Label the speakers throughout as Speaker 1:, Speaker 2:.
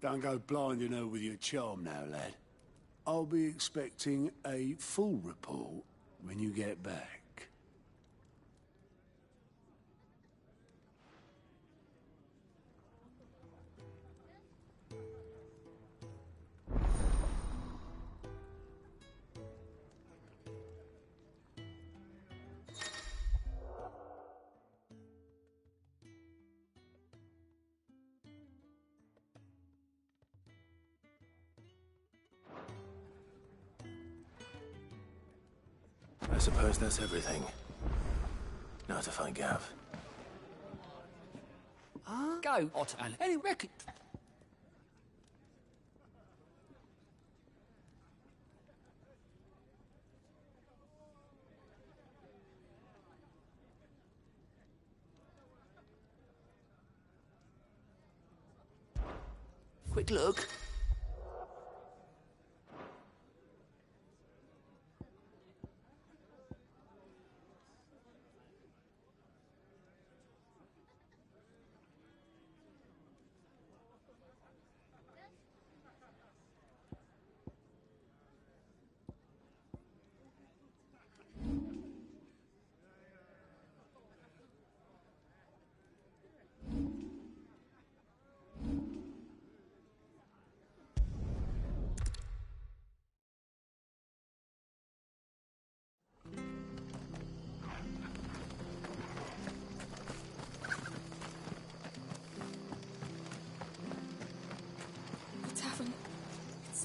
Speaker 1: Don't go blinding her with your charm now, lad. I'll be expecting a full report when you get back.
Speaker 2: I suppose that's everything. Now to find Gav.
Speaker 3: Go, Otter, and any record. Quick look.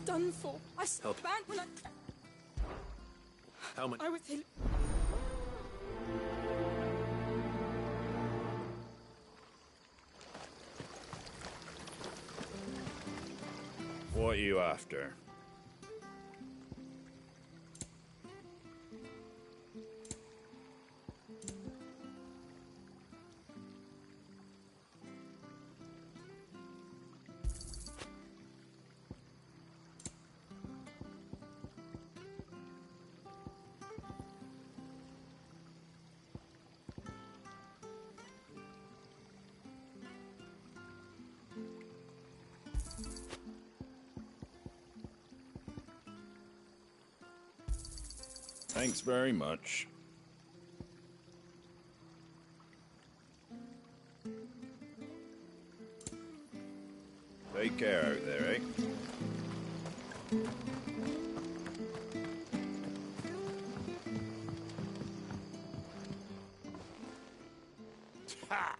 Speaker 4: Done for. I
Speaker 2: Help.
Speaker 4: spent when I...
Speaker 2: How much?
Speaker 4: I was ill.
Speaker 5: What are you after? Thanks very much. Take care out there, eh?
Speaker 1: Ha!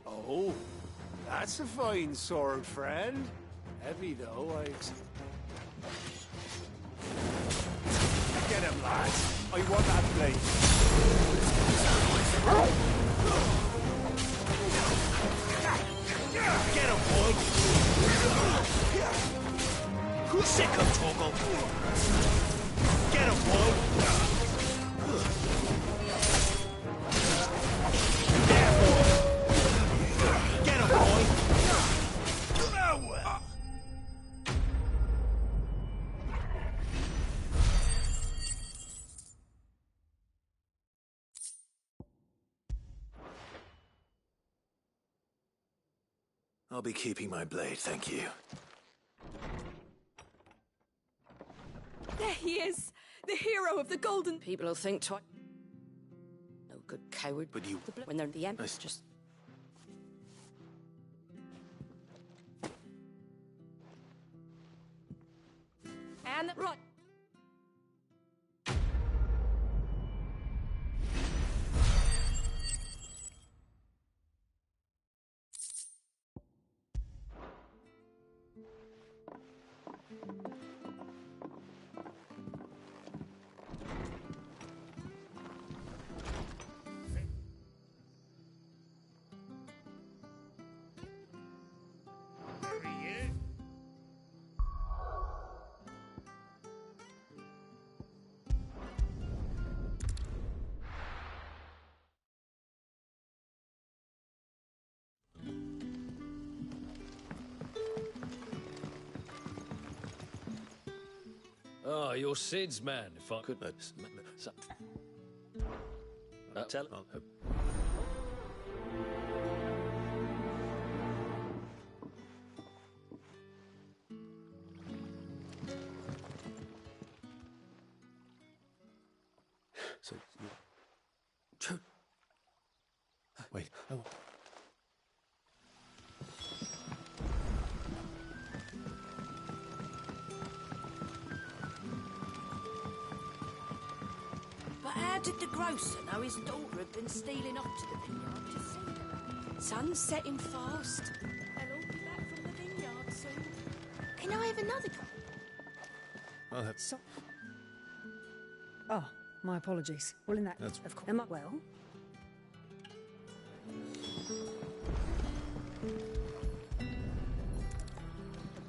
Speaker 1: Oh, that's a fine sword, friend. Heavy, though, Get him, lads. I want that blade. Get him, boy. Sick of Togo. Get him, boy. Yeah, boy. Get him, boy.
Speaker 2: I'll be keeping my blade, thank you.
Speaker 4: There he is! The hero of the Golden...
Speaker 3: People will think twice. No good coward.
Speaker 2: But you...
Speaker 3: When they're in the end, it's just... And right.
Speaker 6: Oh, you're Sid's man, if I could...
Speaker 2: Tell... Wait. Oh.
Speaker 3: But how did the grocer know his daughter had been stealing off to the vineyard to see her? Sun's setting fast. They'll all be back from the vineyard soon. Can I have another cup?
Speaker 2: Well, that's...
Speaker 7: Oh, my apologies. Well, in that...
Speaker 2: That's...
Speaker 7: Of course. Am I... Well...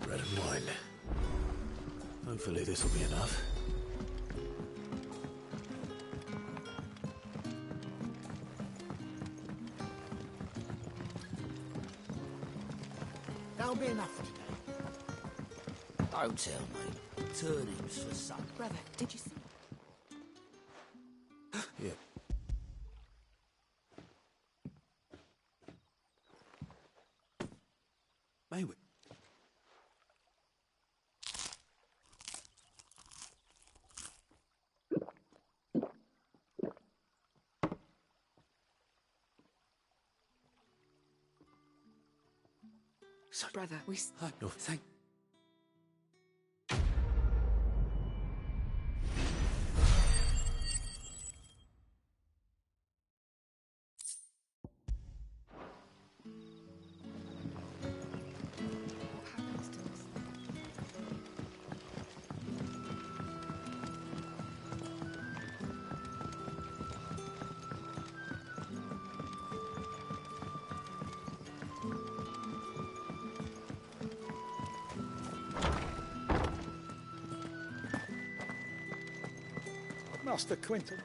Speaker 2: bread and wine. Hopefully this will be enough.
Speaker 8: That'll be enough for today.
Speaker 3: Don't tell me. Turnips for supper. Brother, did you see?
Speaker 2: Yeah. Maybe.
Speaker 3: So, brother, we...
Speaker 2: No, thank...
Speaker 8: Master Quinton.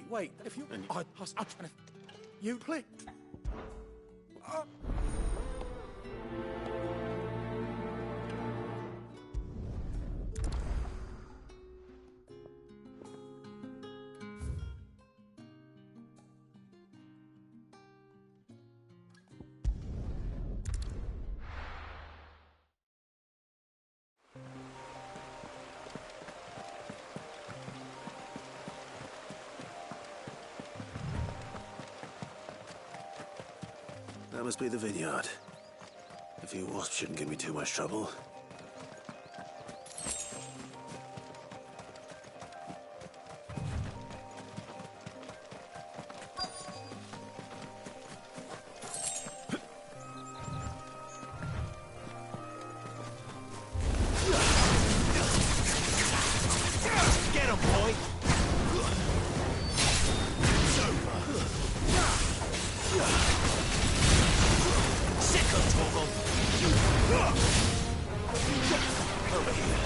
Speaker 8: Wait. If you... I'm trying to... You clicked.
Speaker 2: That must be the vineyard. A few wasps shouldn't give me too much trouble.
Speaker 8: Get him, boy!
Speaker 2: Over here.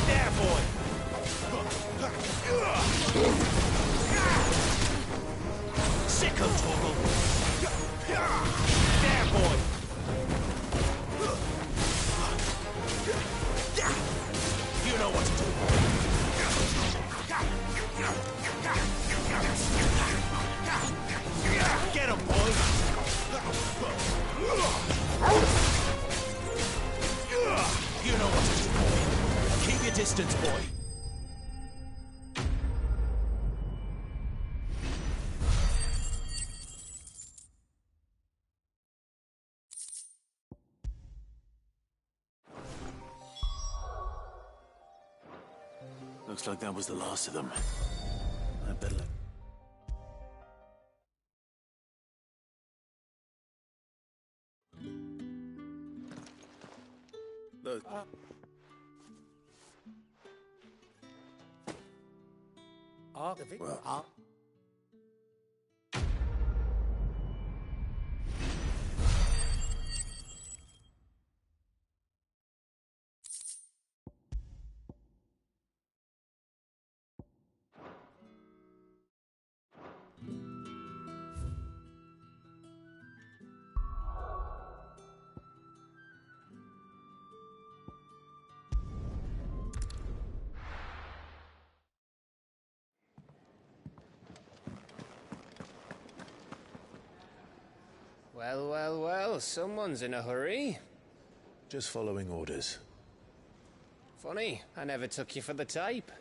Speaker 8: There, boy! Sicko, Torgal! There, boy! You know what to do. Get him, boy! You know what to do, boy. Keep your distance, boy.
Speaker 2: Looks like that was the last of them. I better let... Look. Well.
Speaker 6: Well, someone's in a hurry.
Speaker 2: Just following orders.
Speaker 9: Funny, I never took you for the type.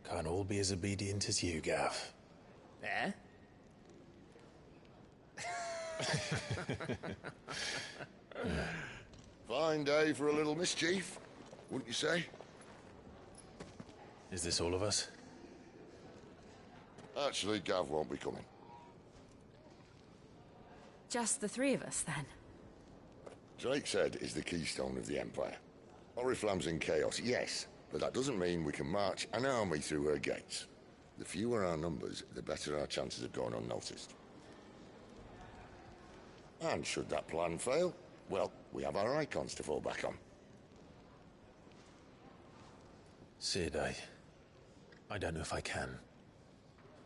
Speaker 2: Can't all be as obedient as you, Gav.
Speaker 9: Eh?
Speaker 10: Fine day for a little mischief, wouldn't you say?
Speaker 2: Is this all of us?
Speaker 10: Actually, Gav won't be coming.
Speaker 4: Just the three of us, then.
Speaker 10: Drake said is the keystone of the Empire. Oriflamme's in chaos, yes, but that doesn't mean we can march an army through her gates. The fewer our numbers, the better our chances of going unnoticed. And should that plan fail, well, we have our icons to fall back on.
Speaker 2: Sid, I don't know if I can.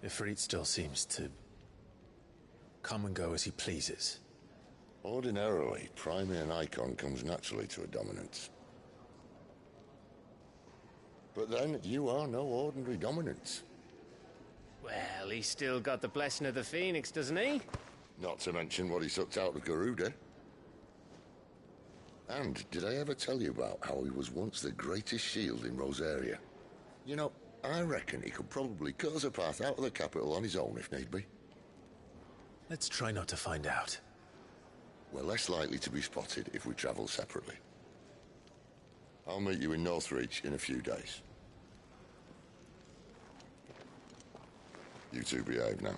Speaker 2: Ifrit still seems to come and go as he pleases.
Speaker 10: Ordinarily, priming an icon comes naturally to a dominance. But then, you are no ordinary dominance.
Speaker 9: Well, he's still got the blessing of the Phoenix, doesn't he?
Speaker 10: Not to mention what he sucked out of Garuda. And did I ever tell you about how he was once the greatest shield in Rosaria? You know, I reckon he could probably cut us a path out of the capital on his own if need be.
Speaker 2: Let's try not to find out.
Speaker 10: We're less likely to be spotted if we travel separately. I'll meet you in Northreach in a few days. You two behave now.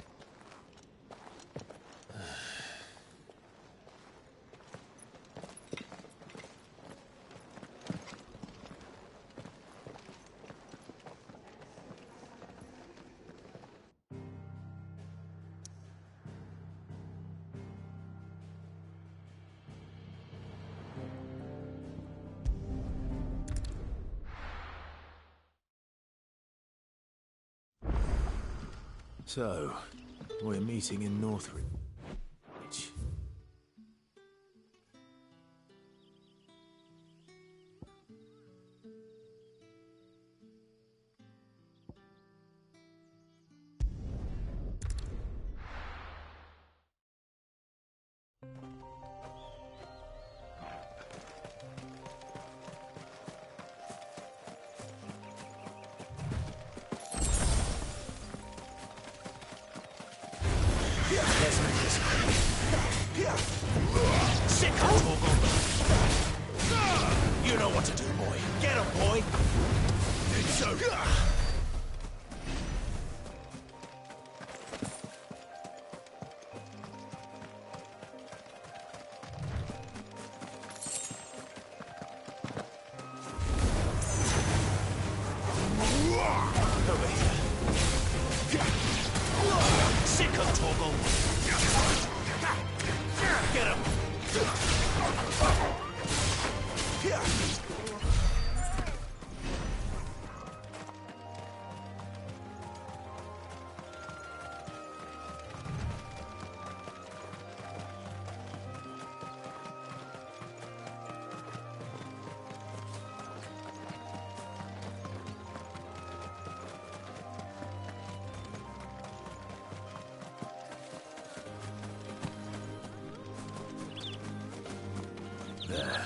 Speaker 2: So, we're meeting in Northreach.
Speaker 8: Sick of Toggle. You know what to do, boy. Get him, boy. So. Over here. Sick of Toggle. Get him!
Speaker 2: There.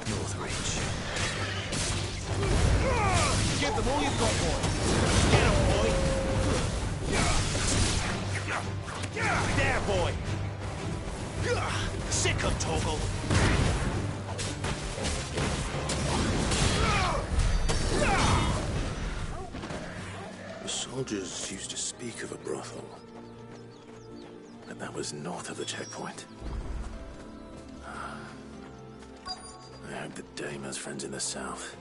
Speaker 2: Northreach.
Speaker 8: Give them all you've got, boy. Get him, boy. There, boy. Sick of Toggle.
Speaker 2: The soldiers used to speak of a brothel. But that was north of the checkpoint. I hope that Dame has friends in the south.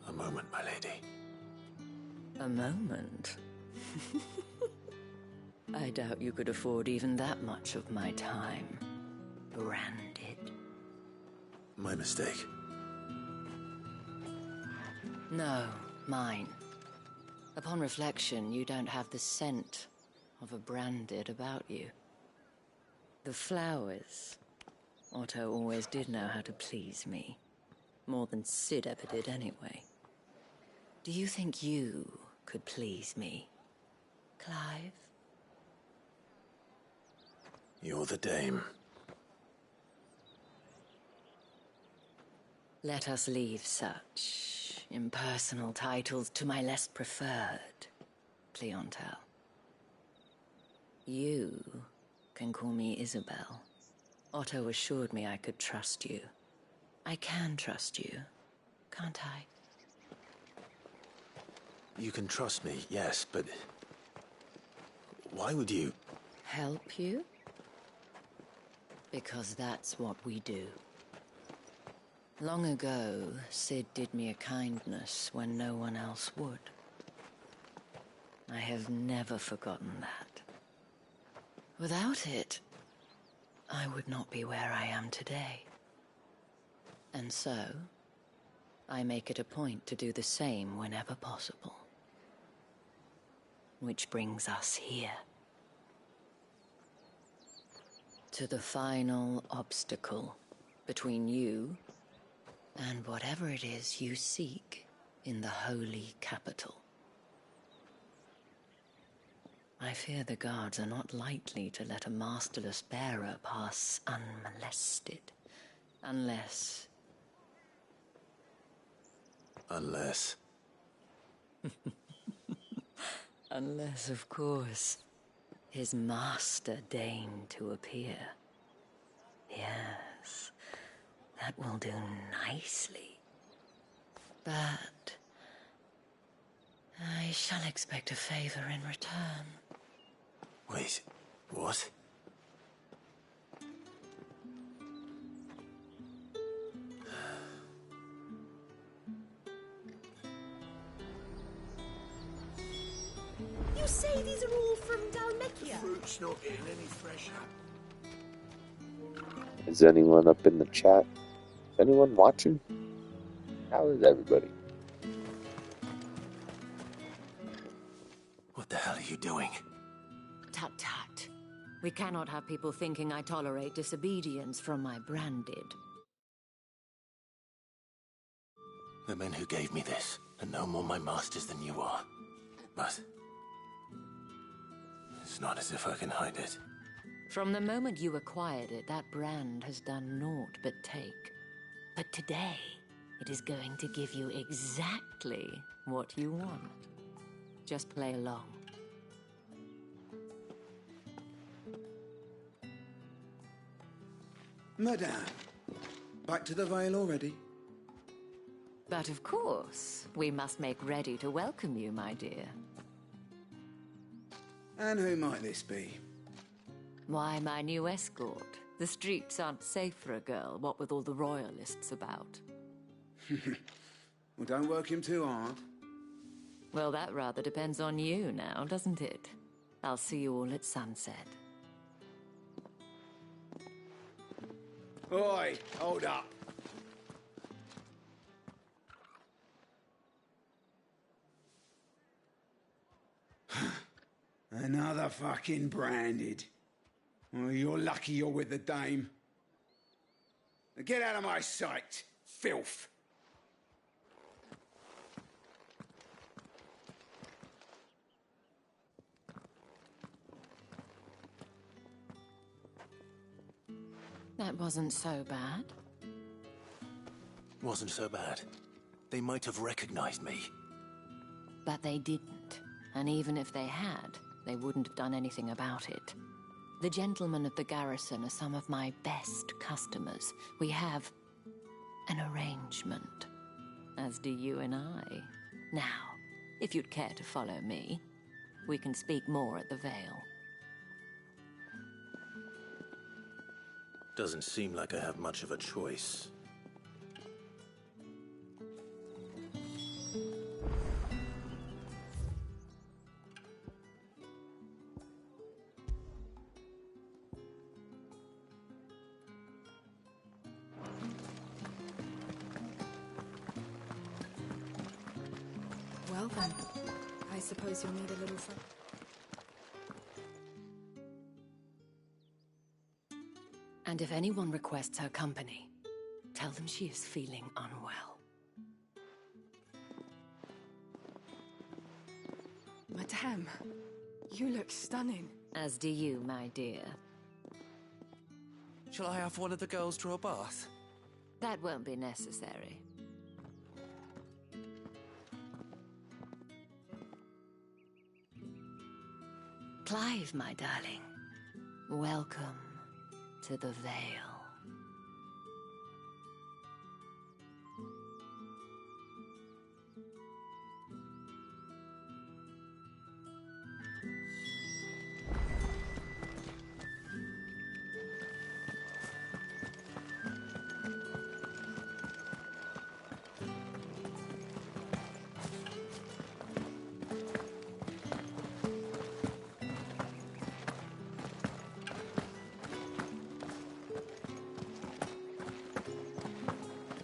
Speaker 2: A moment, my lady.
Speaker 3: A moment? I doubt you could afford even that much of my time. Branded.
Speaker 2: My mistake.
Speaker 3: No, mine. Upon reflection, you don't have the scent of a branded about you. The flowers. Otto always did know how to please me.
Speaker 11: More than Sid ever did, anyway. Do you think you could please me, Clive?
Speaker 2: You're the dame.
Speaker 11: Let us leave such impersonal titles to my less preferred clientele. You can call me Isabel. Otto assured me I could trust you. I can trust you, can't I?
Speaker 2: You can trust me, yes, but... why would you...
Speaker 11: Help you? Because that's what we do. Long ago, Sid did me a kindness when no one else would. I have never forgotten that. Without it, I would not be where I am today. And so, I make it a point to do the same whenever possible. Which brings us here. To the final obstacle between you and whatever it is you seek in the holy capital. I fear the guards are not likely to let a masterless bearer pass unmolested. Unless... Unless, of course, his master deigned to appear. Yes, that will do nicely. But I shall expect a favor in return.
Speaker 2: Wait, what?
Speaker 3: You say these are all from Dalmekia?
Speaker 1: Fruit's not getting any fresher.
Speaker 12: Is anyone up in the chat? Anyone watching? How is everybody?
Speaker 2: What the hell are you doing?
Speaker 11: Tut tut. We cannot have people thinking I tolerate disobedience from my branded.
Speaker 2: The men who gave me this are no more my masters than you are. But... it's not as if I can hide it.
Speaker 11: From the moment you acquired it, that brand has done naught but take. But today, it is going to give you exactly what you want. Just play along.
Speaker 13: Madame, back to the Vale already?
Speaker 11: But of course, we must make ready to welcome you, my dear.
Speaker 13: And who might this be?
Speaker 11: Why, my new escort. The streets aren't safe for a girl, what with all the royalists about.
Speaker 13: Well, don't work him too hard.
Speaker 11: Well, that rather depends on you now, doesn't it? I'll see you all at sunset.
Speaker 13: Oi, hold up. Another fucking branded. Well, you're lucky you're with the dame. Now get out of my sight, filth.
Speaker 11: That wasn't so bad.
Speaker 2: Wasn't so bad. They might have recognized me.
Speaker 11: But they didn't. And even if they had, they wouldn't have done anything about it. The gentlemen of the garrison are some of my best customers. We have an arrangement, as do you and I. Now, if you'd care to follow me, we can speak more at the Vale.
Speaker 2: Doesn't seem like I have much of a choice.
Speaker 4: Well then, I suppose you'll need a little fun.
Speaker 11: And if anyone requests her company, Tell them she is feeling unwell.
Speaker 4: Madame, you look stunning.
Speaker 11: As do you, my dear.
Speaker 8: Shall I have one of the girls draw a bath?
Speaker 11: That won't be necessary. Clive, my darling. Welcome to the Vale.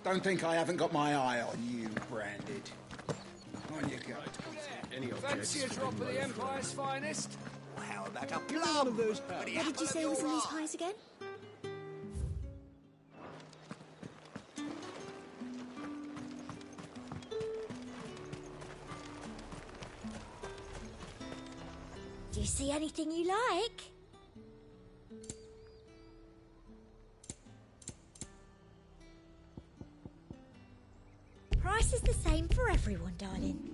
Speaker 13: Don't think I haven't got my eye on you, Branded. On you go.
Speaker 6: Fancy a drop of the Empire's finest?
Speaker 8: How about a plum of those?
Speaker 3: What did you say was in these pies again? Do you see anything you like? Price is the same for everyone, darling.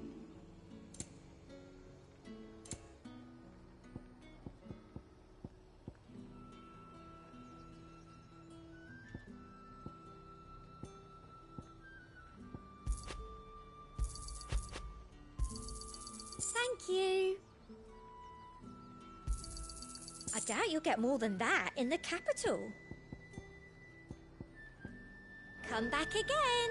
Speaker 3: Thank you. I doubt you'll get more than that in the capital. Come back again.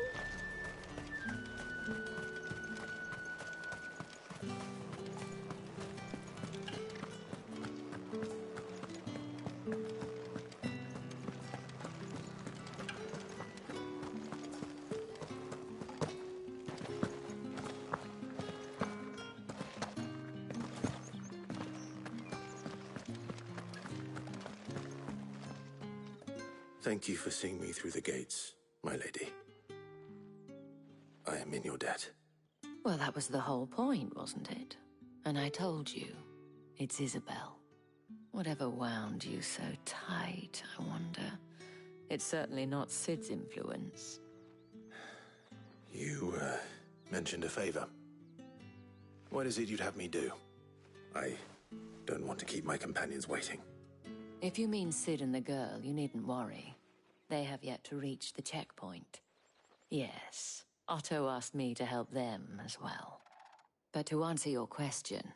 Speaker 2: Thank you for seeing me through the gates, my lady. I am in your debt.
Speaker 11: Well, that was the whole point, wasn't it? And I told you, it's Isabel. Whatever wound you so tight, I wonder. It's certainly not Sid's influence.
Speaker 2: You, mentioned a favor. What is it you'd have me do? I don't want to keep my companions waiting.
Speaker 11: If you mean Sid and the girl, you needn't worry. They have yet to reach the checkpoint. Yes, Otto asked me to help them as well. But to answer your question,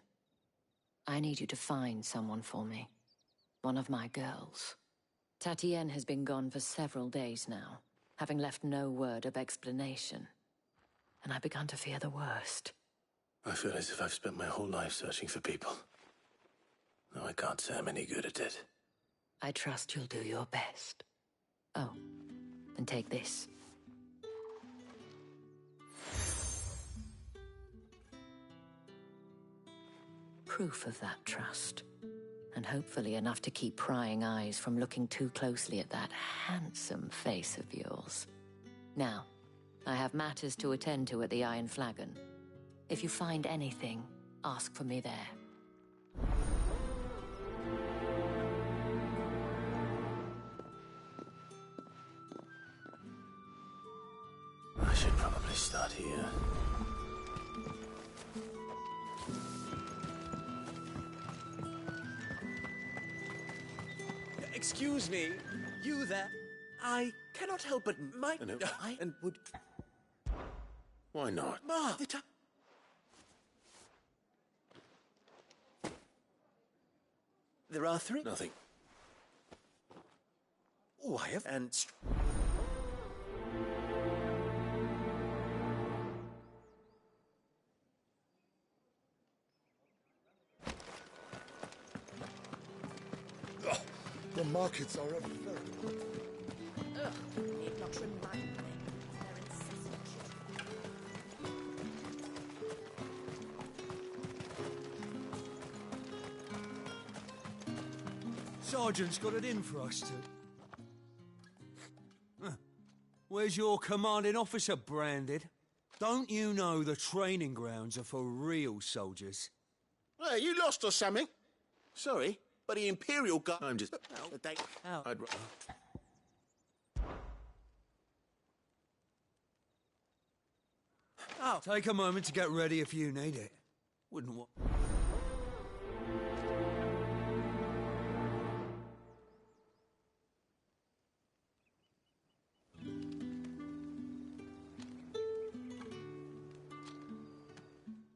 Speaker 11: I need you to find someone for me. One of my girls. Tatienne has been gone for several days now, having left no word of explanation. And I've begun to fear the worst.
Speaker 2: I feel as if I've spent my whole life searching for people. Though I can't say I'm any good at it.
Speaker 11: I trust you'll do your best. Oh, and take this. Proof of that trust. And hopefully enough to keep prying eyes from looking too closely at that handsome face of yours. Now, I have matters to attend to at the Iron Flagon. If you find anything, ask for me there.
Speaker 2: I should probably start here.
Speaker 8: Excuse me, you there? I cannot help but might...
Speaker 2: No.
Speaker 8: And would...
Speaker 2: Why not?
Speaker 8: Ma, there are three...
Speaker 2: Nothing.
Speaker 8: Why have... And...
Speaker 10: The markets are everywhere.
Speaker 3: Ugh, need not remind me. They're incessant.
Speaker 14: Sergeant's got it in for us to...
Speaker 6: Where's your commanding officer, Branded? Don't you know the training grounds are for real soldiers?
Speaker 14: Well, you lost or something? Sorry, but the Imperial Guard...
Speaker 2: I'm just...
Speaker 6: Out.
Speaker 2: I'd...
Speaker 6: Oh. Take a moment to get ready if you need it. Wouldn't want...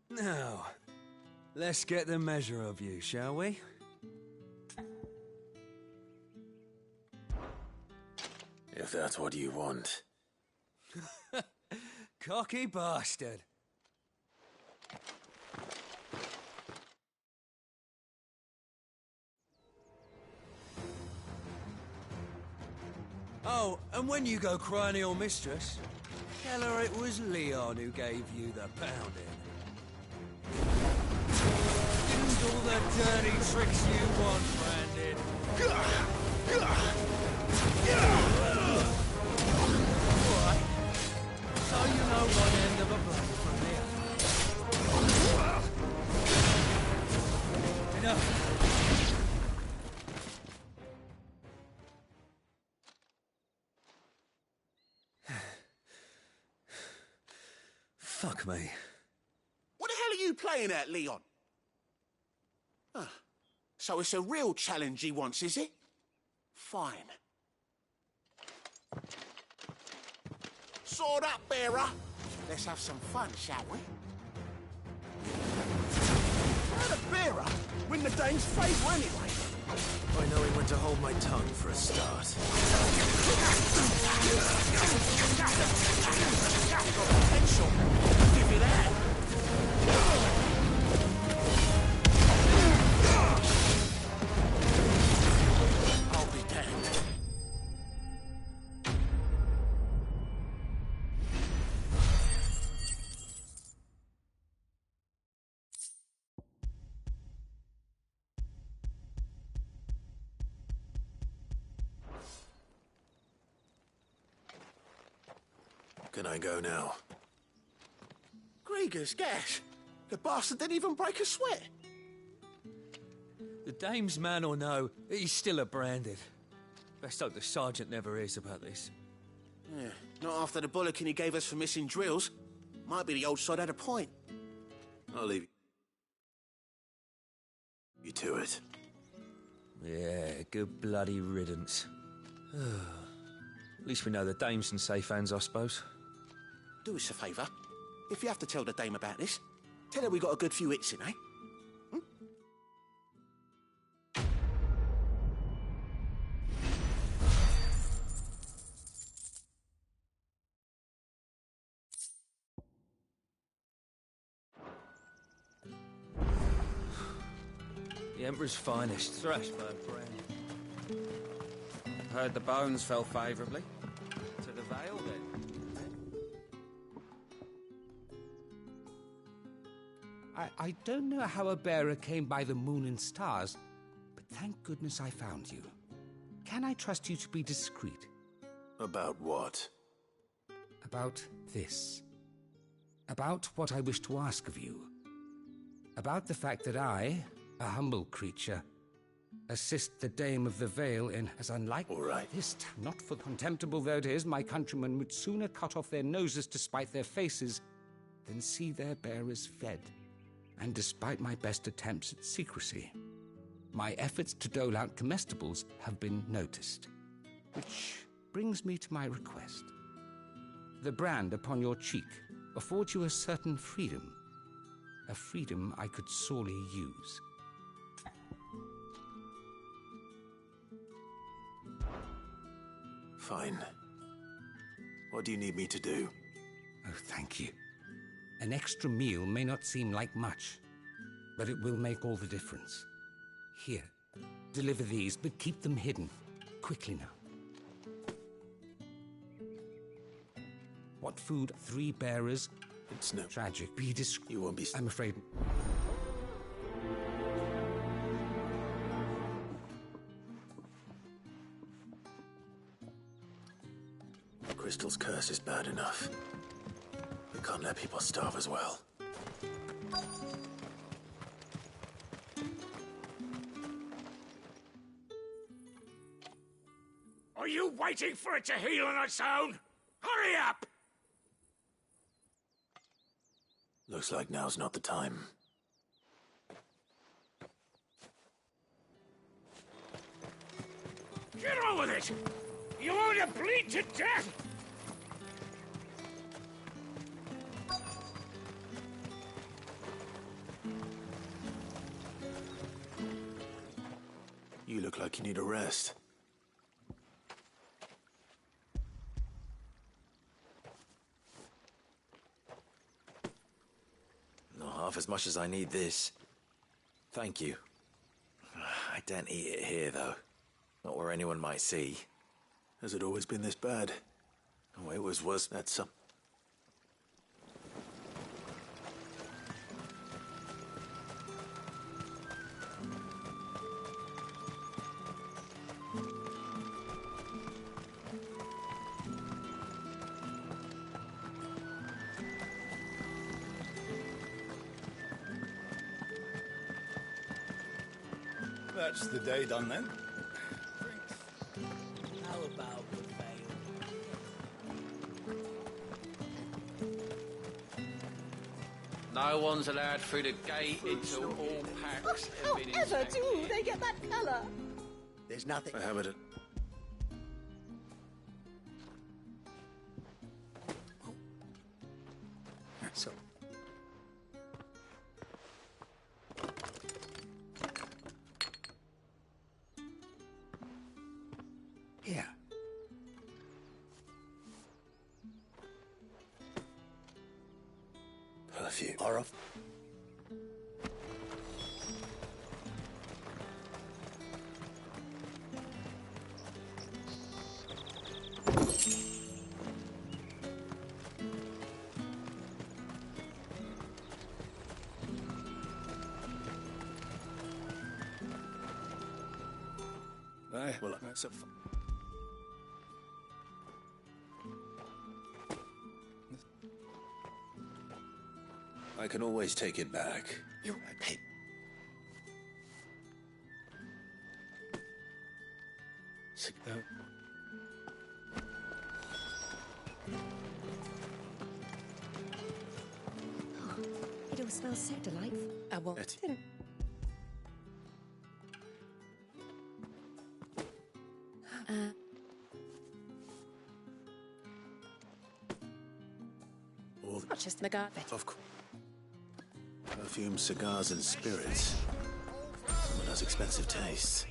Speaker 6: Now, let's get the measure of you, shall we?
Speaker 2: If that's what you want.
Speaker 6: Cocky bastard. Oh, and when you go cry to your mistress, tell her it was Leon who gave you the pounding. Use all the dirty tricks you want, Branded. Alright. So you know one end of a blade from the other. Enough. Fuck me.
Speaker 14: What the hell are you playing at, Leon? Ah, so it's a real challenge he wants, is it? Fine. Sword up, bearer. Let's have some fun, shall we? How the bearer win the Dane's favour anyway?
Speaker 2: I know he went to hold my tongue for a start.
Speaker 14: Potential. Give you that. I'll be damned.
Speaker 2: Can I go now?
Speaker 14: Grieger's gas. The bastard didn't even break a sweat.
Speaker 6: The dame's man or no, he's still a Branded. Best hope the sergeant never hears about this.
Speaker 14: Yeah, not after the bollocking he gave us for missing drills. Might be the old sod had a point.
Speaker 2: I'll leave you to it.
Speaker 6: Yeah, good bloody riddance. At least we know the dame's in safe hands, I suppose.
Speaker 14: Do us a favour. If you have to tell the dame about this, tell her we got a good few hits in, eh?
Speaker 6: The Emperor's finest, Thrashburg brand.
Speaker 15: Heard the bones fell favourably. To the Vale, then.
Speaker 16: I don't know how a bearer came by the moon and stars, but thank goodness I found you. Can I trust you to be discreet?
Speaker 2: About what?
Speaker 16: About this. About what I wish to ask of you. About the fact that I, a humble creature, assist the Dame of the Vale in as unlike this, not for contemptible though it is, my countrymen would sooner cut off their noses to spite their faces than see their bearers fed. And despite my best attempts at secrecy, my efforts to dole out comestibles have been noticed. Which brings me to my request. The brand upon your cheek affords you a certain freedom, a freedom I could sorely use.
Speaker 2: Fine. What do you need me to do?
Speaker 16: Oh, thank you. An extra meal may not seem like much, but it will make all the difference. Here, deliver these, but keep them hidden. Quickly now. What food? 3 bearers?
Speaker 2: It's no...
Speaker 16: Tragic. Be discreet.
Speaker 2: You won't be...
Speaker 16: I'm afraid...
Speaker 2: Crystal Castle's curse is bad enough. We can't let people starve as well.
Speaker 17: Are you waiting for it to heal on its own? Hurry up!
Speaker 2: Looks like now's not the time.
Speaker 17: Get on with it! You want to bleed to death?
Speaker 2: You look like you need a rest.
Speaker 18: Not half as much as I need this. Thank you. I don't eat it here, though. Not where anyone might see.
Speaker 2: Has it always been this bad?
Speaker 18: Oh, it was worse.
Speaker 2: That's some...
Speaker 5: That's the day done then.
Speaker 8: How about the veil?
Speaker 15: No one's allowed through the gate until all packs have been
Speaker 3: However
Speaker 15: inspected.
Speaker 3: do they get that colour?
Speaker 1: There's nothing.
Speaker 2: I have it.
Speaker 1: So. Yeah.
Speaker 2: Perfume.
Speaker 1: Horror.
Speaker 2: Well, that's a... I can always take it back.
Speaker 1: You... Hey.
Speaker 3: It all smells so delightful. I want
Speaker 2: Etty.
Speaker 3: to.
Speaker 2: All
Speaker 3: Not just the garden.
Speaker 2: of course. Perfume, cigars, and spirits. Someone has expensive tastes.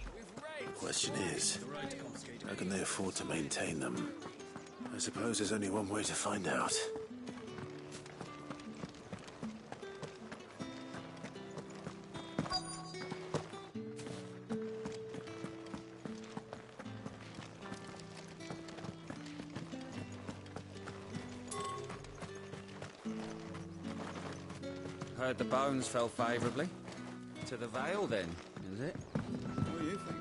Speaker 2: Question is, how can they afford to maintain them? I suppose there's only one way to find out.
Speaker 15: Heard the bones fell favourably. To the Vale, then, is it?
Speaker 5: What do you think?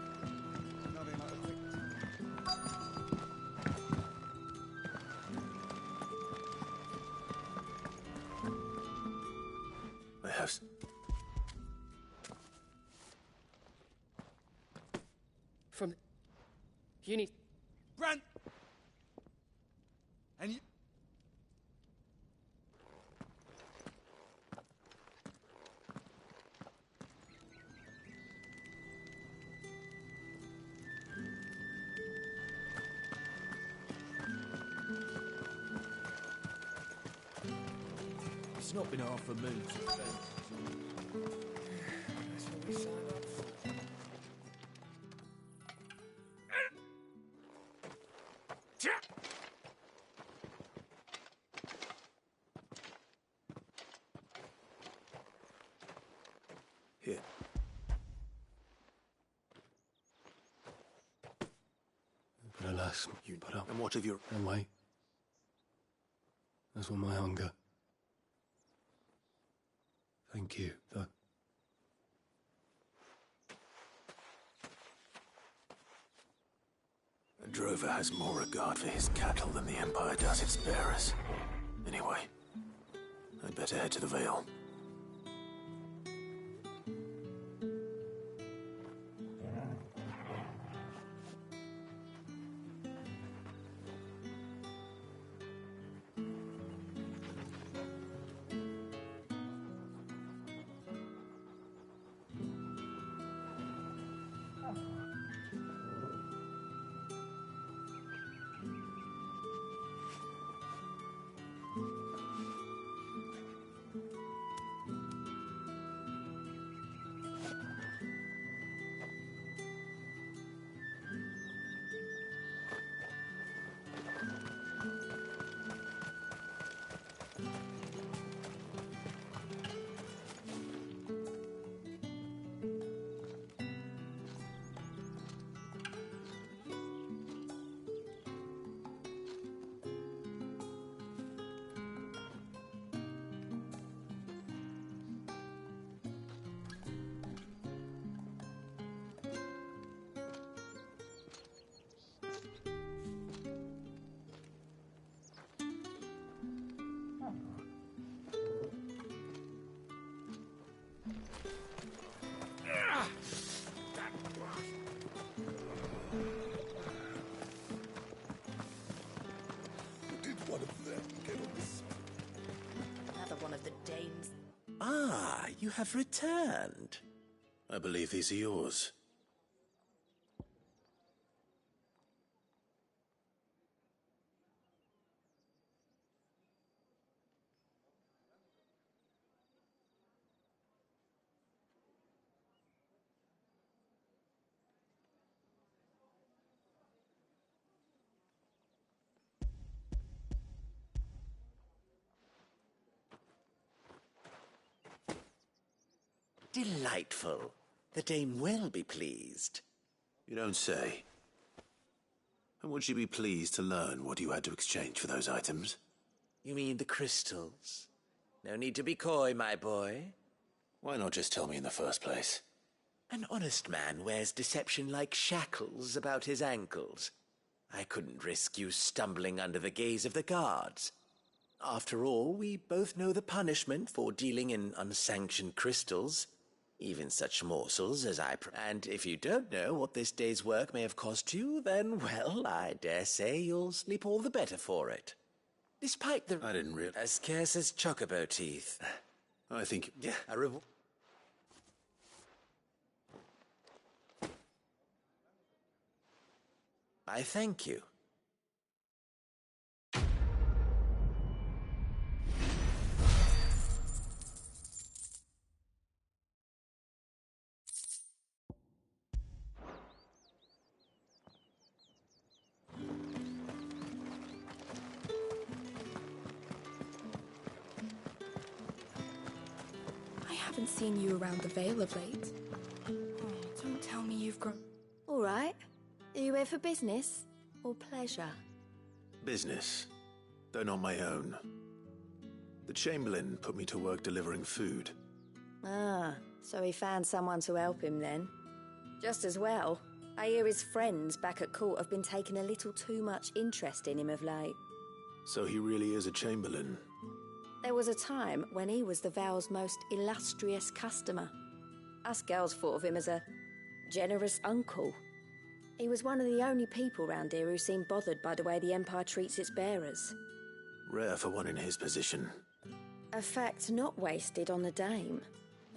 Speaker 5: Nothing like a quick...
Speaker 2: I have...
Speaker 3: From... You need...
Speaker 8: Grant! And you... It's not been half a moon since then. That's what we signed up for.
Speaker 2: Here.
Speaker 1: But alas, you put up.
Speaker 2: And what of your...
Speaker 1: And wait. That's all my hunger. Thank you, though.
Speaker 2: drover has more regard for his cattle than the Empire does its bearers. Anyway, I'd better head to the Vale.
Speaker 3: Another one of the Danes.
Speaker 2: Ah, you have returned. I believe these are yours.
Speaker 19: Delightful. The dame will be pleased.
Speaker 2: You don't say. And would she be pleased to learn what you had to exchange for those items?
Speaker 19: You mean the crystals? No need to be coy, my boy.
Speaker 2: Why not just tell me in the first place?
Speaker 19: An honest man wears deception like shackles about his ankles. I couldn't risk you stumbling under the gaze of the guards. After all, we both know the punishment for dealing in unsanctioned crystals. Even such morsels as And if you don't know what this day's work may have cost you, then, well, I dare say you'll sleep all the better for it. Despite the...
Speaker 2: I didn't realize...
Speaker 19: As scarce as chocobo teeth.
Speaker 2: I think...
Speaker 19: Yeah, I thank you.
Speaker 4: I haven't seen you around the Vale of late. Oh, don't tell me you've grown...
Speaker 3: All right. Are you here for business or pleasure?
Speaker 2: Business, though not my own. The Chamberlain put me to work delivering food.
Speaker 3: Ah, so he found someone to help him then. Just as well. I hear his friends back at court have been taking a little too much interest in him of late.
Speaker 2: So he really is a Chamberlain.
Speaker 3: There was a time when he was the Vale's most illustrious customer. Us girls thought of him as a generous uncle. He was one of the only people round here who seemed bothered by the way the Empire treats its bearers.
Speaker 2: Rare for one in his position.
Speaker 3: A fact not wasted on the dame.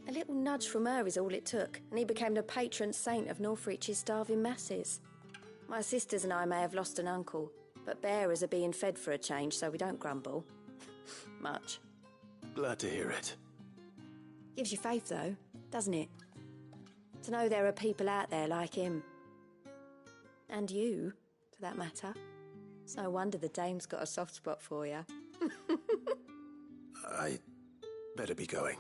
Speaker 3: A little nudge from her is all it took, and he became the patron saint of Northreach's starving masses. My sisters and I may have lost an uncle, but bearers are being fed for a change, so we don't grumble. Much.
Speaker 2: Glad to hear it.
Speaker 3: Gives you faith, though, doesn't it? To know there are people out there like him. And you, for that matter. It's no wonder the dame's got a soft spot for you.
Speaker 2: I better be going.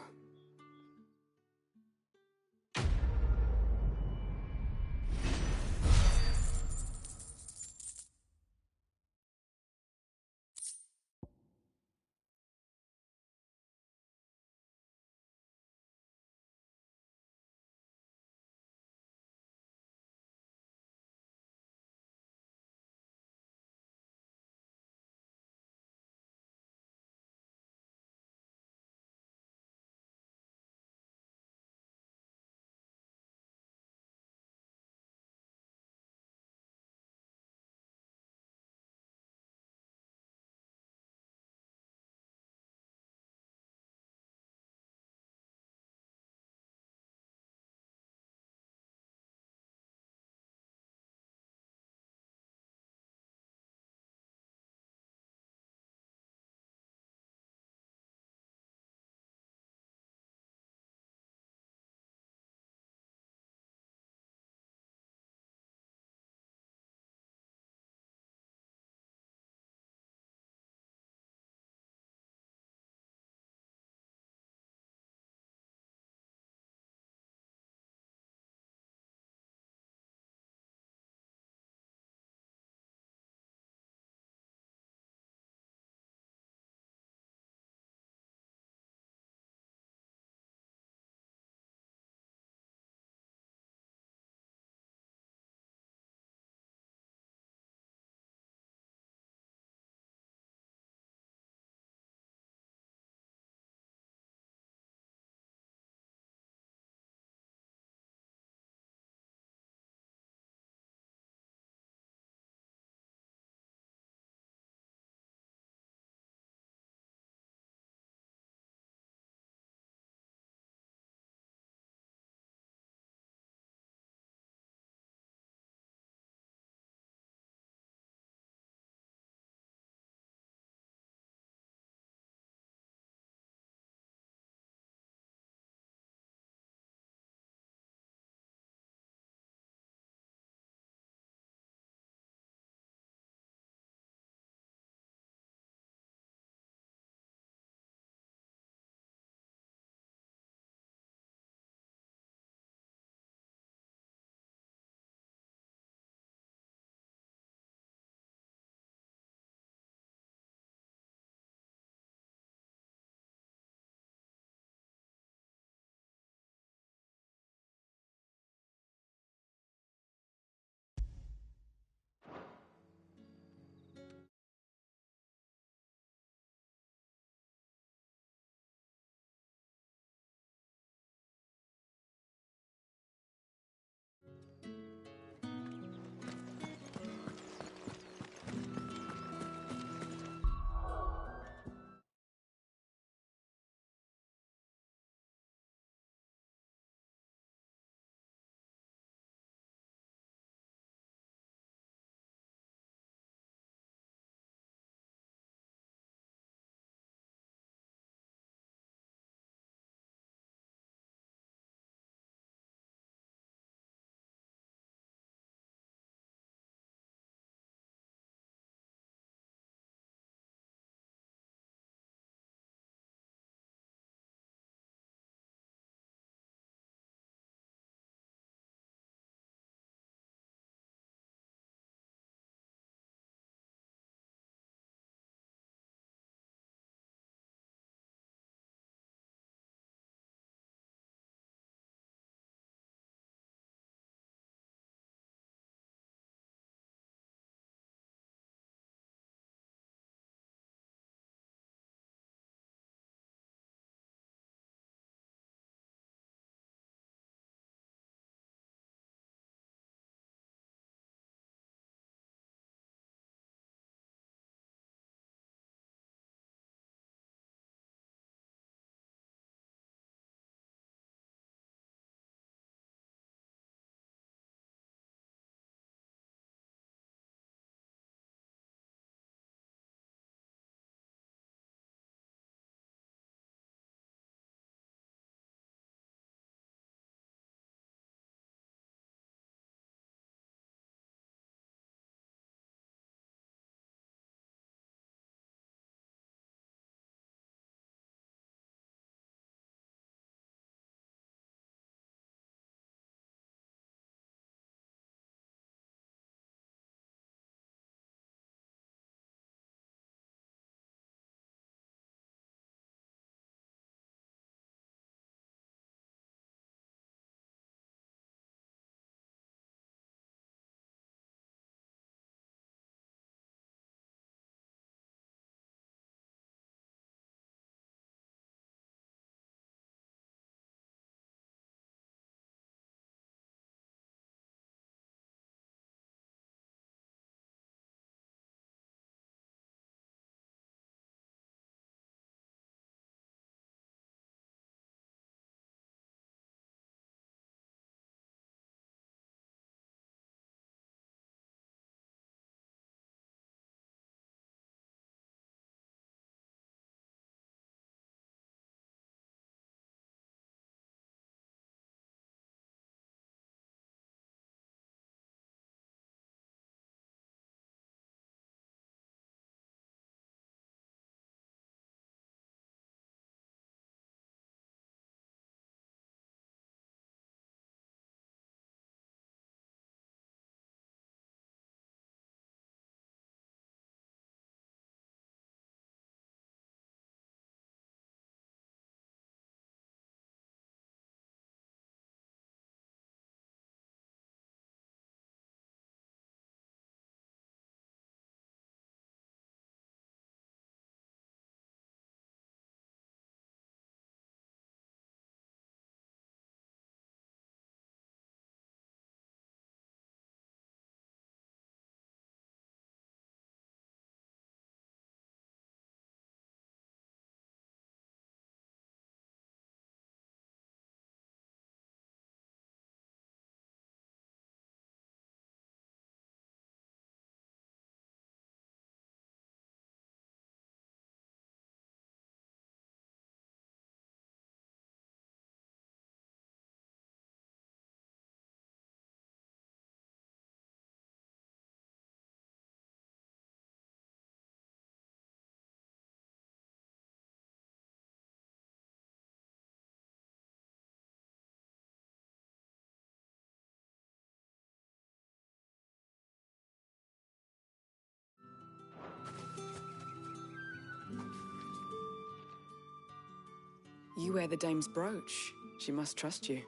Speaker 4: You wear the dame's brooch. She must trust you.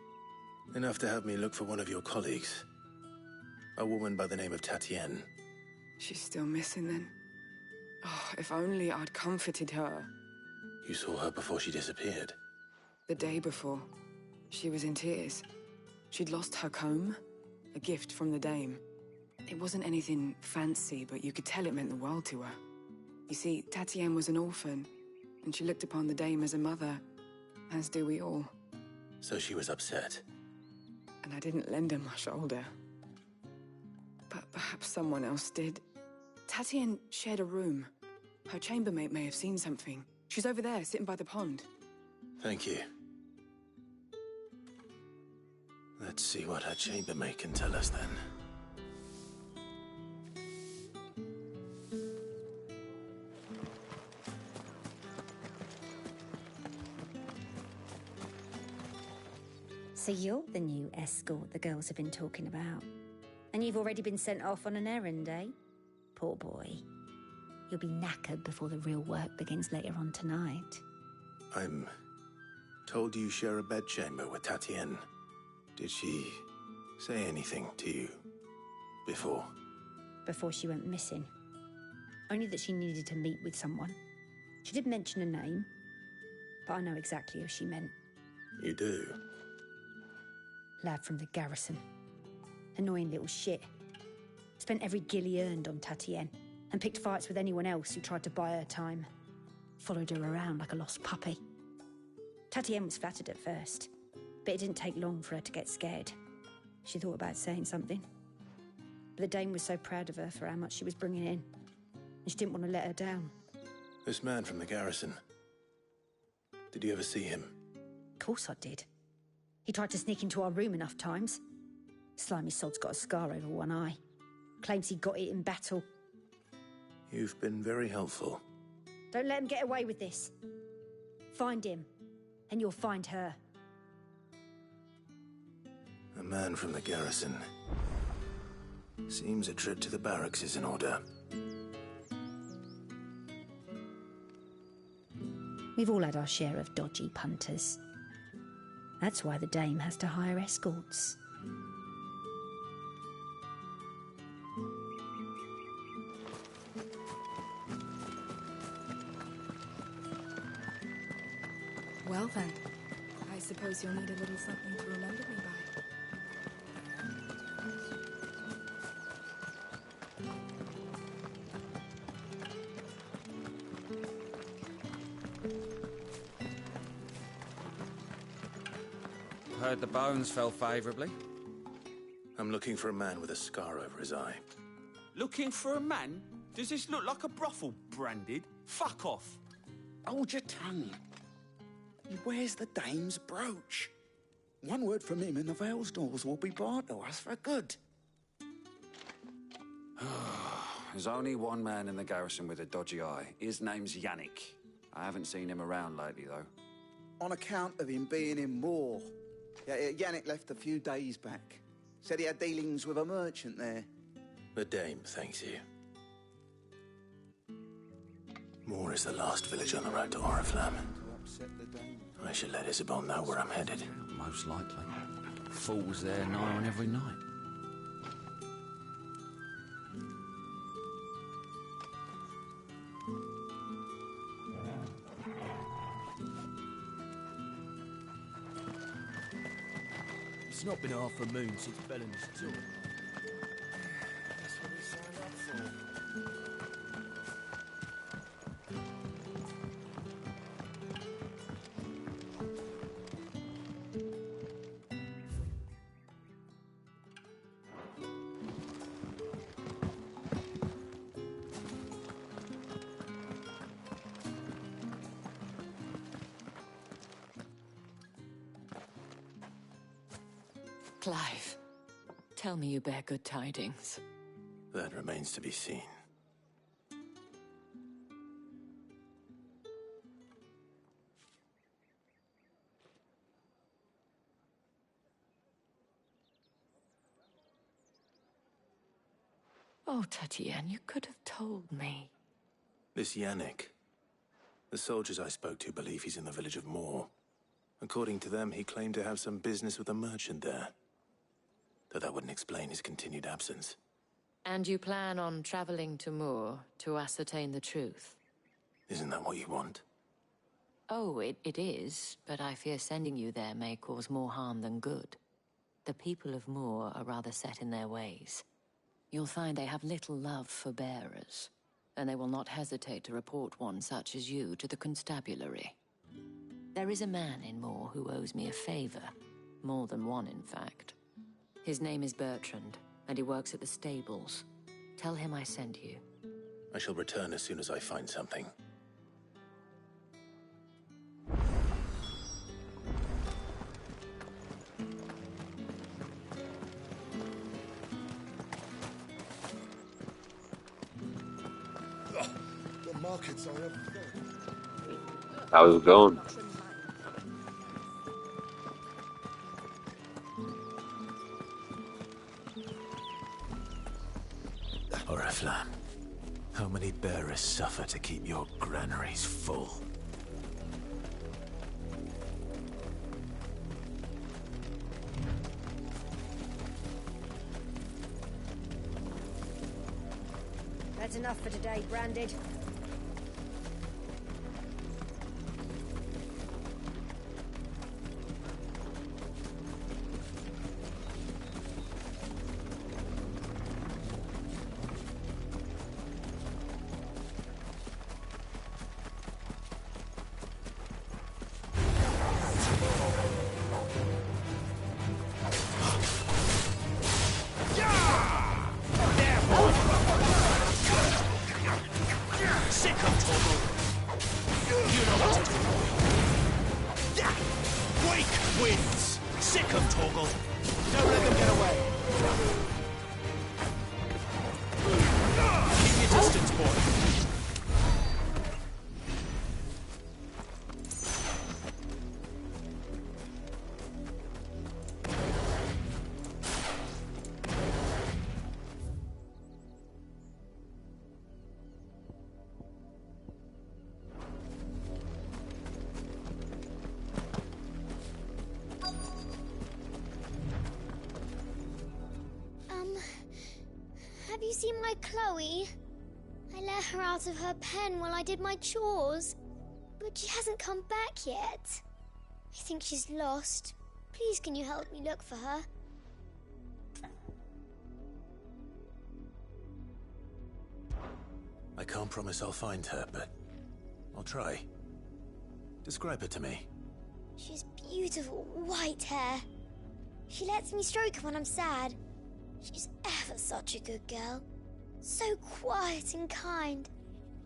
Speaker 2: Enough to have me look for one of your colleagues. A woman by the name of Tatienne.
Speaker 4: She's still missing then. Oh, if only I'd comforted her.
Speaker 2: You saw her before she disappeared?
Speaker 4: The day before. She was in tears. She'd lost her comb, a gift from the dame. It wasn't anything fancy, but you could tell it meant the world to her. You see, Tatienne was an orphan, and she looked upon the dame as a mother, as do we all.
Speaker 2: So she was upset.
Speaker 4: And I didn't lend her my shoulder. But perhaps someone else did. Tatienne shared a room. Her chambermaid may have seen something. She's over there, sitting by the pond.
Speaker 2: Thank you. Let's see what her chambermaid can tell us then.
Speaker 20: So you're the new escort the girls have been talking about. And you've already been sent off on an errand, eh? Poor boy. You'll be knackered before the real work begins later on tonight.
Speaker 2: I'm told you share a bedchamber with Tatienne. Did she say anything to you before?
Speaker 20: Before she went missing. Only that she needed to meet with someone. She did mention a name, but I know exactly who she meant.
Speaker 2: You do?
Speaker 20: Lad from the garrison. Annoying little shit. Spent every guil he earned on Tatienne, and picked fights with anyone else who tried to buy her time. Followed her around like a lost puppy. Tatienne was flattered at first, but it didn't take long for her to get scared. She thought about saying something. But the dame was so proud of her for how much she was bringing in, and she didn't want to let her down.
Speaker 2: This man from the garrison. Did you ever see him?
Speaker 20: Of course I did. He tried to sneak into our room enough times. Slimy sod's got a scar over one eye. Claims he got it in battle.
Speaker 2: You've been very helpful.
Speaker 20: Don't let him get away with this. Find him, and you'll find her.
Speaker 2: A man from the garrison. Seems a trip to the barracks is in order.
Speaker 20: We've all had our share of dodgy punters. That's why the dame has to hire escorts.
Speaker 4: Well then, I suppose you'll need a little something to remember me by.
Speaker 16: Heard the bones fell favourably.
Speaker 2: I'm looking for a man with a scar over his eye.
Speaker 8: Looking for a man? Does this look like a brothel, Branded? Fuck off.
Speaker 14: Hold your tongue. He wears the dame's brooch. One word from him and the Vale's doors will be barred to us for good.
Speaker 5: There's only one man in the garrison with a dodgy eye. His name's Yannick. I haven't seen him around lately, though.
Speaker 13: On account of him being in war. Yeah, Yannick left a few days back. Said he had dealings with a merchant there.
Speaker 2: The dame thanks you. Moor is the last village on the road to Oriflamme. I should let Isabel know where I'm headed.
Speaker 16: Most likely. Fools there nigh on every night.
Speaker 6: It's not been half a moon since Bellamy's tour.
Speaker 14: That's what he signed up for.
Speaker 11: Clive, tell me you bear good tidings.
Speaker 2: That remains to be seen.
Speaker 11: Oh, Tatienne, you could have told me.
Speaker 2: This Yannick. The soldiers I spoke to believe he's in the village of Moor. According to them, he claimed to have some business with a merchant there. Though that wouldn't explain his continued absence.
Speaker 11: And you plan on traveling to Moor to ascertain the truth?
Speaker 2: Isn't that what you want?
Speaker 11: Oh, it is, but I fear sending you there may cause more harm than good. The people of Moor are rather set in their ways. You'll find they have little love for bearers, and they will not hesitate to report one such as you to the constabulary. There is a man in Moor who owes me a favor. More than one, in fact. His name is Bertrand, and he works at the stables. Tell him I sent you.
Speaker 2: I shall return as soon as I find something.
Speaker 10: The markets I have.
Speaker 12: How's it going?
Speaker 2: Oriflamme, how many bearers suffer to keep your granaries full?
Speaker 20: That's enough for today, Branded.
Speaker 21: Have you seen my Chloe? I let her out of her pen while I did my chores, but she hasn't come back yet. I think she's lost. Please, can you help me look for her?
Speaker 2: I can't promise I'll find her, but I'll try. Describe her to me.
Speaker 21: She's beautiful white hair. She lets me stroke her when I'm sad. She's ever such a good girl. So quiet and kind.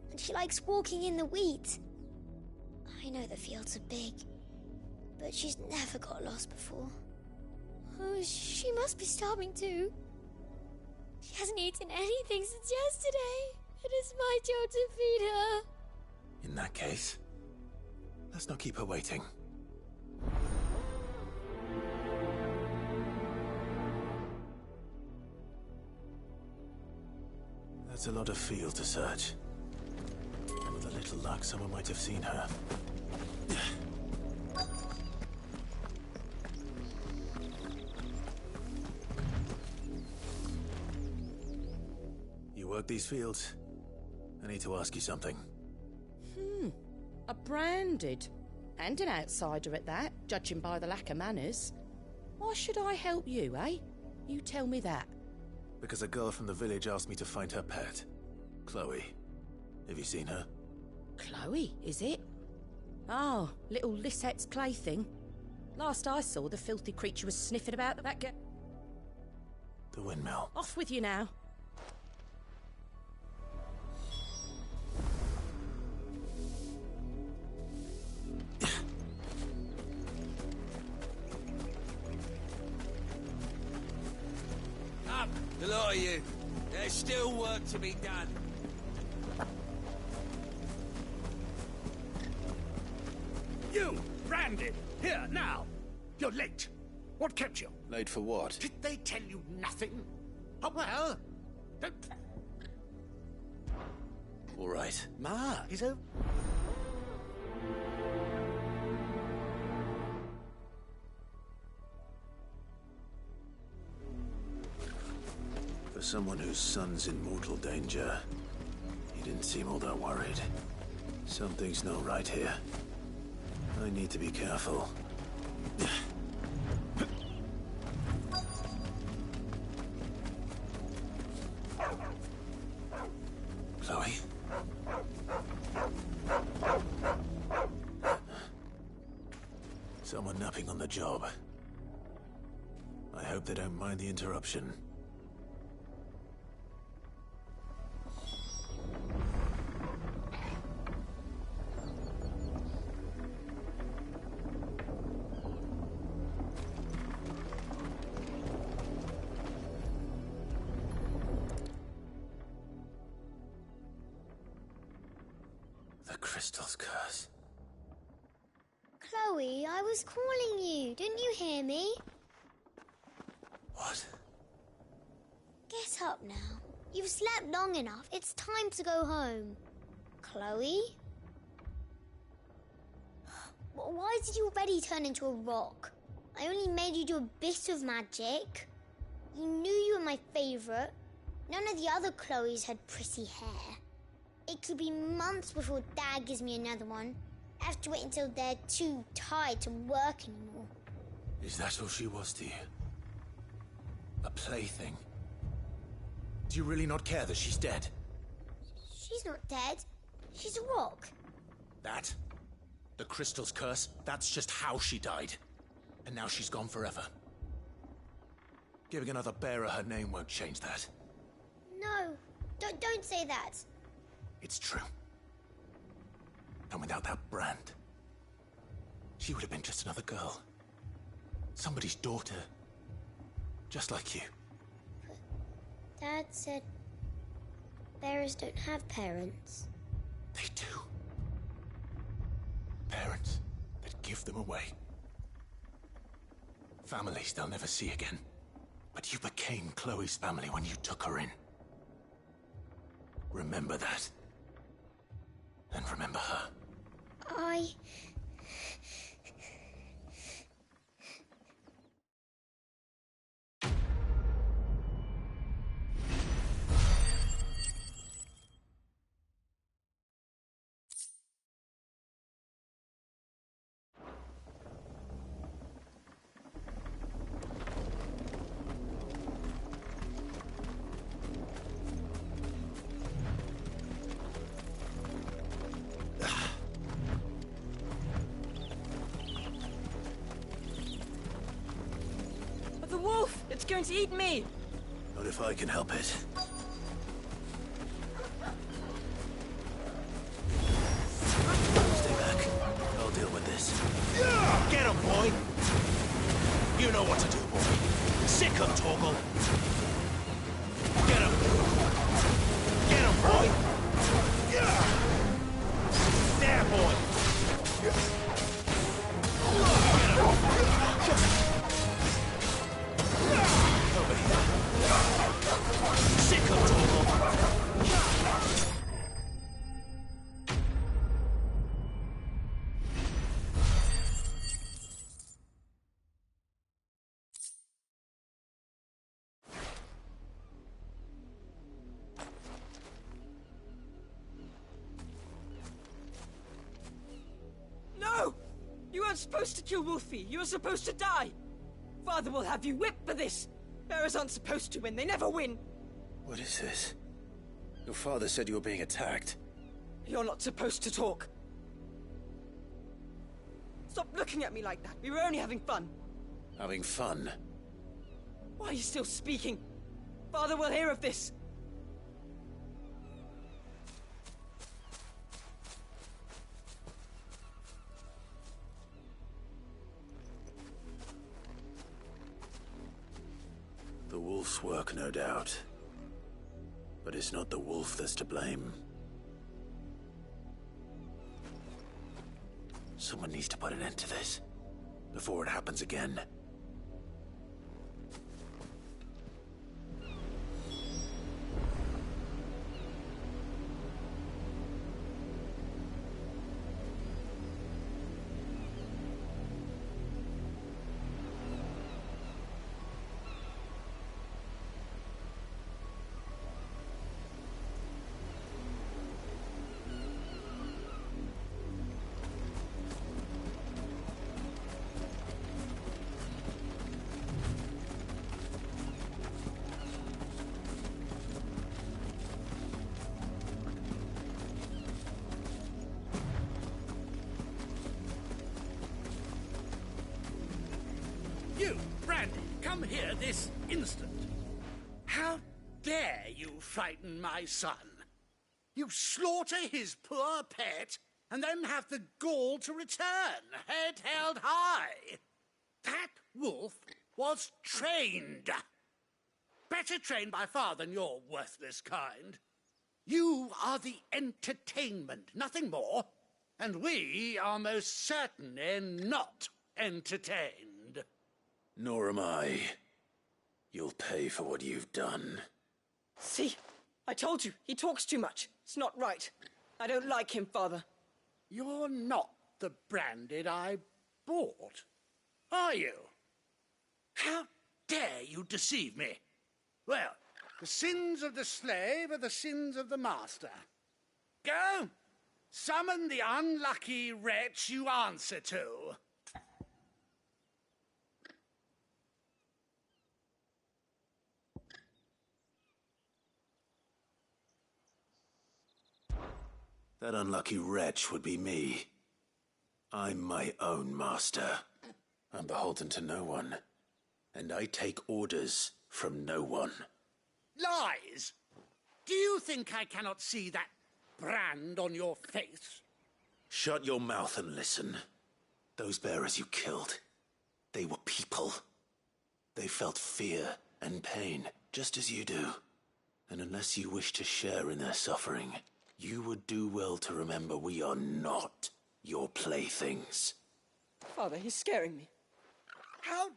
Speaker 21: And she likes walking in the wheat. I know the fields are big, but she's never got lost before. Oh, she must be starving too. She hasn't eaten anything since yesterday. It is my job to feed her.
Speaker 2: In that case, let's not keep her waiting. That's a lot of field to search. And with a little luck, someone might have seen her. You work these fields? I need to ask you something.
Speaker 22: A Branded. And an outsider at that, judging by the lack of manners. Why should I help you, eh? You tell me that.
Speaker 2: Because a girl from the village asked me to find her pet, Chloe. Have you seen her?
Speaker 22: Chloe, is it? Oh, little Lisette's plaything. Last I saw, the filthy creature was sniffing about that girl.
Speaker 2: The windmill.
Speaker 22: Off with you now.
Speaker 6: Up, the lot of you. There's still work to be done.
Speaker 17: You, Branded, here, now. You're late. What kept you?
Speaker 2: Late for what?
Speaker 17: Did they tell you nothing? Oh, well, don't...
Speaker 2: All right.
Speaker 17: Ma, he's over...
Speaker 2: someone whose son's in mortal danger, he didn't seem all that worried. Something's not right here. I need to be careful. Chloe? Someone napping on the job. I hope they don't mind the interruption. The crystal's curse.
Speaker 21: Chloe, I was calling you. Didn't you hear me?
Speaker 2: What?
Speaker 21: Get up now. You've slept long enough. It's time to go home. Chloe? Why did you already turn into a rock? I only made you do a bit of magic. You knew you were my favourite. None of the other Chloes had pretty hair. It could be months before Dad gives me another one. I have to wait until they're too tired to work anymore.
Speaker 2: Is that all she was to you? A plaything? Do you really not care that she's dead?
Speaker 21: She's not dead. She's a rock.
Speaker 8: That? The crystal's curse? That's just how she died. And now she's gone forever.
Speaker 2: Giving another bearer her name won't change that.
Speaker 21: No, don't say that.
Speaker 2: It's true. And without that brand, she would have been just another girl. Somebody's daughter. Just like you.
Speaker 21: But Dad said bearers don't have parents.
Speaker 2: They do. Parents that give them away. Families they'll never see again. But you became Chloe's family when you took her in. Remember that. And remember her.
Speaker 4: The wolf! It's going to eat me!
Speaker 2: Not if I can help it. Stay back. I'll deal with this.
Speaker 8: Get him, boy! You know what to do, boy. Sick him, Torgal. Get him! Get him, boy! There, boy! Get him! Over here. Sick him, Torgal.
Speaker 4: No! You weren't supposed to kill Wolfie. You were supposed to die. Father will have you whipped for this. Bearers aren't supposed to win. They never win.
Speaker 2: What is this? Your father said you were being attacked.
Speaker 4: You're not supposed to talk. Stop looking at me like that. We were only having fun.
Speaker 2: Having fun?
Speaker 4: Why are you still speaking? Father will hear of this.
Speaker 2: The wolf's work, no doubt. But it's not the wolf that's to blame. Someone needs to put an end to this, before it happens again.
Speaker 17: Branded, come here this instant. How dare you frighten my son? You slaughter his poor pet, and then have the gall to return, head held high. That wolf was trained. Better trained by far than your worthless kind. You are the entertainment, nothing more. And we are most certainly not entertained.
Speaker 2: Nor am I. You'll pay for what you've done.
Speaker 7: See? I told you, he talks too much. It's not right. I don't like him, Father.
Speaker 17: You're not the Branded I bought, are you? How dare you deceive me? Well, the sins of the slave are the sins of the master. Go! Summon the unlucky wretch you answer to.
Speaker 2: That unlucky wretch would be me. I'm my own master. I'm beholden to no one. And I take orders from no one.
Speaker 17: Lies! Do you think I cannot see that brand on your face?
Speaker 2: Shut your mouth and listen. Those bearers you killed, they were people. They felt fear and pain, just as you do. And unless you wish to share in their suffering, you would do well to remember we are not your playthings.
Speaker 7: Father, he's scaring me.
Speaker 17: How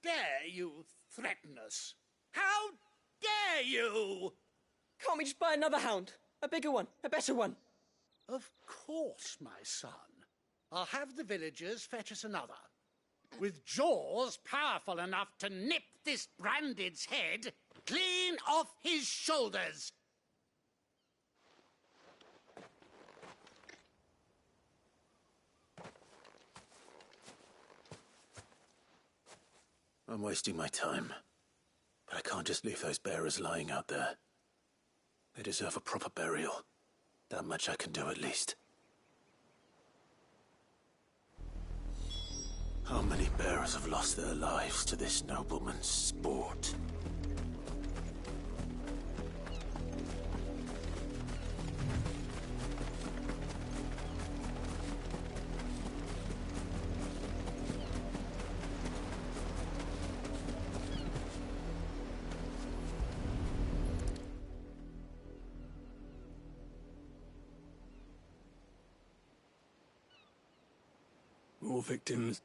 Speaker 17: dare you threaten us? How dare you?
Speaker 7: Can't we just buy another hound? A bigger one, a better one.
Speaker 17: Of course, my son. I'll have the villagers fetch us another. With jaws powerful enough to nip this Branded's head clean off his shoulders.
Speaker 2: I'm wasting my time. But I can't just leave those bearers lying out there. They deserve a proper burial. That much I can do at least. How many bearers have lost their lives to this nobleman's sport?
Speaker 9: More victims.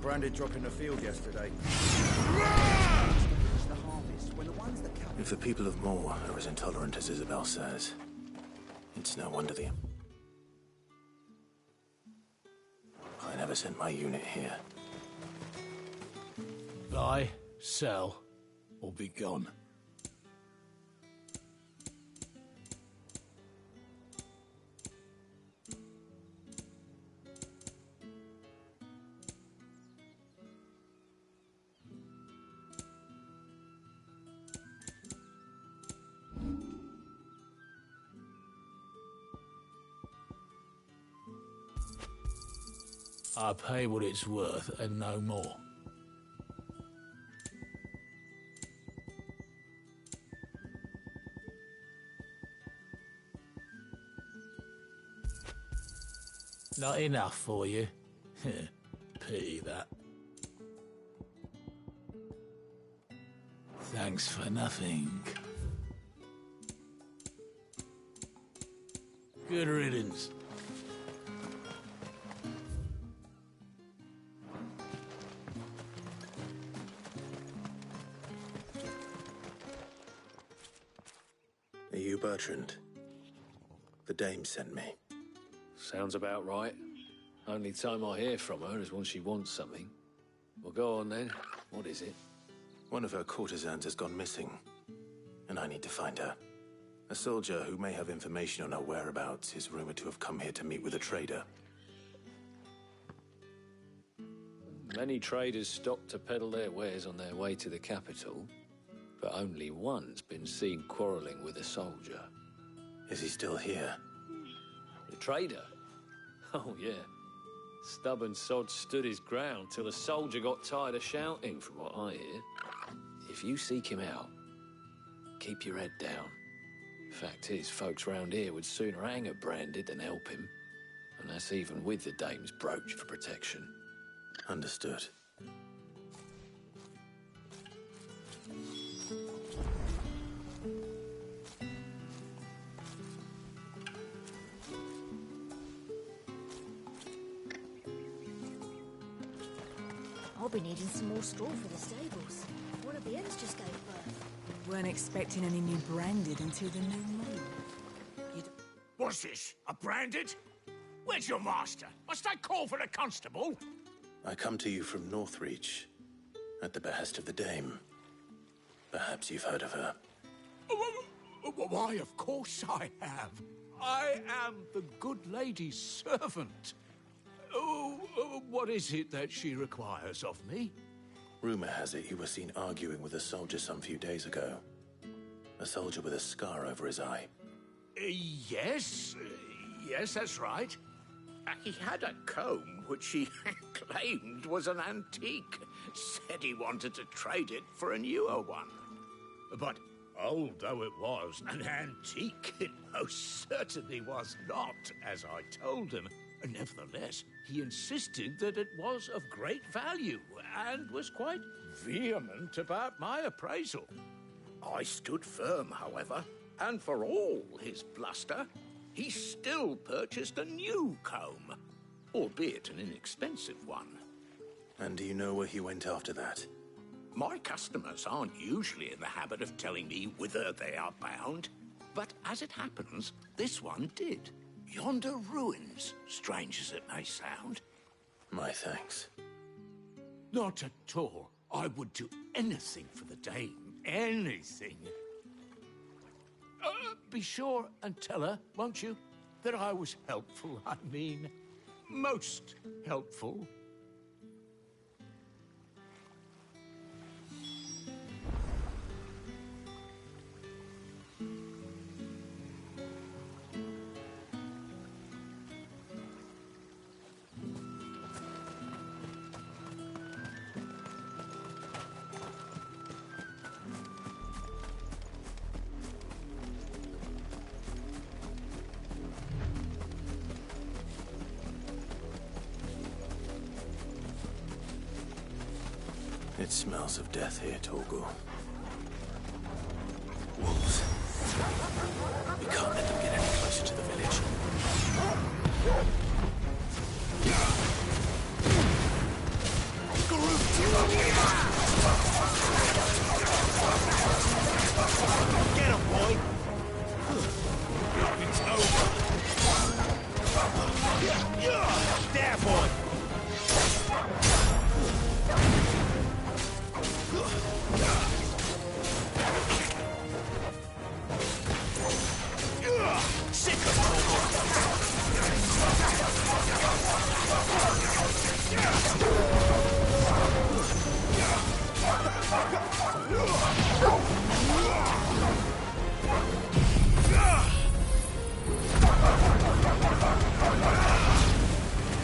Speaker 15: branded drop in the field yesterday.
Speaker 2: If the people of Moor are as intolerant as Isabel says, it's no wonder I never sent my unit here.
Speaker 9: Buy, sell, or be gone. I pay what it's worth and no more. Not enough for you? Pity that. Thanks for nothing. Good riddance.
Speaker 2: Are you Bertrand? The dame sent me.
Speaker 18: Sounds about right. Only time I hear from her is when she wants something. Well, go on then. What is it?
Speaker 2: One of her courtesans has gone missing, and I need to find her. A soldier who may have information on her whereabouts is rumored to have come here to meet with a trader.
Speaker 18: Many traders stop to peddle their wares on their way to the capital, but only one's been seen quarrelling with a soldier.
Speaker 2: Is he still here?
Speaker 18: The trader? Oh, yeah. Stubborn sod stood his ground till the soldier got tired of shouting, from what I hear. If you seek him out, keep your head down. Fact is, folks round here would sooner hang a branded than help him. And that's even with the dame's brooch for protection.
Speaker 2: Understood.
Speaker 3: I'll be needing some more straw for the stables. One of the hens just gave birth.
Speaker 4: Weren't expecting any new branded until the new moon.
Speaker 17: What's this? A branded? Where's your master? Must I call for a constable?
Speaker 2: I come to you from Northreach, at the behest of the dame. Perhaps you've heard of her.
Speaker 17: Why, of course I have. I am the good lady's servant. What is it that she requires of me?
Speaker 2: Rumor has it you were seen arguing with a soldier some few days ago. A soldier with a scar over his eye.
Speaker 17: Yes, that's right. He had a comb which he claimed was an antique. Said he wanted to trade it for a newer one. But old though it was, an antique it most certainly was not, as I told him. Nevertheless, he insisted that it was of great value and was quite vehement about my appraisal. I stood firm, however, and for all his bluster, he still purchased a new comb, albeit an inexpensive one.
Speaker 2: And do you know where he went after that?
Speaker 17: My customers aren't usually in the habit of telling me whither they are bound, but as it happens, this one did. Yonder ruins, strange as it may sound.
Speaker 2: My thanks.
Speaker 17: Not at all. I would do anything for the dame. Anything. Be sure and tell her, won't you, that I was helpful. I mean, most helpful.
Speaker 2: It smells of death here, Torgal. Wolves. We can't let them get any closer to the village.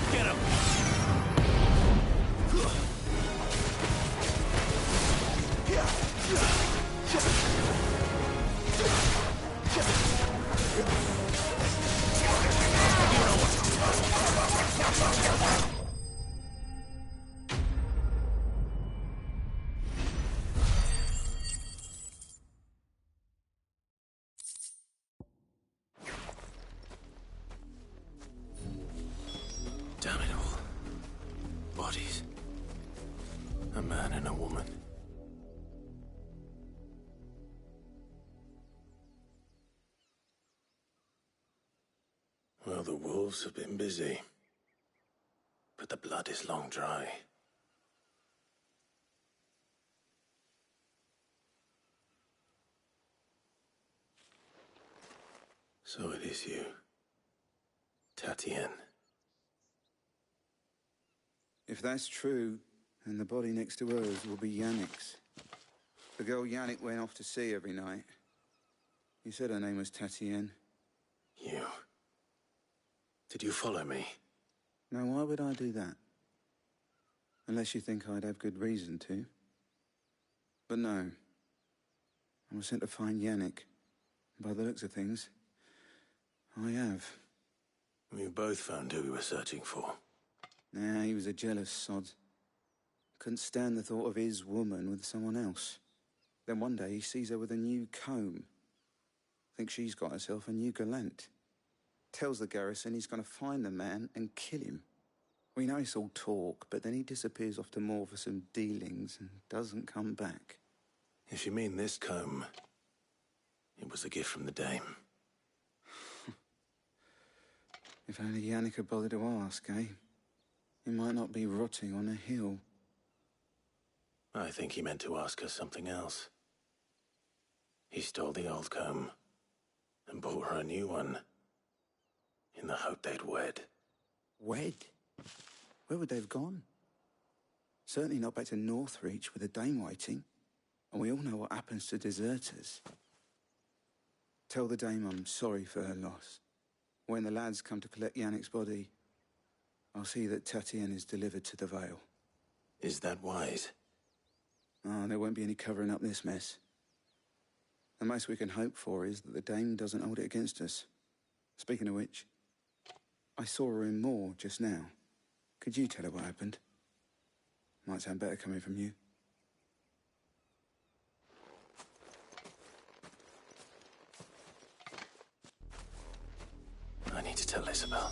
Speaker 8: Get him!
Speaker 2: Damn it all. Bodies. A man and a woman. Well, the wolves have been busy. But the blood is long dry. So it is you, Tatienne.
Speaker 1: If that's true, then the body next to hers will be Yannick's. The girl Yannick went off to see every night. You said her name was Tatienne.
Speaker 2: You. Did you follow me?
Speaker 1: Now, why would I do that? Unless you think I'd have good reason to. But no. I was sent to find Yannick. By the looks of things, I have.
Speaker 2: We both found who we were searching for.
Speaker 1: Nah, he was a jealous sod. Couldn't stand the thought of his woman with someone else. Then one day he sees her with a new comb. Thinks she's got herself a new gallant. Tells the garrison he's going to find the man and kill him. We know it's all talk, but then he disappears off to Moor for some dealings and doesn't come back.
Speaker 2: If you mean this comb, it was a gift from the dame.
Speaker 1: If only Yannick had bothered to ask, eh? He might not be rotting on a hill.
Speaker 2: I think he meant to ask her something else. He stole the old comb and bought her a new one in the hope they'd wed.
Speaker 1: Wed? Where would they have gone? Certainly not back to Northreach with a dame waiting. And we all know what happens to deserters. Tell the dame I'm sorry for her loss. When the lads come to collect Yannick's body, I'll see that Tatienne is delivered to the Vale.
Speaker 2: Is that wise?
Speaker 1: Oh, there won't be any covering up this mess. The most we can hope for is that the dame doesn't hold it against us. Speaking of which, I saw her in Moor just now. Could you tell her what happened? Might sound better coming from you.
Speaker 2: I need to tell Isabel.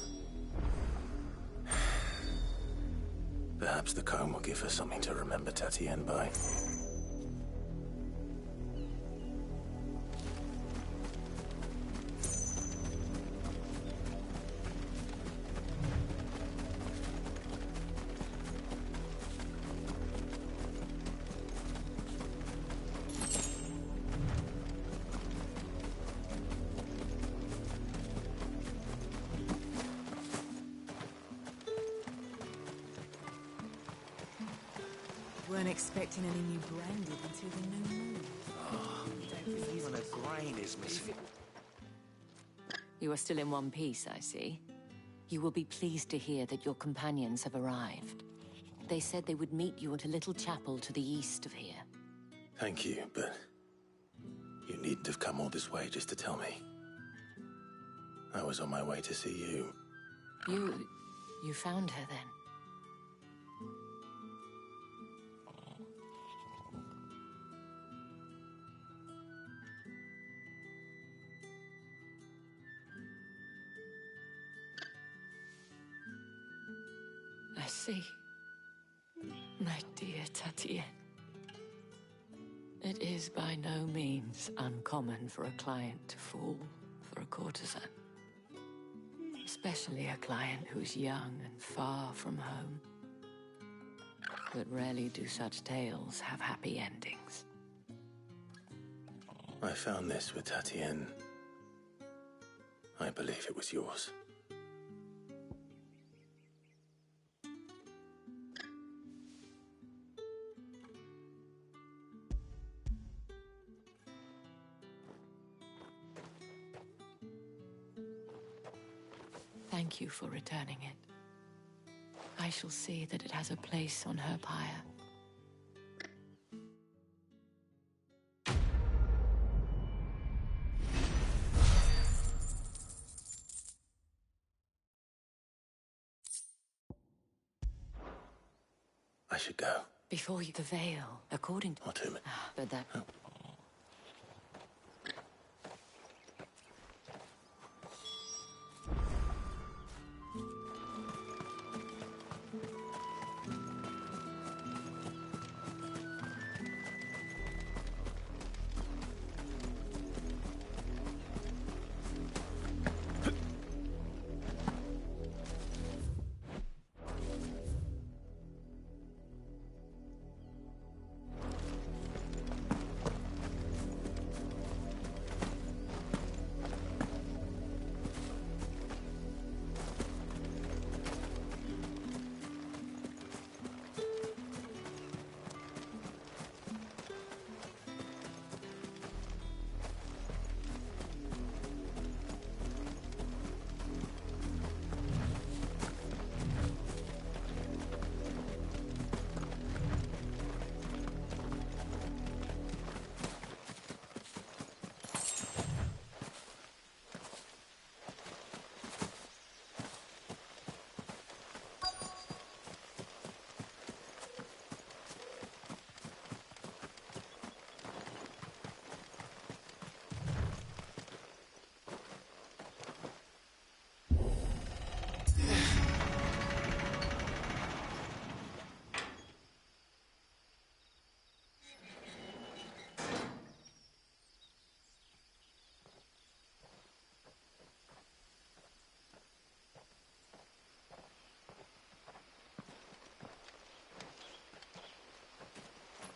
Speaker 2: Perhaps the comb will give her something to remember Tatienne by.
Speaker 4: Weren't expecting any new branded until the new moon.
Speaker 8: Oh, even a grain is missing.
Speaker 11: You are still in one piece, I see. You will be pleased to hear that your companions have arrived. They said they would meet you at a little chapel to the east of here.
Speaker 2: Thank you, but you needn't have come all this way just to tell me. I was on my way to see you.
Speaker 11: You found her then? I see. My dear Tatienne. It is by no means uncommon for a client to fall for a courtesan. Especially a client who's young and far from home. But rarely do such tales have happy endings.
Speaker 2: I found this with Tatienne. I believe it was yours.
Speaker 11: Thank you for returning it. I shall see that it has a place on her pyre.
Speaker 2: I should go.
Speaker 11: Before you, the veil, according to...
Speaker 2: What to me?
Speaker 11: But that...
Speaker 2: Oh.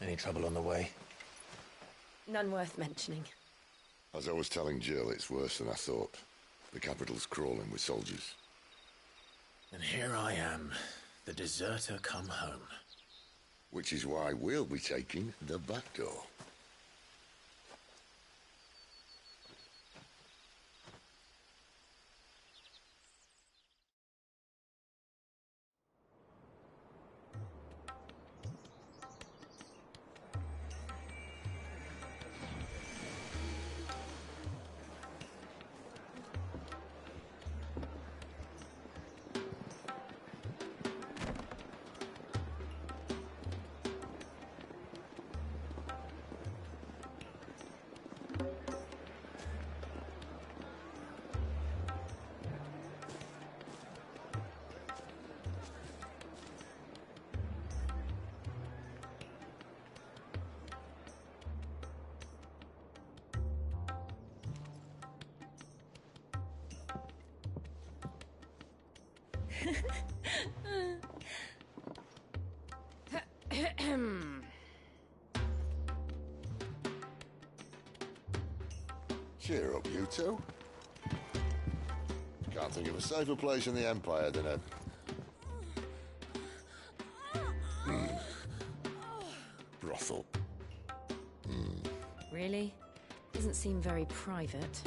Speaker 2: Any trouble on the way?
Speaker 7: None worth mentioning.
Speaker 10: As I was telling Jill, it's worse than I thought. The capital's crawling with soldiers.
Speaker 2: And here I am, the deserter come home.
Speaker 10: Which is why we'll be taking the back door. Cheer up, you two. Can't think of a safer place in the Empire than a... brothel.
Speaker 7: Really? Doesn't seem very private.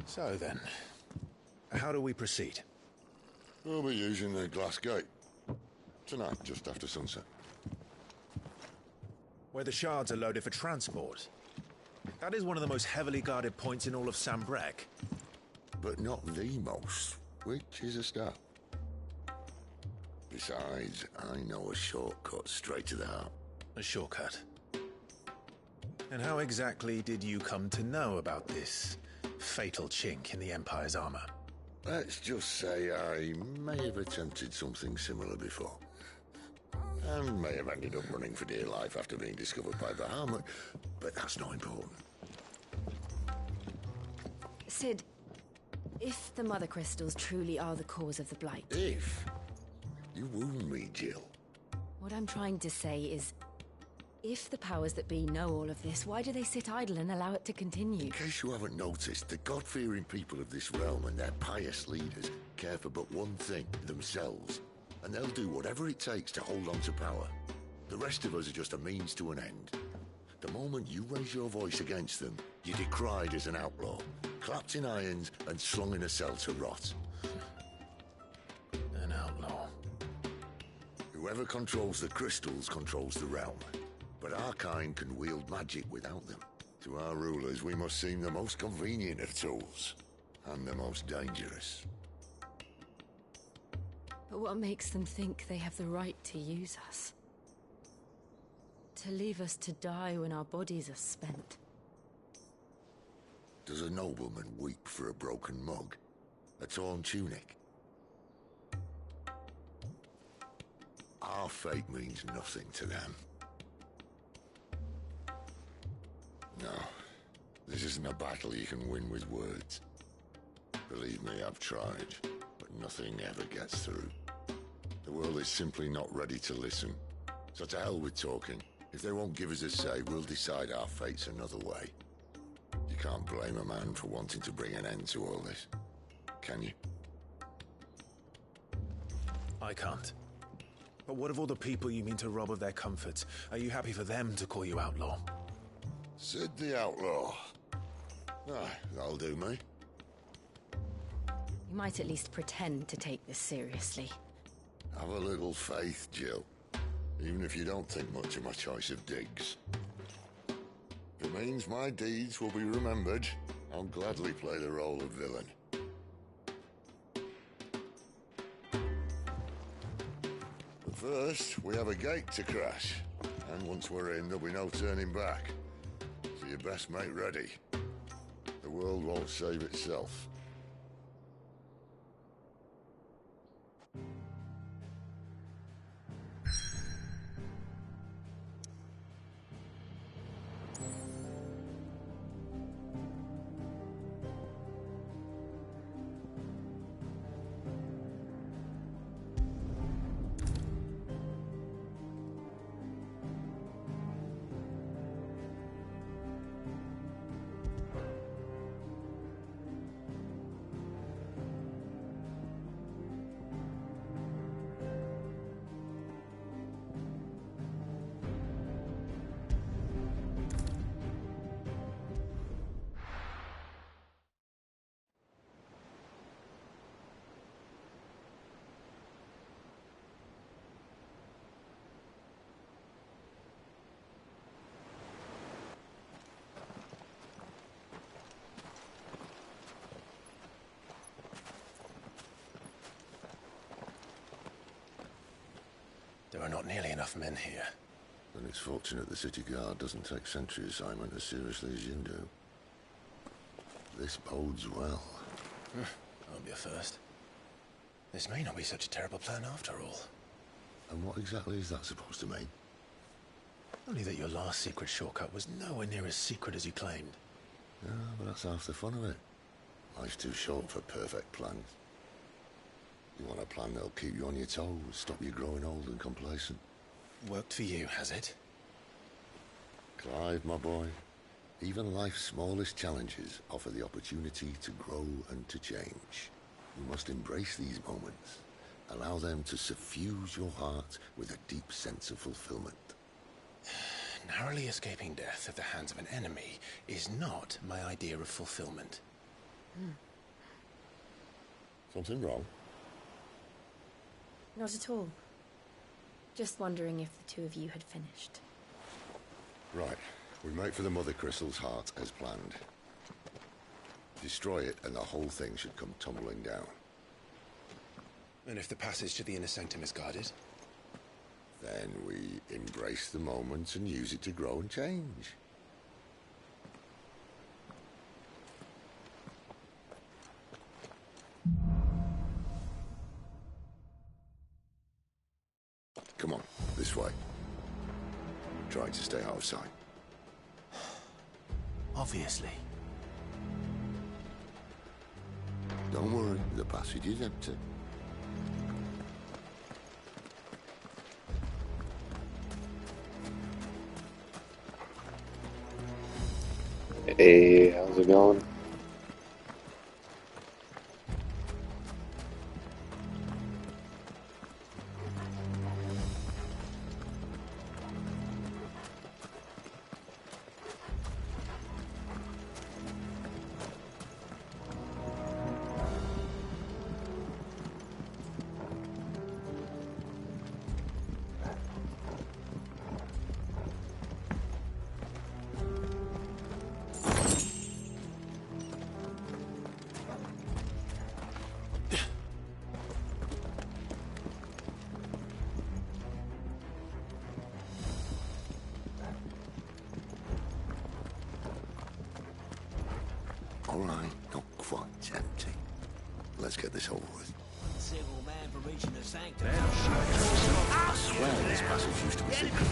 Speaker 2: So then, how do we proceed?
Speaker 10: We'll be using the glass gate. Tonight, just after sunset.
Speaker 2: Where the shards are loaded for transport. That is one of the most heavily guarded points in all of Sambrek.
Speaker 10: But not the most, which is a start. Besides, I know a shortcut straight to the heart.
Speaker 2: A shortcut? And how exactly did you come to know about this fatal chink in the Empire's armor?
Speaker 10: Let's just say I may have attempted something similar before. And may have ended up running for dear life after being discovered by Bahamut, but that's not important.
Speaker 7: Sid, if the Mother Crystals truly are the cause of the Blight...
Speaker 10: If? You wound me, Jill.
Speaker 7: What I'm trying to say is,
Speaker 4: If the powers that be know all of this, why do they sit idle and allow it to continue?
Speaker 10: In case you haven't noticed, the God-fearing people of this realm and their pious leaders care for but one thing, themselves. And they'll do whatever it takes to hold on to power. The rest of us are just a means to an end. The moment you raise your voice against them, you're decried as an outlaw, clapped in irons and slung in a cell to rot.
Speaker 2: An outlaw.
Speaker 10: Whoever controls the crystals controls the realm. But our kind can wield magic without them. To our rulers, we must seem the most convenient of tools, and the most dangerous.
Speaker 4: But what makes them think they have the right to use us? To leave us to die when our bodies are spent?
Speaker 10: Does a nobleman weep for a broken mug? A torn tunic? Our fate means nothing to them. No, this isn't a battle you can win with words. Believe me, I've tried, but nothing ever gets through. The world is simply not ready to listen. So to hell with talking. If they won't give us a say, we'll decide our fates another way. You can't blame a man for wanting to bring an end to all this, can you?
Speaker 2: I can't. But what of all the people you mean to rob of their comforts? Are you happy for them to call you outlaw?
Speaker 10: Sid the Outlaw. Ah, that'll do me.
Speaker 4: You might at least pretend to take this seriously.
Speaker 10: Have a little faith, Jill. Even if you don't think much of my choice of digs. If it means my deeds will be remembered, I'll gladly play the role of villain. But first, we have a gate to crash. And once we're in, there'll be no turning back. So you best make ready. The world won't save itself.
Speaker 2: There are not nearly enough men here.
Speaker 10: Then it's fortunate the city guard doesn't take sentry assignment as seriously as you do. This bodes well.
Speaker 2: That'll be a first. This may not be such a terrible plan after all.
Speaker 10: And what exactly is that supposed to mean?
Speaker 2: Only that your last secret shortcut was nowhere near as secret as you claimed.
Speaker 10: Yeah, but that's half the fun of it. Life's too short for perfect plans. You want a plan that'll keep you on your toes, stop you growing old and complacent.
Speaker 2: Worked for you, has it?
Speaker 10: Clive, my boy, even life's smallest challenges offer the opportunity to grow and to change. You must embrace these moments. Allow them to suffuse your heart with a deep sense of fulfillment.
Speaker 2: Narrowly escaping death at the hands of an enemy is not my idea of fulfillment.
Speaker 10: Something wrong?
Speaker 20: Not at all. Just wondering if the two of you had finished.
Speaker 10: Right. We make for the Mother Crystal's heart as planned. Destroy it and the whole thing should come tumbling down.
Speaker 2: And if the passage to the inner sanctum is guarded?
Speaker 10: Then we embrace the moment and use it to grow and change. Come on, this way. Try to stay out of sight.
Speaker 2: Obviously.
Speaker 10: Don't worry, the passage is empty.
Speaker 12: Hey, how's it going?
Speaker 10: All right, not quite empty. Let's get this over with.
Speaker 8: Civil man for reaching the sanctum.
Speaker 10: I swear this passage used to be secret.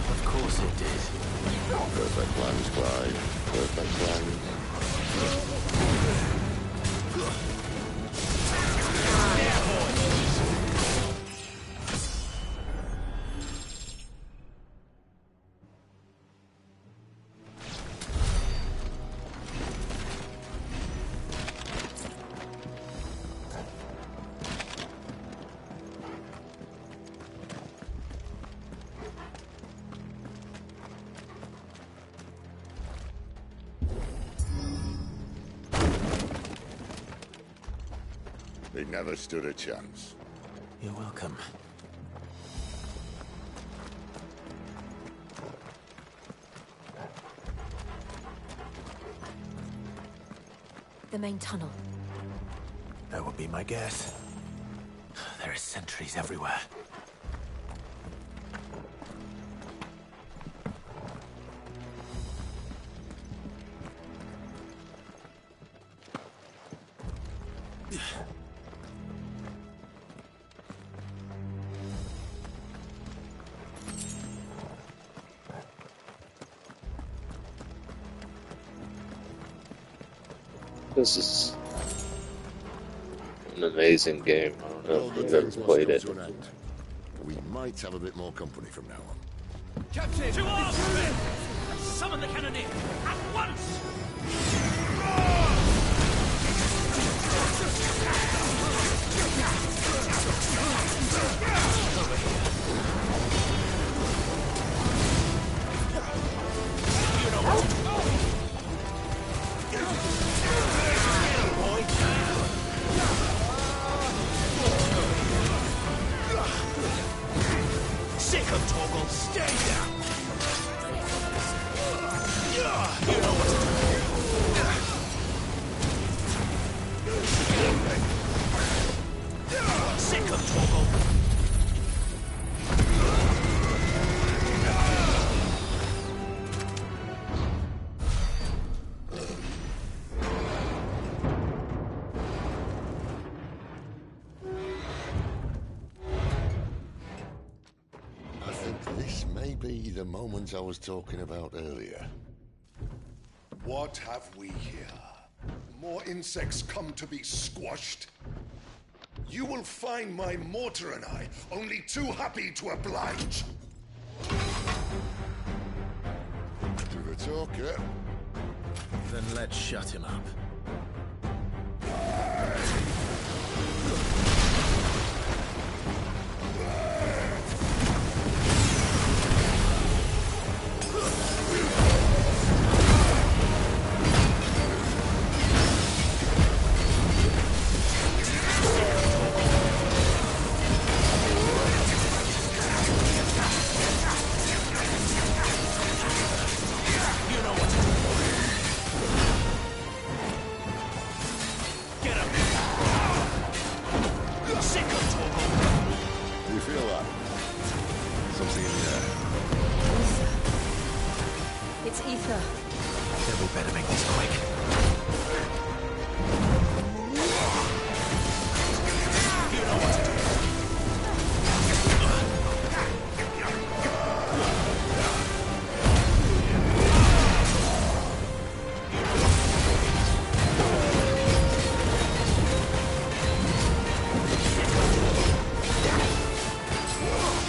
Speaker 2: Of course it did.
Speaker 10: Perfect plans, Clyde. Perfect plans. They never stood a chance.
Speaker 2: You're welcome.
Speaker 3: The main tunnel.
Speaker 2: That would be my guess. There are sentries everywhere.
Speaker 12: This is an amazing game. I don't know if you've ever played it.
Speaker 10: We might have a bit more company from now on.
Speaker 8: Captain! To arms, men! Summon the cannoneer! At once!
Speaker 10: This may be the moment I was talking about earlier.
Speaker 5: What have we here? More insects come to be squashed? You will find my mortar and I only too happy to oblige.
Speaker 10: To the talker.
Speaker 2: Then let's shut him up.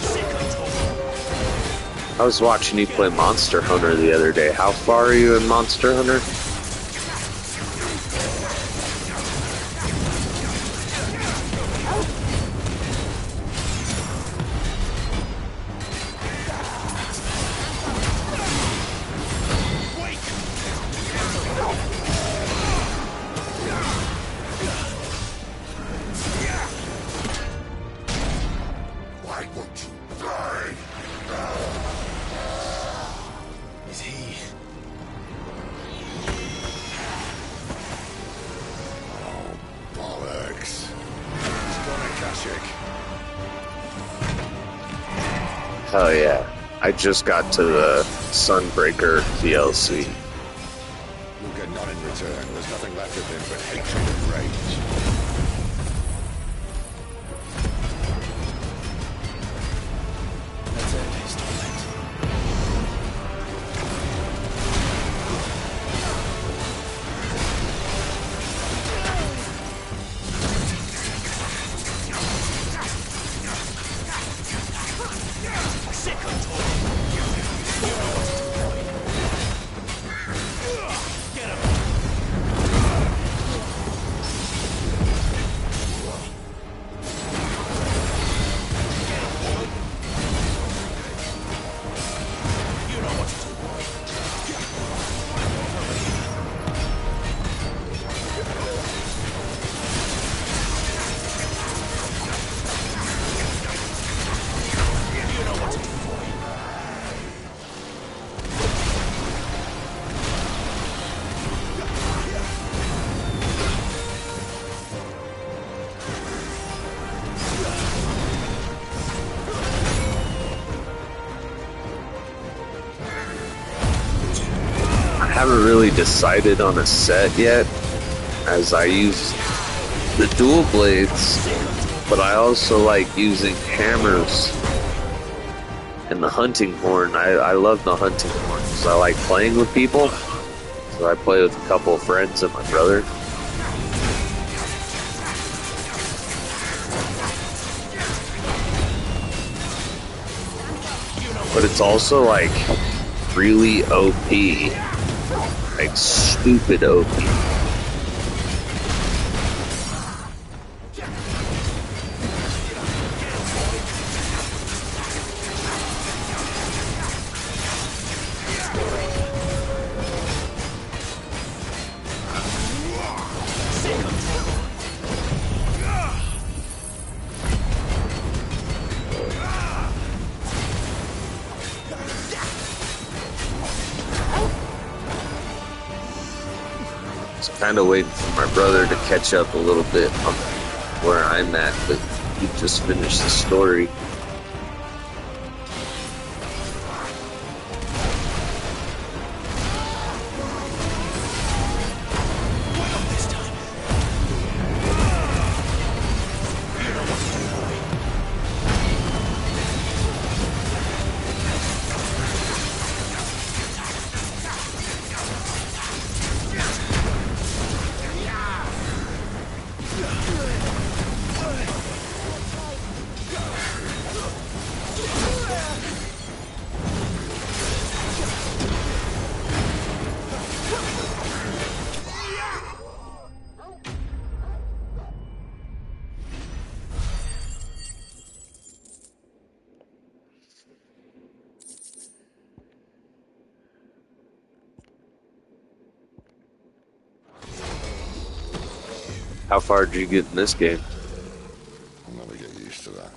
Speaker 8: Second
Speaker 12: I was watching you play Monster Hunter the other day. How far are you in Monster Hunter?
Speaker 5: Why won't you die?
Speaker 2: Is he?
Speaker 5: Oh, bollocks. He's gone, Akashic.
Speaker 12: Oh yeah. I just got to the Sunbreaker DLC.
Speaker 5: You'll get none in return. There's nothing left of him but hatred and rage.
Speaker 2: That's it. He's torment.
Speaker 12: I haven't really decided on a set yet, as I use the dual blades, but I also like using hammers and the hunting horn. I love the hunting horn because I like playing with people. So I play with a couple of friends and my brother. But it's also like really OP. Like stupid OP. Kind of waiting for my brother to catch up a little bit on where I'm at, but he just finished the story. How far did you get in this game?
Speaker 10: I'll never get used to that.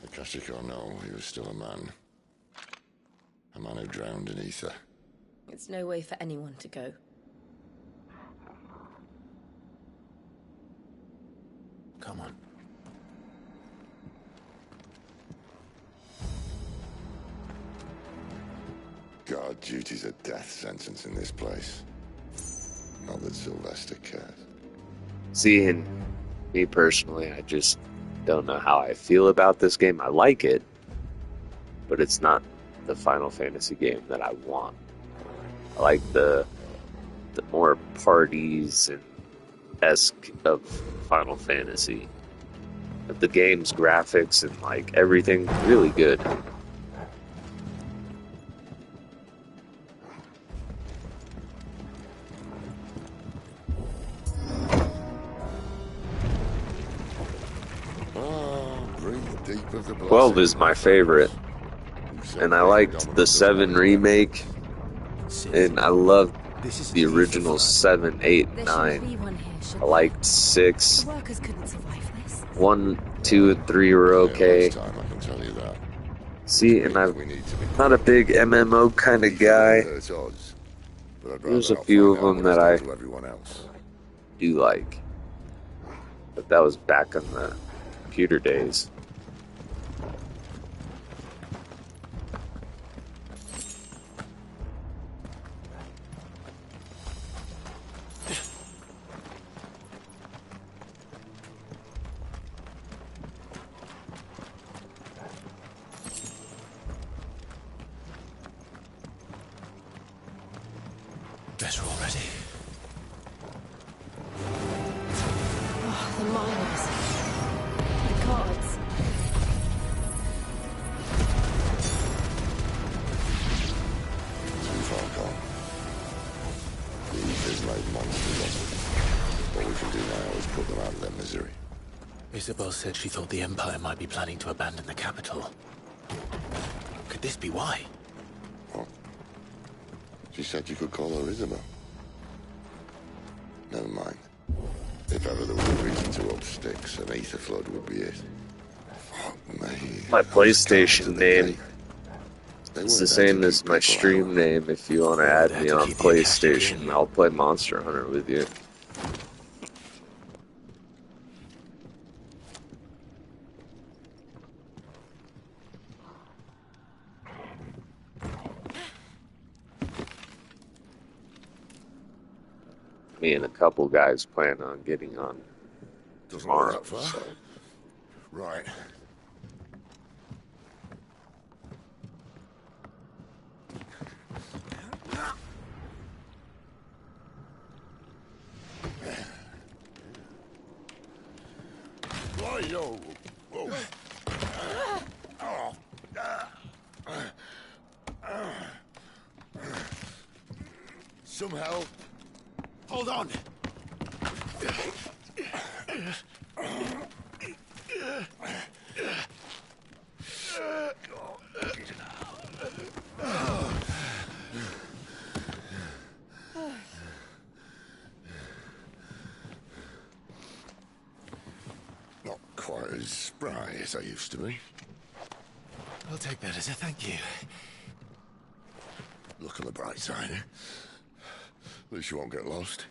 Speaker 10: Akashic or no, he was still a man. A man who drowned in ether.
Speaker 7: It's no way for anyone to go.
Speaker 2: Come on.
Speaker 10: God, duty's a death sentence in this place. Not that Sylvester cares.
Speaker 12: Seeing me personally, I just don't know how I feel about this game. I like it, but it's not the Final Fantasy game that I want. I like the more parties and esque of Final Fantasy. But the game's graphics and like everything really good. 12 is my favorite. And I liked the 7 remake. And I loved the original 7, 8, 9. I liked 6. 1, 2, and 3 were okay. See, and I'm not a big MMO kind of guy. There's a few of them that I do like. But that was back in the computer days.
Speaker 2: Better already.
Speaker 22: Oh, the miners. The cards.
Speaker 10: Too far gone. The Ether's made monsters of them. All we can do now is put them out of their misery.
Speaker 2: Isabel said she thought the Empire might be planning to abandon the capital. Could this be why?
Speaker 10: What? She said you could call her Isabel. Never mind. If ever there was a reason to up sticks, an ether flood would be it. Fuck me.
Speaker 12: My PlayStation name is the same as my stream name. If you want to add me on PlayStation, I'll play Monster Hunter with you. Me and a couple guys plan on getting on tomorrow. So.
Speaker 10: Right. Yo. Whoa. Some help.
Speaker 14: Hold on.
Speaker 10: Not quite as spry as I used to be.
Speaker 2: I'll take that as a thank you.
Speaker 10: Look on the bright side, eh? At least you won't get lost.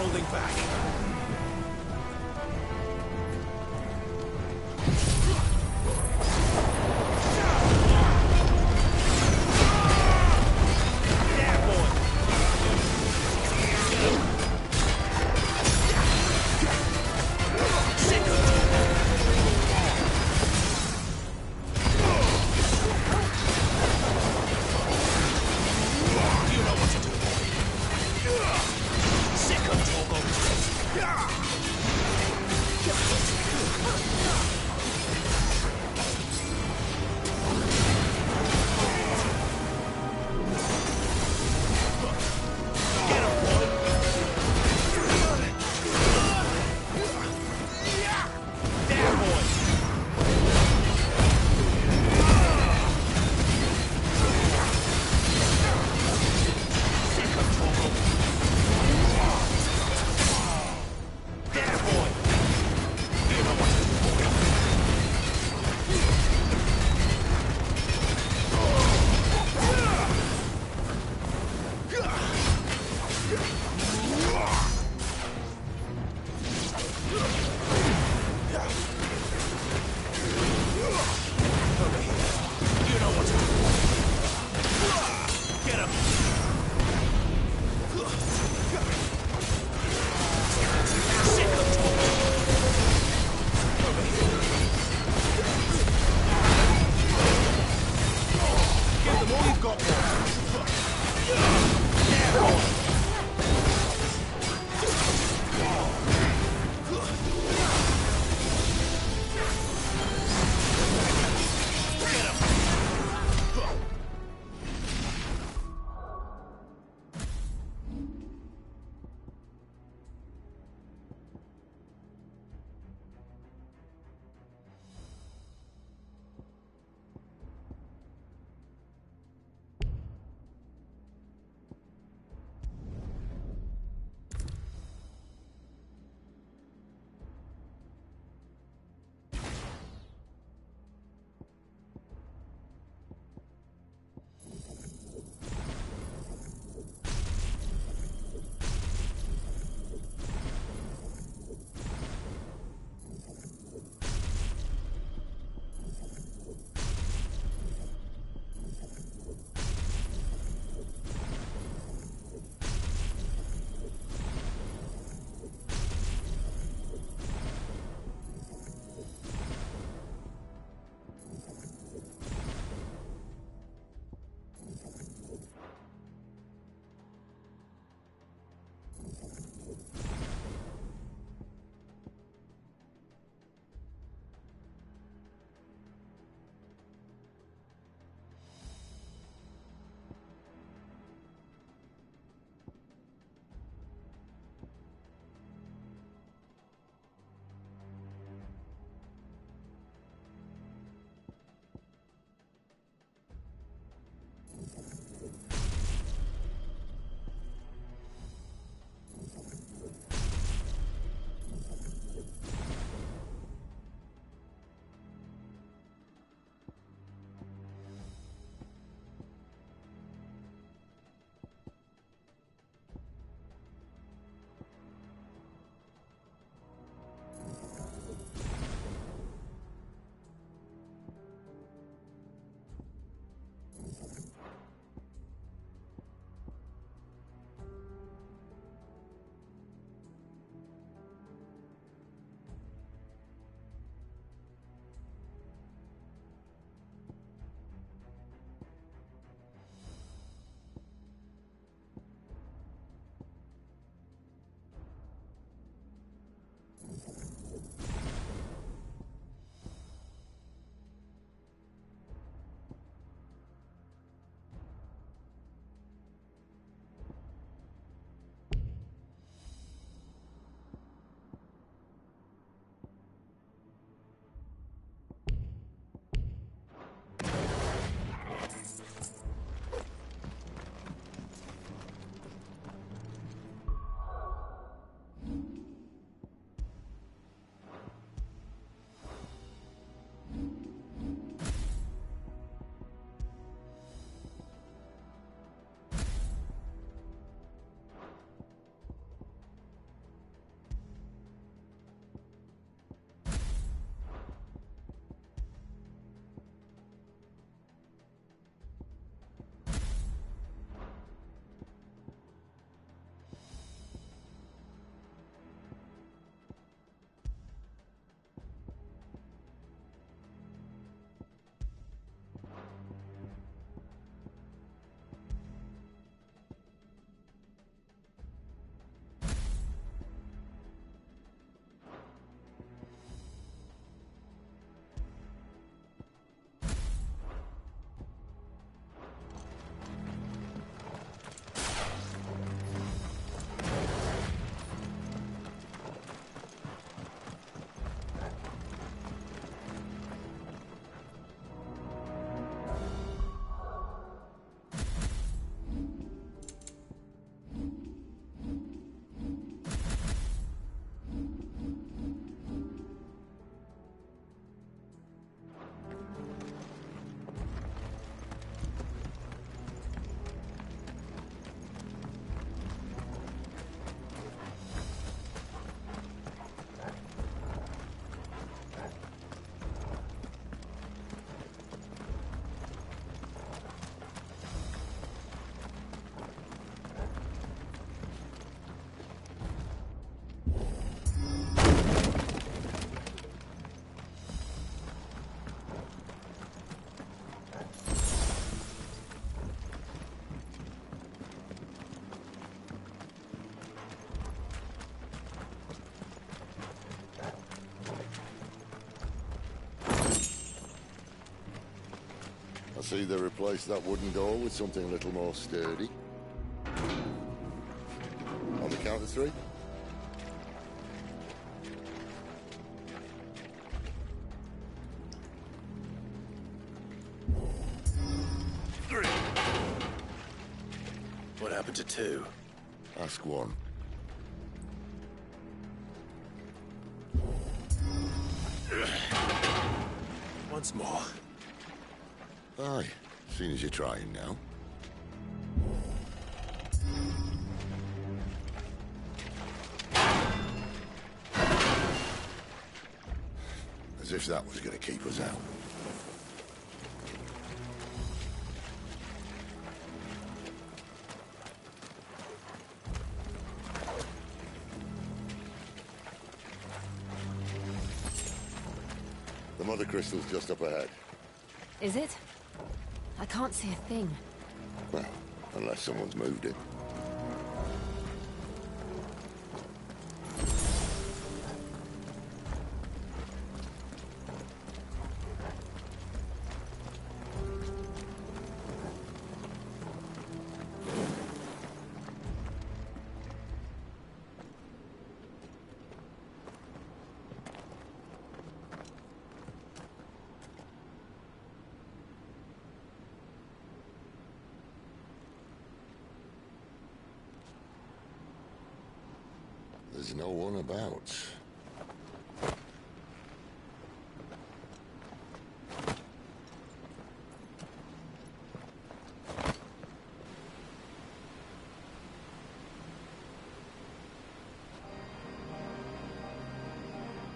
Speaker 8: holding back.
Speaker 10: Let's either replace that wooden door with something a little more sturdy. On the count of 3.
Speaker 2: What happened to 2?
Speaker 10: Ask 1.
Speaker 2: Once more.
Speaker 10: Aye, seeing as you're trying now. As if that was going to keep us out. The mother crystal's just up ahead.
Speaker 13: Is it? I can't see a thing.
Speaker 10: Well, unless someone's moved it. There's no one about.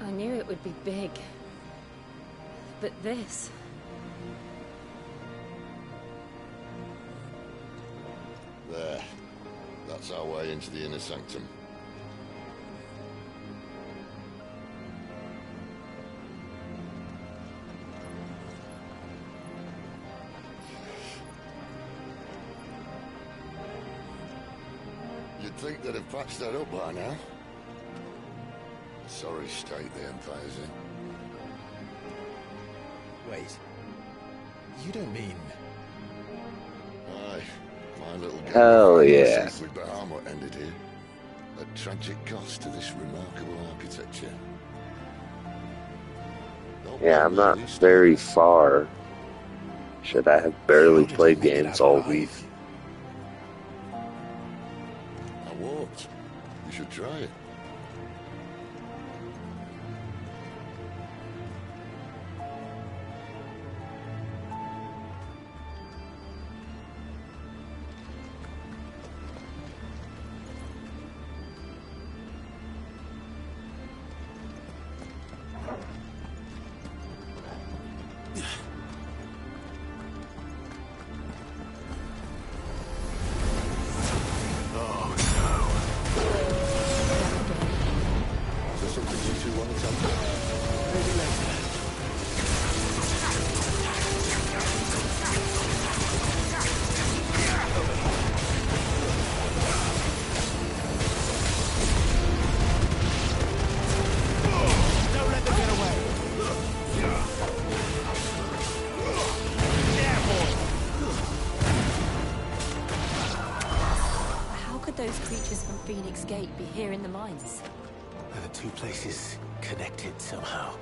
Speaker 13: I knew it would be big. But this...
Speaker 10: There. That's our way into the inner sanctum. You'd think they'd have patched that up by now. Sorry state the Empire's in.
Speaker 2: Wait. You don't mean...
Speaker 10: Aye. My little game
Speaker 12: Hell yeah.
Speaker 10: with Bahamut ended here. At tragic cost to this remarkable architecture.
Speaker 12: Yeah, I'm not very far. Shit, I have barely played games all week.
Speaker 10: I walked. You should try it.
Speaker 13: Those creatures from Phoenix Gate be here in the mines?
Speaker 2: Are the two places connected somehow?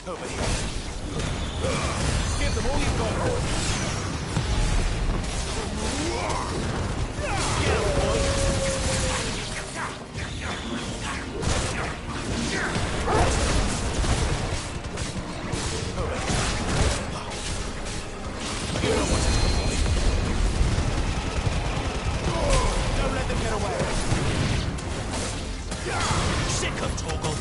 Speaker 2: Over here. Give them all you've got. Get him, boy. Over here. You know what to do, boy. Don't let them get away. Sick of Torgal.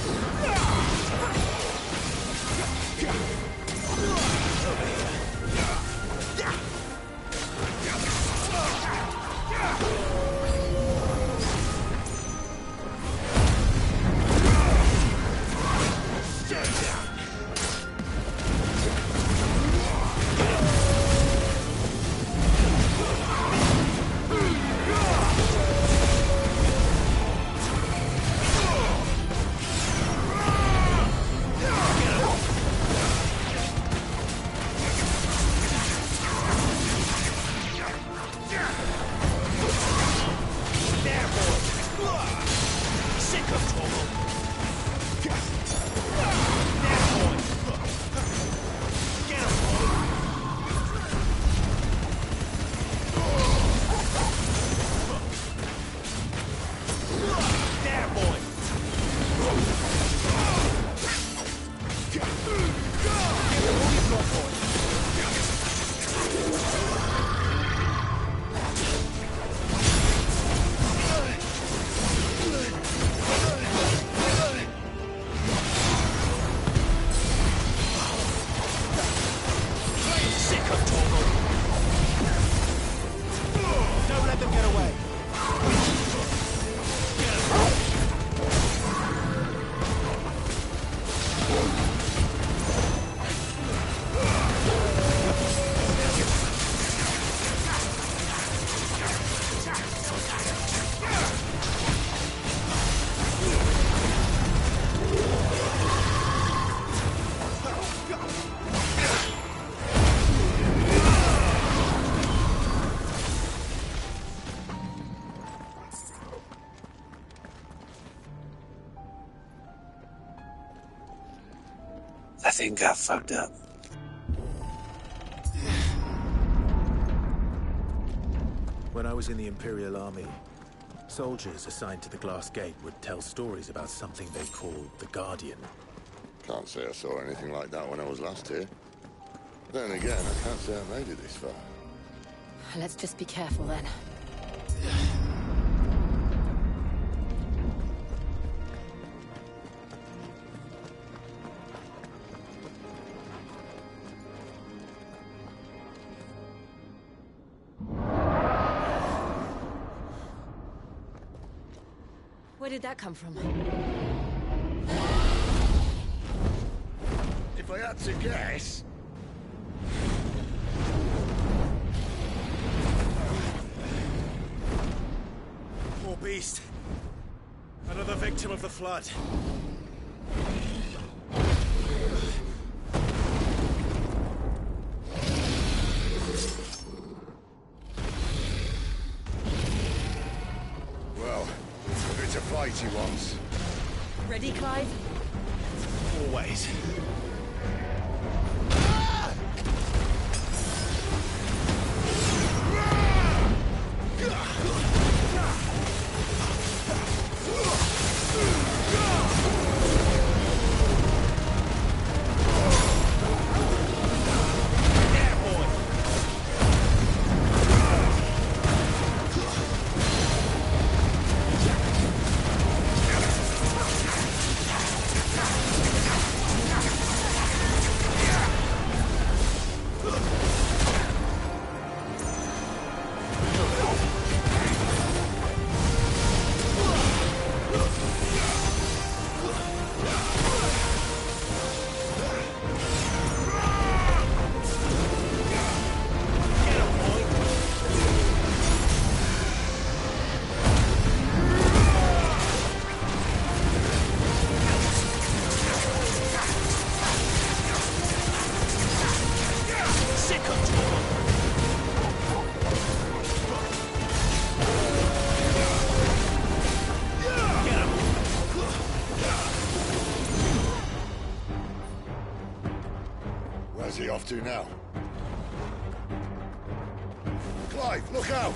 Speaker 12: everything got fucked up.
Speaker 2: When I was in the Imperial Army, soldiers assigned to the Glass Gate would tell stories about something they called the Guardian.
Speaker 10: Can't say I saw anything like that when I was last here. Then again, I can't say I made it this far.
Speaker 13: Let's just be careful then. Where did that come from?
Speaker 5: If I had to guess...
Speaker 2: Poor beast. Another victim of the flood.
Speaker 5: Well, if it's a fight he wants.
Speaker 13: Ready, Clive?
Speaker 2: Always.
Speaker 5: Where's he off to now? Clive, look out!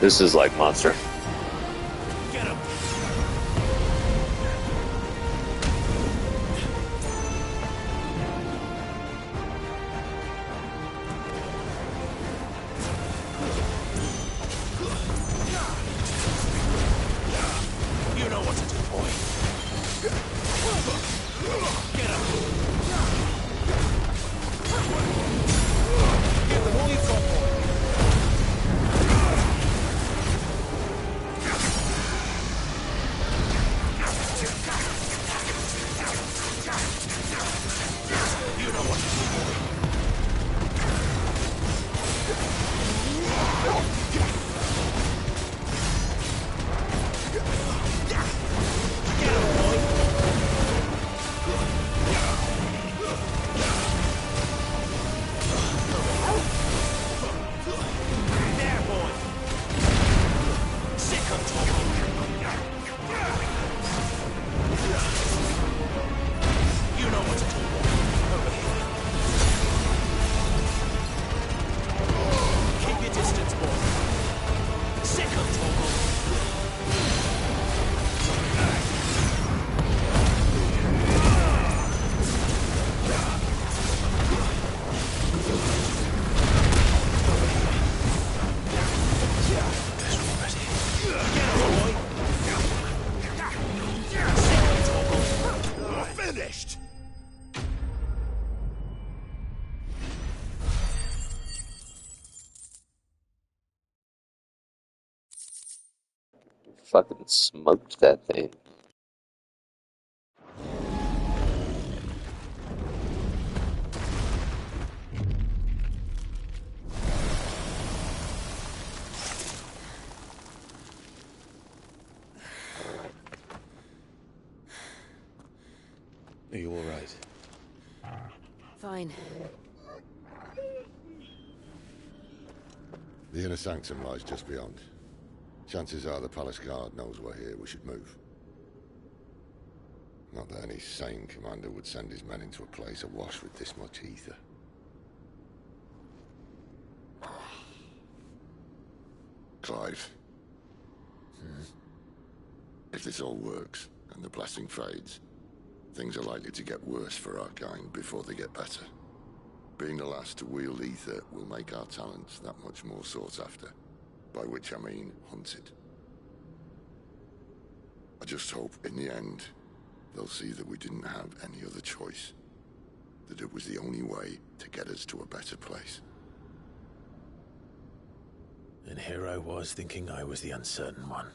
Speaker 12: This is like Monster.
Speaker 8: You know what to do, boy. Get up.
Speaker 12: fucking smoked that thing.
Speaker 2: Are you all right?
Speaker 3: Fine.
Speaker 10: The inner sanctum lies just beyond. Chances are the palace guard knows we're here. We should move. Not that any sane commander would send his men into a place awash with this much ether. Clive. If this all works, and the blessing fades, things are likely to get worse for our kind before they get better. Being the last to wield ether will make our talents that much more sought after. By which I mean hunted. I just hope, in the end, they'll see that we didn't have any other choice. That it was the only way to get us to a better place.
Speaker 2: And here I was thinking I was the uncertain one.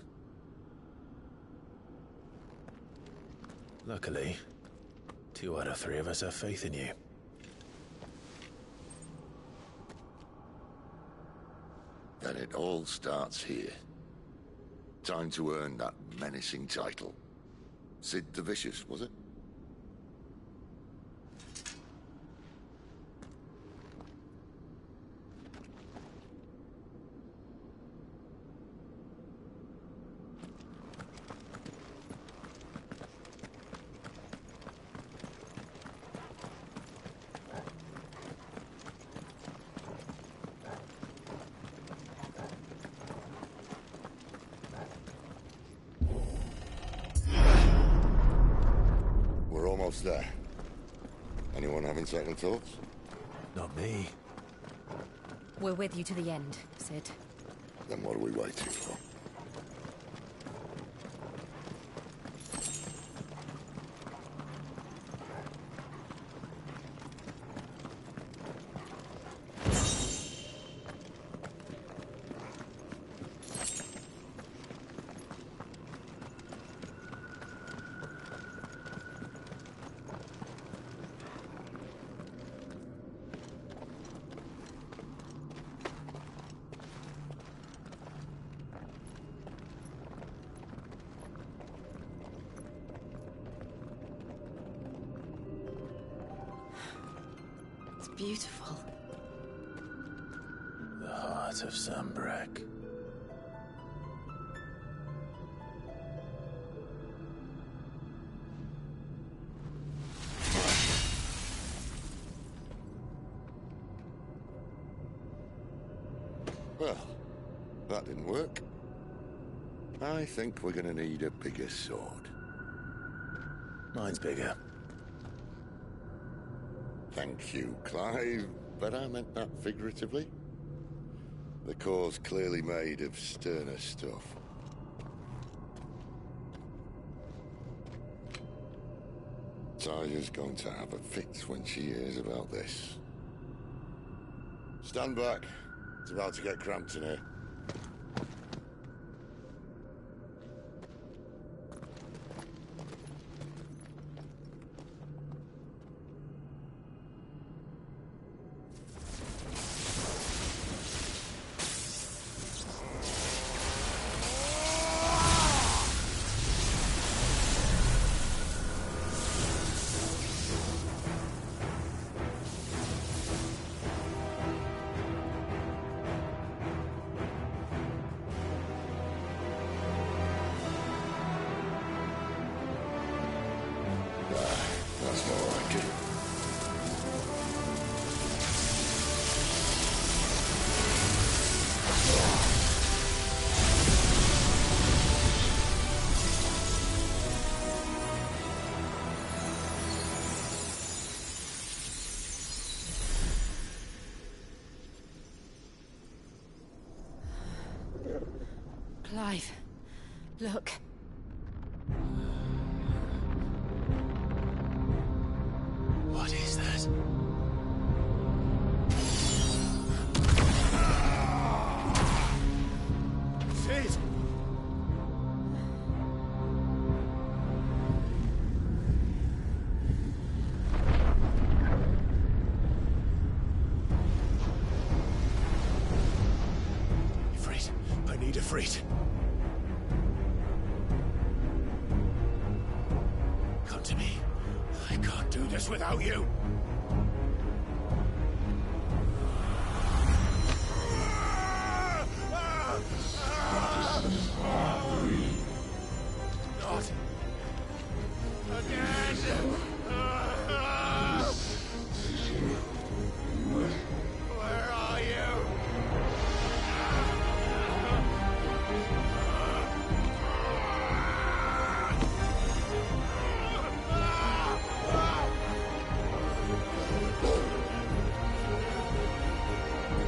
Speaker 2: Luckily, 2 out of 3 of us have faith in you.
Speaker 10: Then it all starts here. Time to earn that menacing title. Sid the Vicious, was it? Almost there. Anyone having second thoughts?
Speaker 2: Not me.
Speaker 13: We're with you to the end, Sid.
Speaker 10: Then what are we waiting for?
Speaker 3: Beautiful.
Speaker 2: The heart of Sambrek.
Speaker 10: Well, that didn't work. I think we're gonna need a bigger sword.
Speaker 2: Mine's bigger.
Speaker 10: Thank you, Clive, but I meant that figuratively. The core's clearly made of sterner stuff. Tyler's going to have a fit when she hears about this. Stand back. It's about to get cramped in here. That's more like it.
Speaker 3: Clive, look.
Speaker 2: What is that?
Speaker 17: Sid!
Speaker 8: Siegfried. Come to me. I can't do this without you. Not again. Where are you?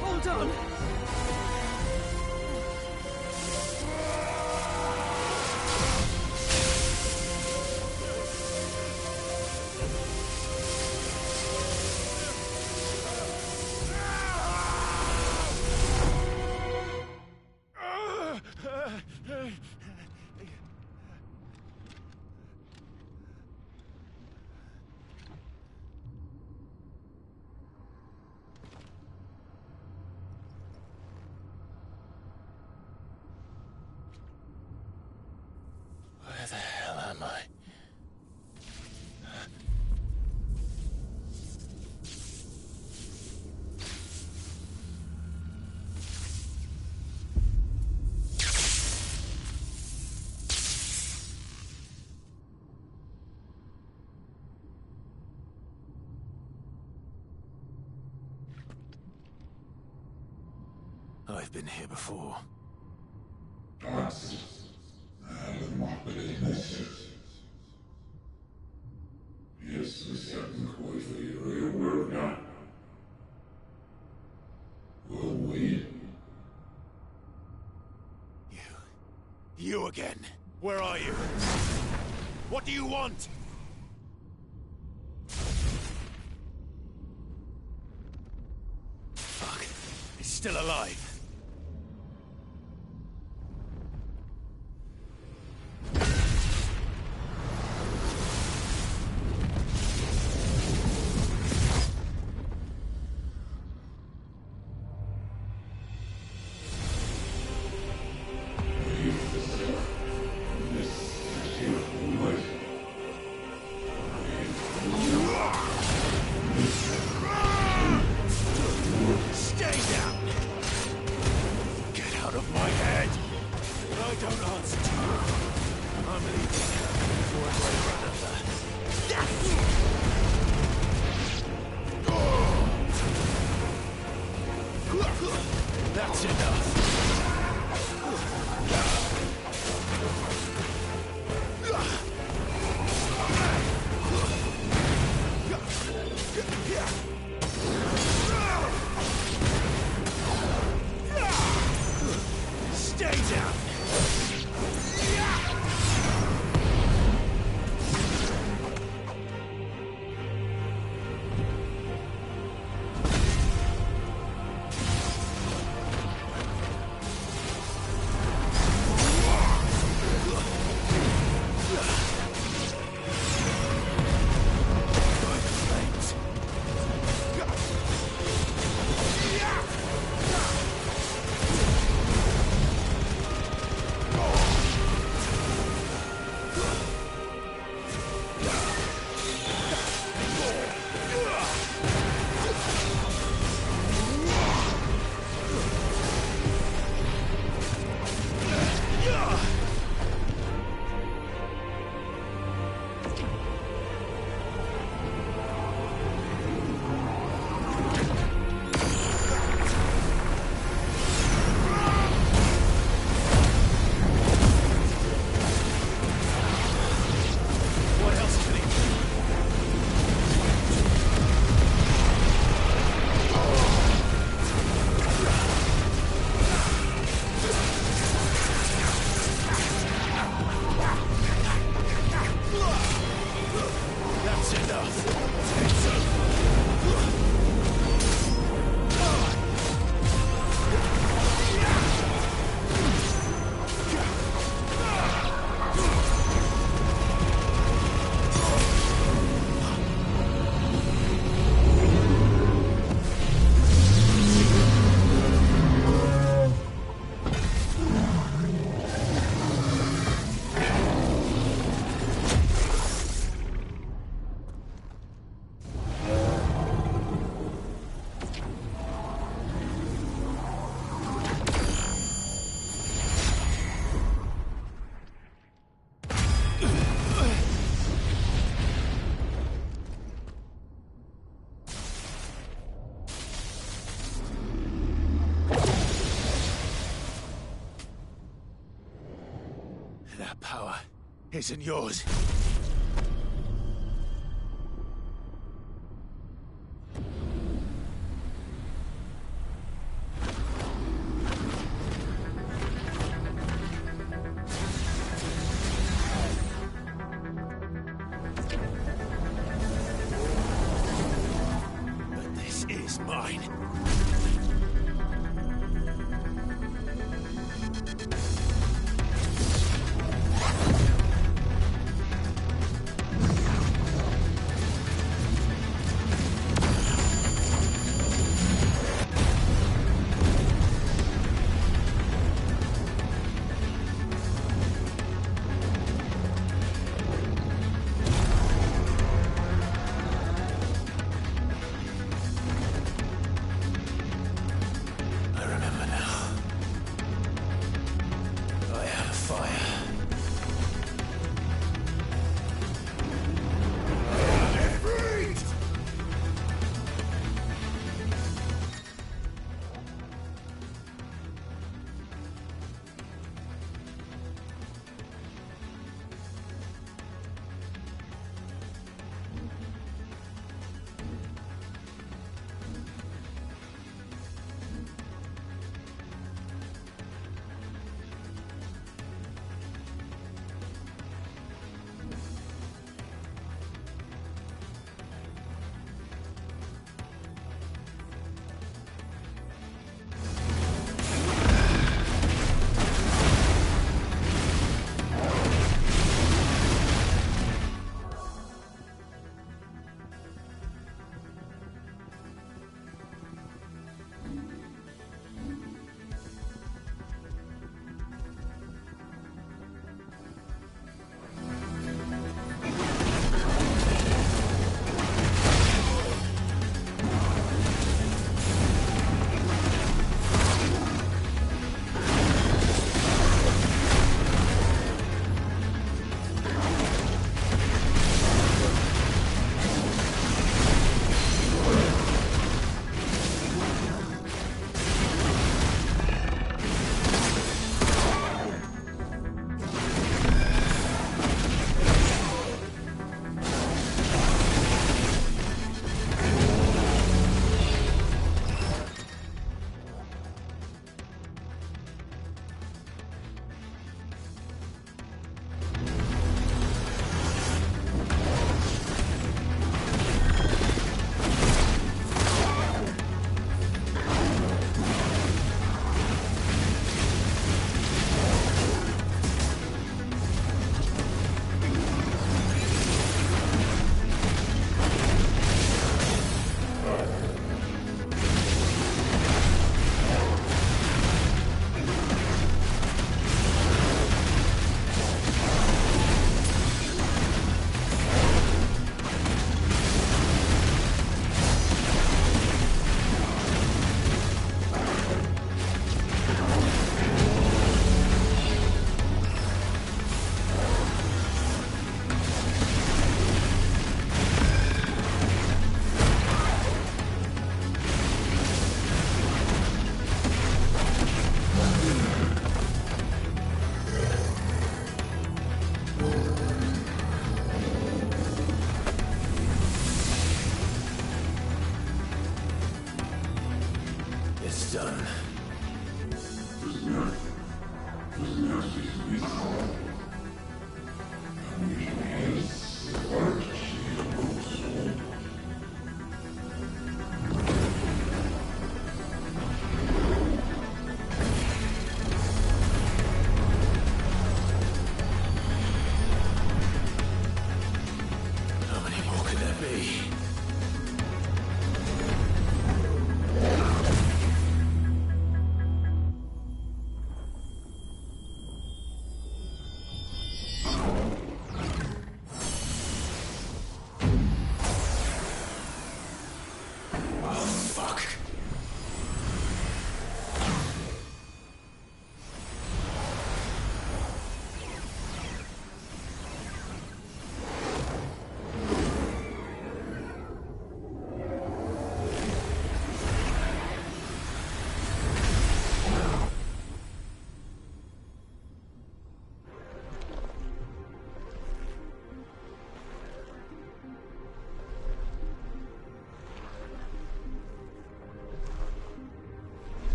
Speaker 7: Hold on.
Speaker 8: Where the hell am I? I've been here before. You again. Where are you? What do you want? Fuck. He's still alive. That's enough. Stay down. isn't yours. But this is mine.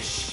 Speaker 14: wish.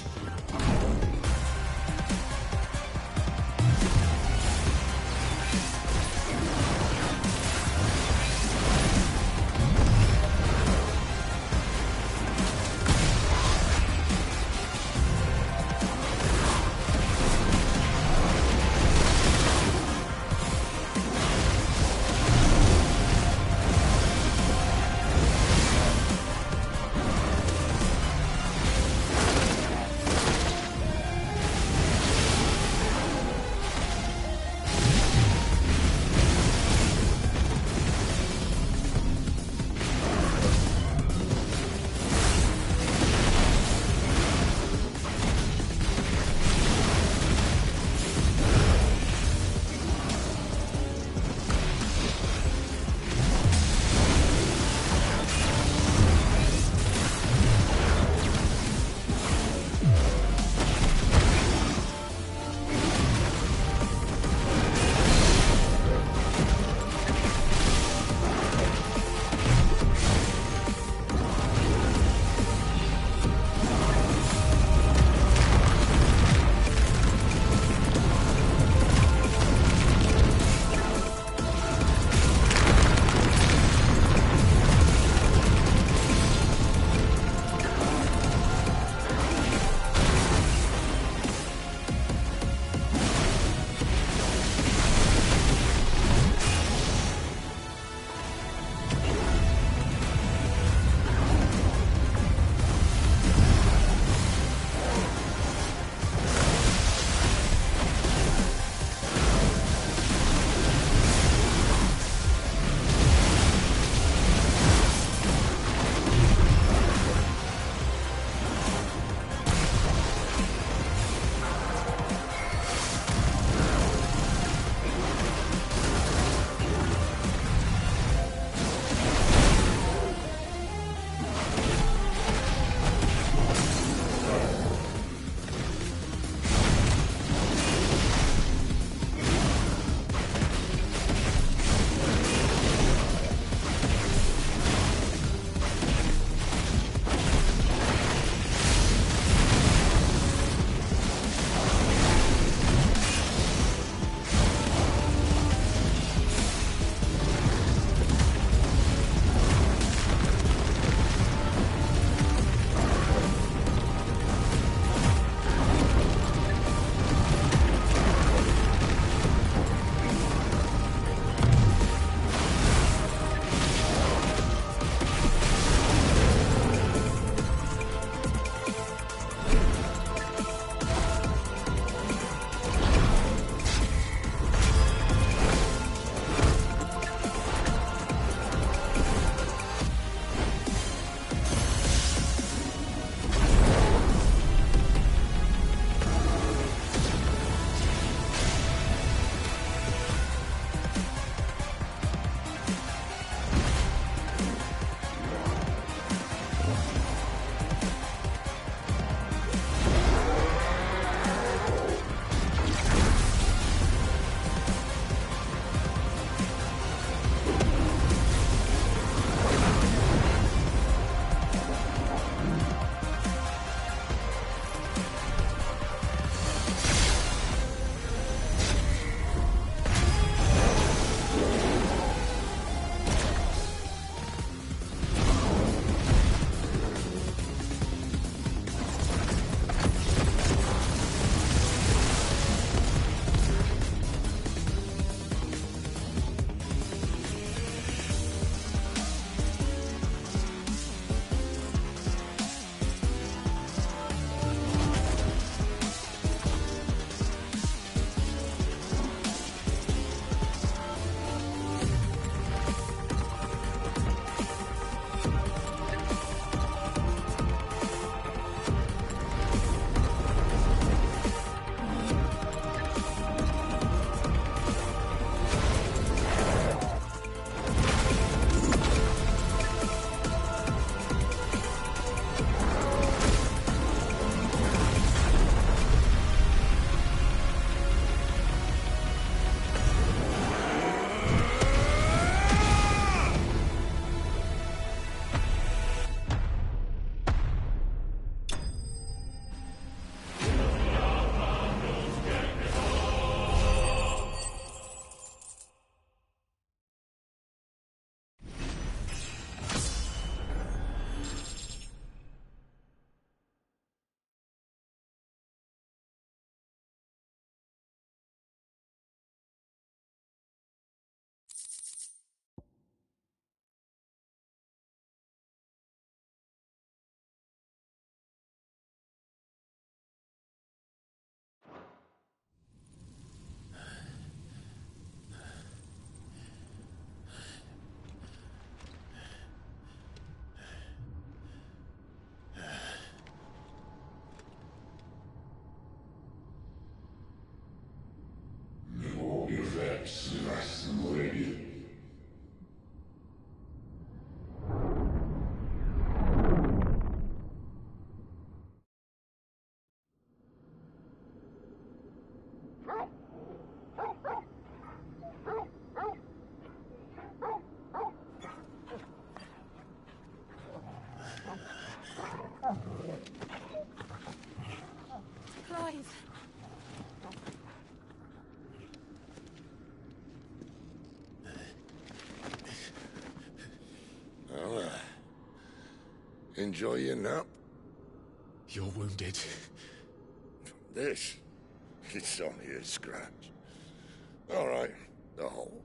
Speaker 10: Enjoy your nap?
Speaker 2: You're wounded.
Speaker 10: This? It's only a scratch. All right, the hole.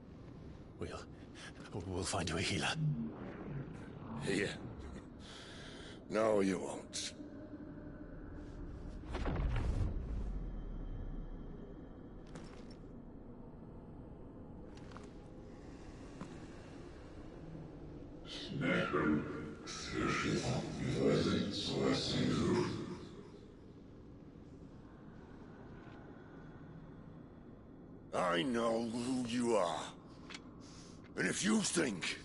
Speaker 2: We'll find you a healer.
Speaker 10: Here. No, you won't. I know who you are. And if you think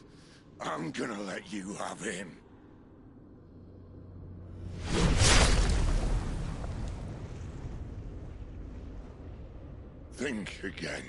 Speaker 10: I'm gonna let you have him... think again.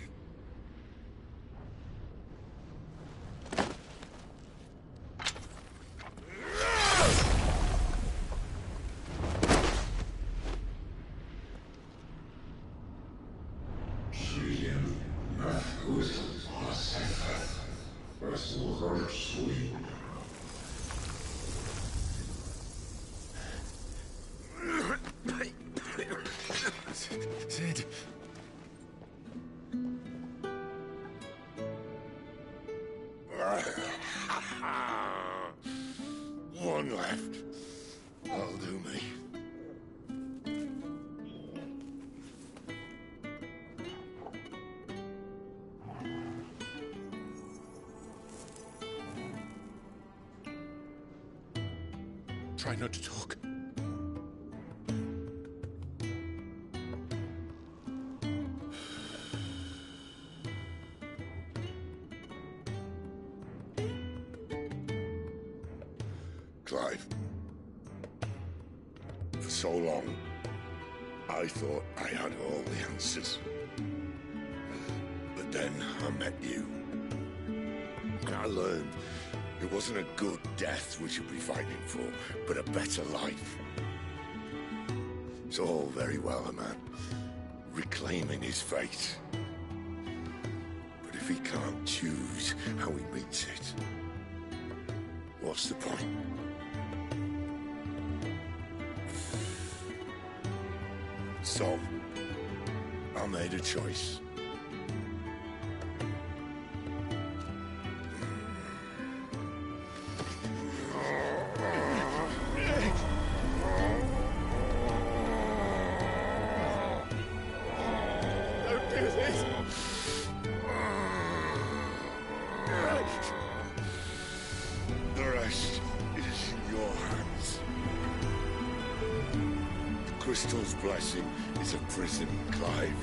Speaker 2: Sid.
Speaker 10: One left. That'll do me.
Speaker 2: Try not to talk.
Speaker 10: Clive. For so long, I thought I had all the answers. But then I met you. And I learned it wasn't a good death we should be fighting for, but a better life. It's all very well, a man reclaiming his fate. But if he can't choose how he meets it, what's the point? So, I made a choice.
Speaker 2: Don't do this!
Speaker 10: The rest is in your hands. The Crystal's blessing is a prison, Clive.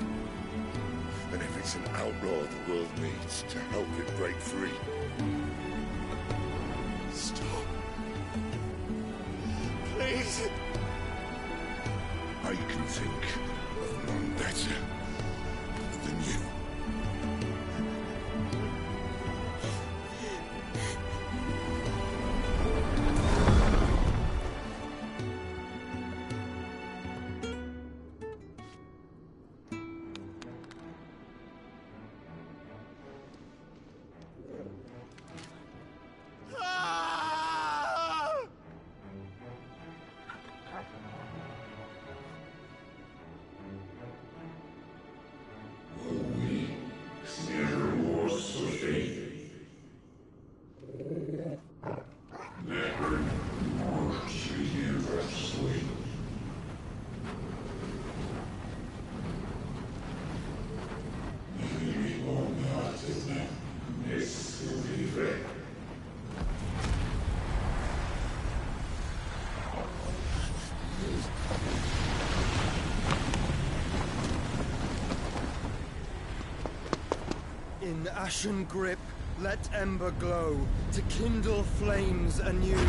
Speaker 10: And if it's an outlaw the world needs to help it break free... Stop. Please. I can think of none better than you.
Speaker 15: In ashen grip, let ember glow, to kindle flames anew.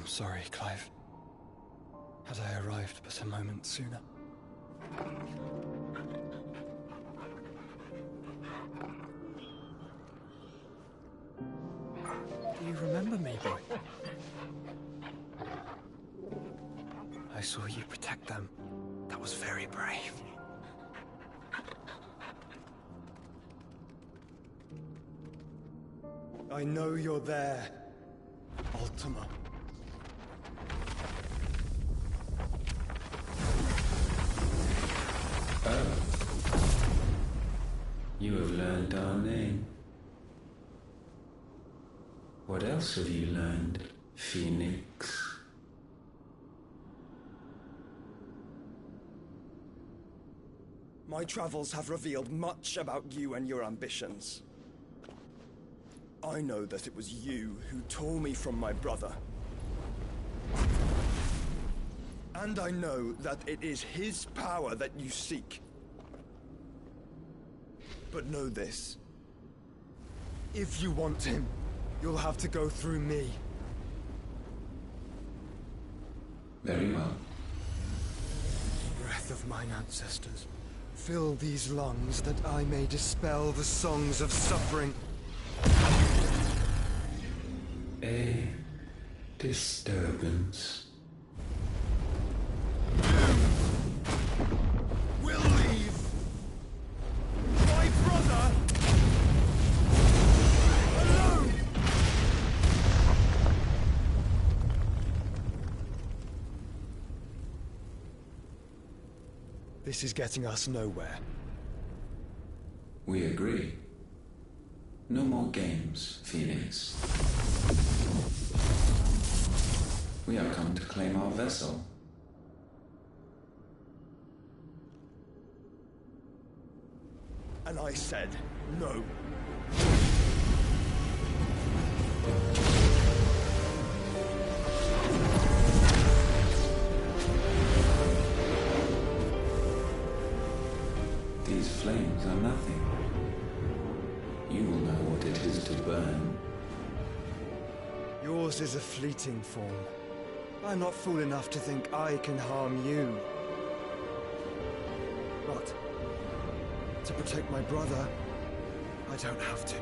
Speaker 15: I'm sorry, Clive. Had I arrived but a moment sooner. Do you remember me, boy? I saw you protect them. That was very brave. I know you're there, Ultima.
Speaker 1: Oh. You have learned our name. What else have you learned, Phoenix?
Speaker 15: My travels have revealed much about you and your ambitions. I know that it was you who tore me from my brother. And I know that it is his power that you seek. But know this. If you want him, you'll have to go through me.
Speaker 1: Very well.
Speaker 15: Breath of mine ancestors, fill these lungs that I may dispel the songs of suffering.
Speaker 1: A disturbance.
Speaker 15: We'll leave. My brother alone. This is getting us nowhere.
Speaker 1: We agree. No more games, Phoenix. We have come to claim our vessel.
Speaker 15: And I said no.
Speaker 1: These flames are nothing. You will know what it is to burn.
Speaker 15: Yours is a fleeting form. I'm not fool enough to think I can harm you. But to protect my brother, I don't have to.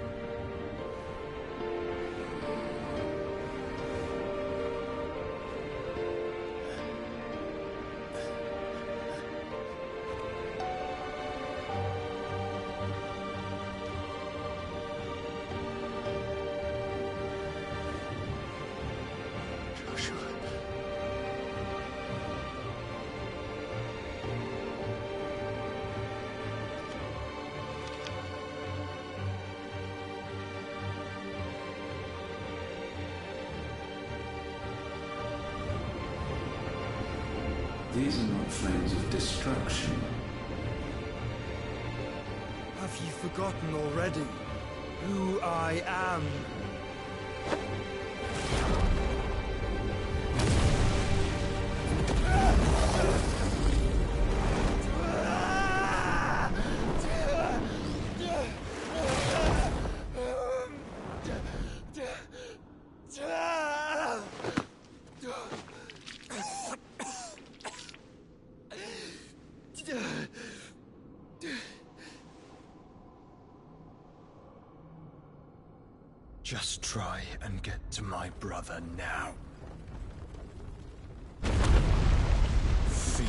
Speaker 1: These are not flames of destruction.
Speaker 15: Have you forgotten already who I am? Just try and get to my brother now. Fiend.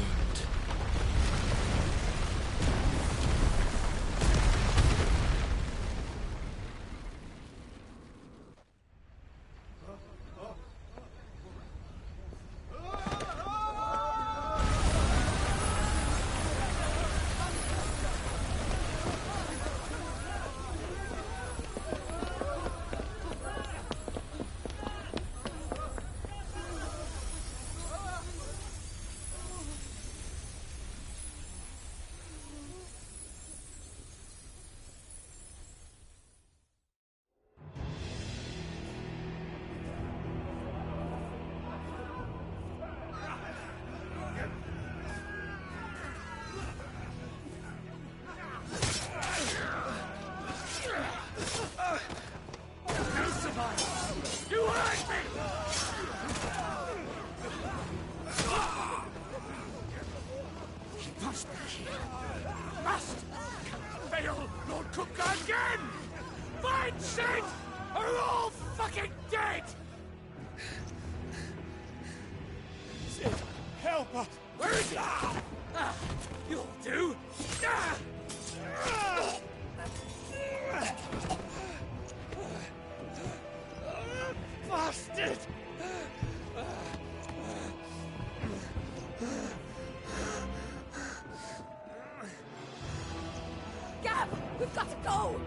Speaker 3: We've got to go!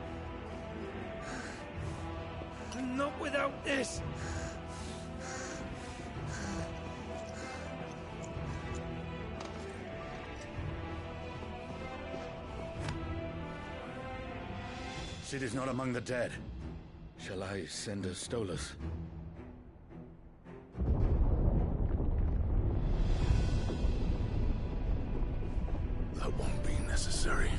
Speaker 15: Not without this!
Speaker 16: Cid is not among the dead. Shall I send a Stolas?
Speaker 2: That won't be necessary.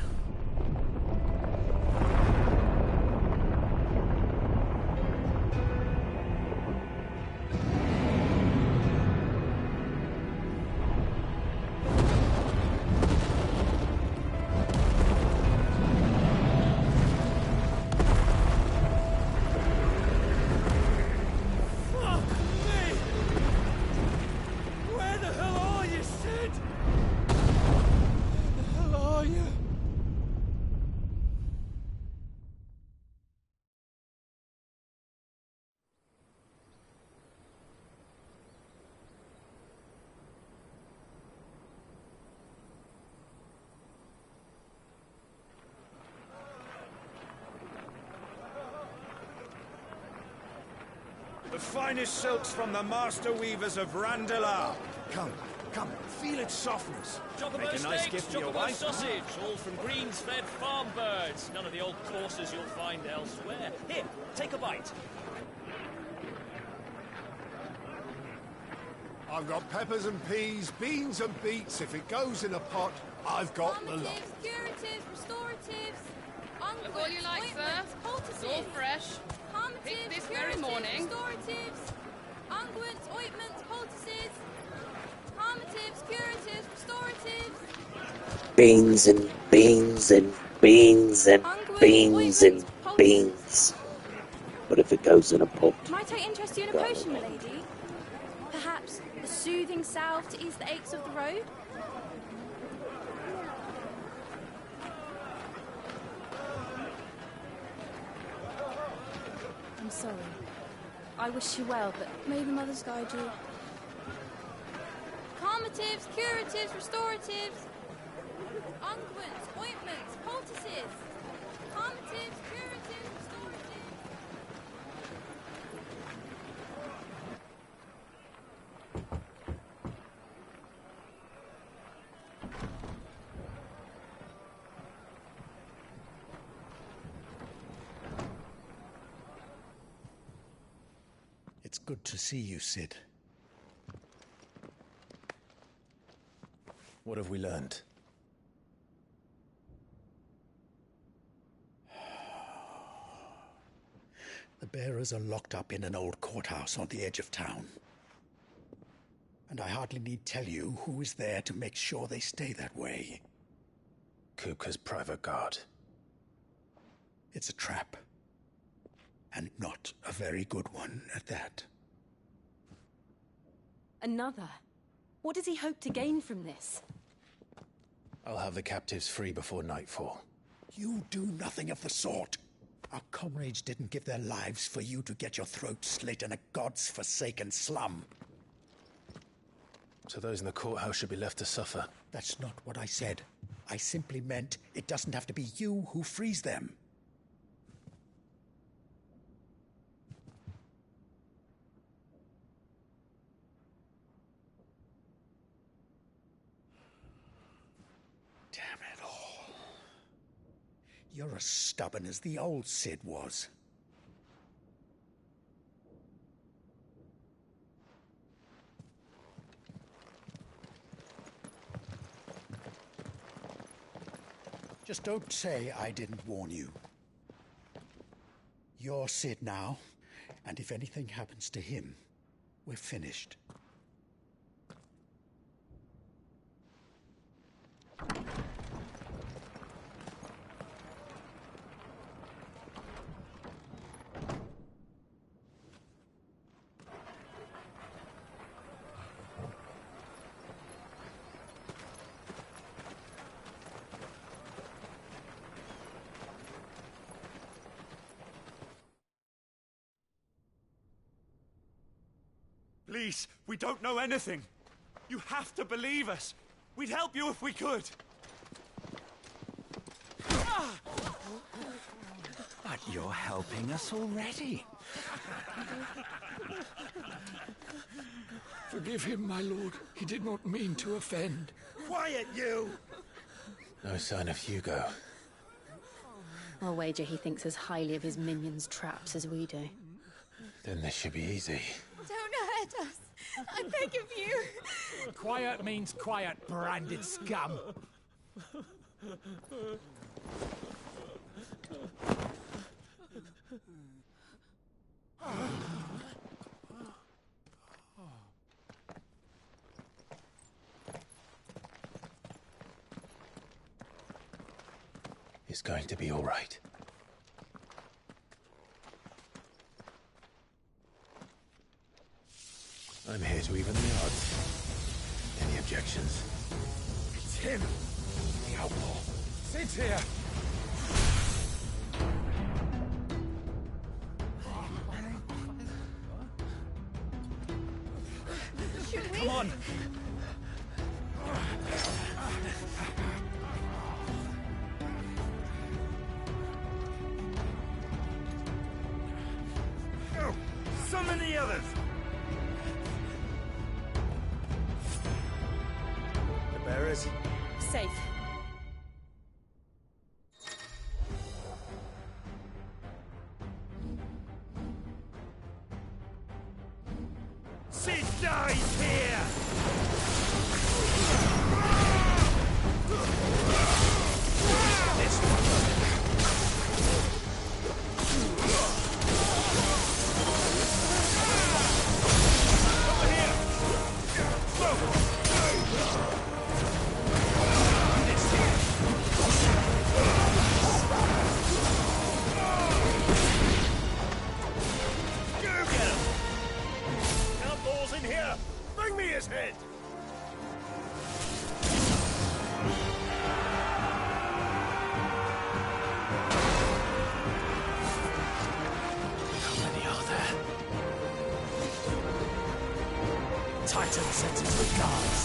Speaker 1: The finest silks from the master weavers of Randalar. Come, feel its softness.
Speaker 19: Chocobo
Speaker 1: Make a nice
Speaker 19: steaks,
Speaker 1: gift for your
Speaker 19: chocobo
Speaker 1: wife.
Speaker 19: sausage, all from greens-fed farm birds. None of the old courses you'll find elsewhere. Here, take a bite.
Speaker 5: I've got peppers and peas, beans and beets. If it goes in a pot, I've got the lot.
Speaker 23: Curatives, restoratives,
Speaker 24: Look all you like, sir. It's all fresh. Picked this very morning.
Speaker 23: Restoratives, unguents, ointments, poultices, harmatives, curatives, restoratives.
Speaker 12: Beans and beans and beans and beans and beans. But if it goes in a pot,
Speaker 13: Might I interest you in a potion, milady? Perhaps a soothing salve to ease the aches of the road? I'm sorry. I wish you well, but may the mothers guide you.
Speaker 23: Calmatives, curatives, restoratives, unguents, ointments, poultices, calmatives, curatives, restoratives.
Speaker 16: It's good to see you, Cid. What have we learned? The bearers are locked up in an old courthouse on the edge of town. And I hardly need tell you who is there to make sure they stay that way. Kupka's private guard. It's a trap. And not a very good one at that.
Speaker 13: Another? What does he hope to gain from this?
Speaker 16: I'll have the captives free before nightfall. You do nothing of the sort. Our comrades didn't give their lives for you to get your throat slit in a god's forsaken slum. So those in the courthouse should be left to suffer. That's not what I said. I simply meant it doesn't have to be you who frees them. You're as stubborn as the old Cid was. Just don't say I didn't warn you. You're Cid now, and if anything happens to him, we're finished.
Speaker 1: Please, we don't know anything. You have to believe us. We'd help you if we could.
Speaker 6: You're helping us already.
Speaker 9: Forgive him, my lord. He did not mean to offend.
Speaker 17: Quiet, you!
Speaker 2: No sign of Hugo.
Speaker 20: I'll wager he thinks as highly of his minions' traps as we do.
Speaker 2: Then this should be easy.
Speaker 23: Don't hurt us. I beg of you.
Speaker 6: Quiet means quiet, branded scum.
Speaker 2: It's going to be all right. I'm here to even the odds. Any objections?
Speaker 9: It's him, the outlaw. Sit here.
Speaker 6: Come on.
Speaker 17: Go! Summon the others!
Speaker 15: The bearers?
Speaker 7: Safe.
Speaker 17: Sid dies here! Bring me his head!
Speaker 2: How many are there?
Speaker 6: Titan sends his regards.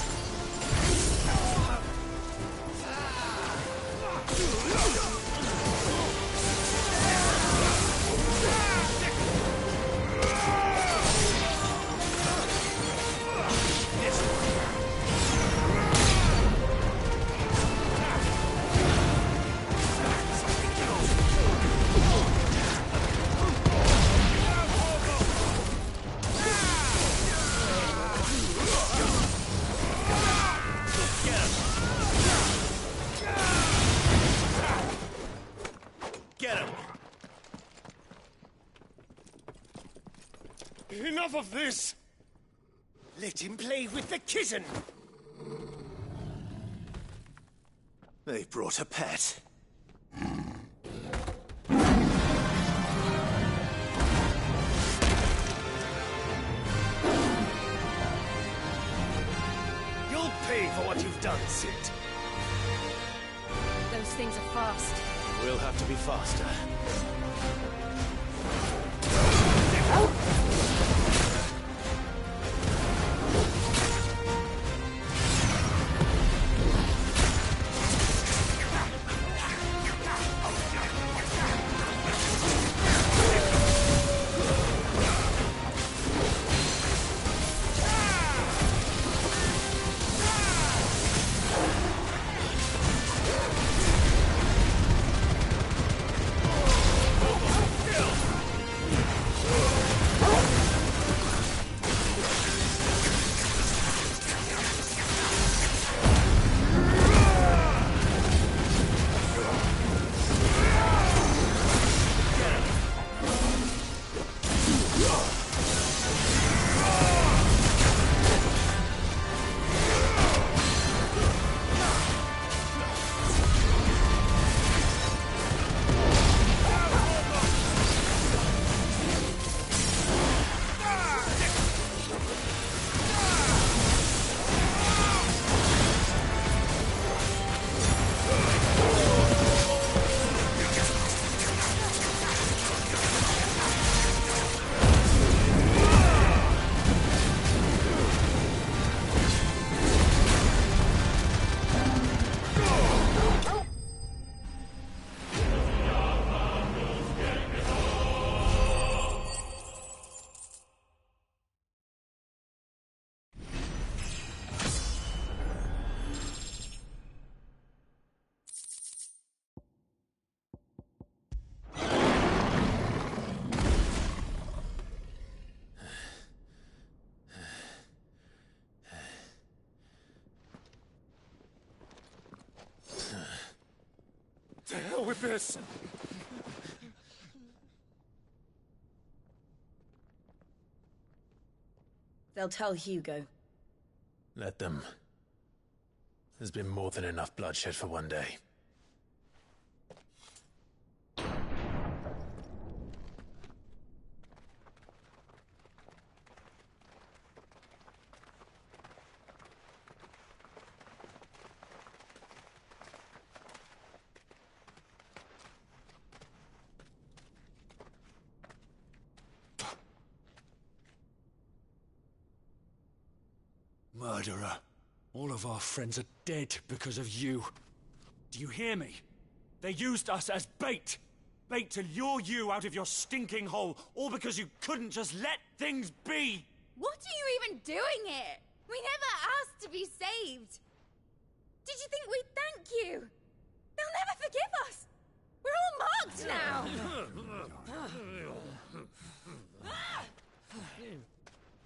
Speaker 17: Enough of this! Let him play with the kitten!
Speaker 2: They've brought a pet.
Speaker 17: You'll pay for what you've done, Sid.
Speaker 20: Those things are fast.
Speaker 2: We'll have to be faster.
Speaker 9: To hell with this!
Speaker 7: They'll tell Hugo.
Speaker 2: Let them. There's been more than enough bloodshed for one day.
Speaker 9: Murderer. All of our friends are dead because of you. Do you hear me? They used us as bait. Bait to lure you out of your stinking hole, all because you couldn't just let things be.
Speaker 23: What are you even doing here? We never asked to be saved. Did you think we'd thank you? They'll never forgive us. We're all marked now.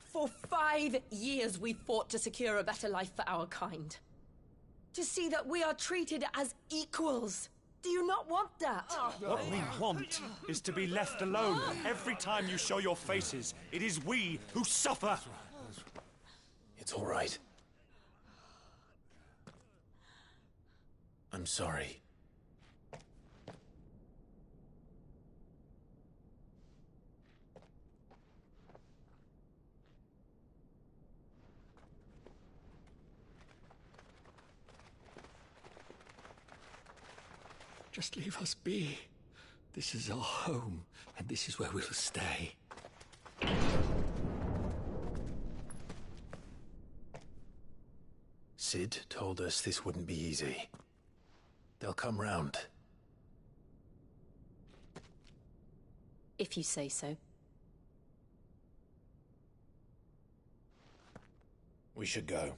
Speaker 7: For 5 years we fought to secure a better life for our kind. To see that we are treated as equals. Do you not want that?
Speaker 9: What we want is to be left alone. Every time you show your faces, it is we who suffer.
Speaker 2: It's all right. I'm sorry.
Speaker 9: Just leave us be. This is our home, and this is where we'll stay.
Speaker 2: Sid told us this wouldn't be easy. They'll come round.
Speaker 7: If you say so.
Speaker 2: We should go.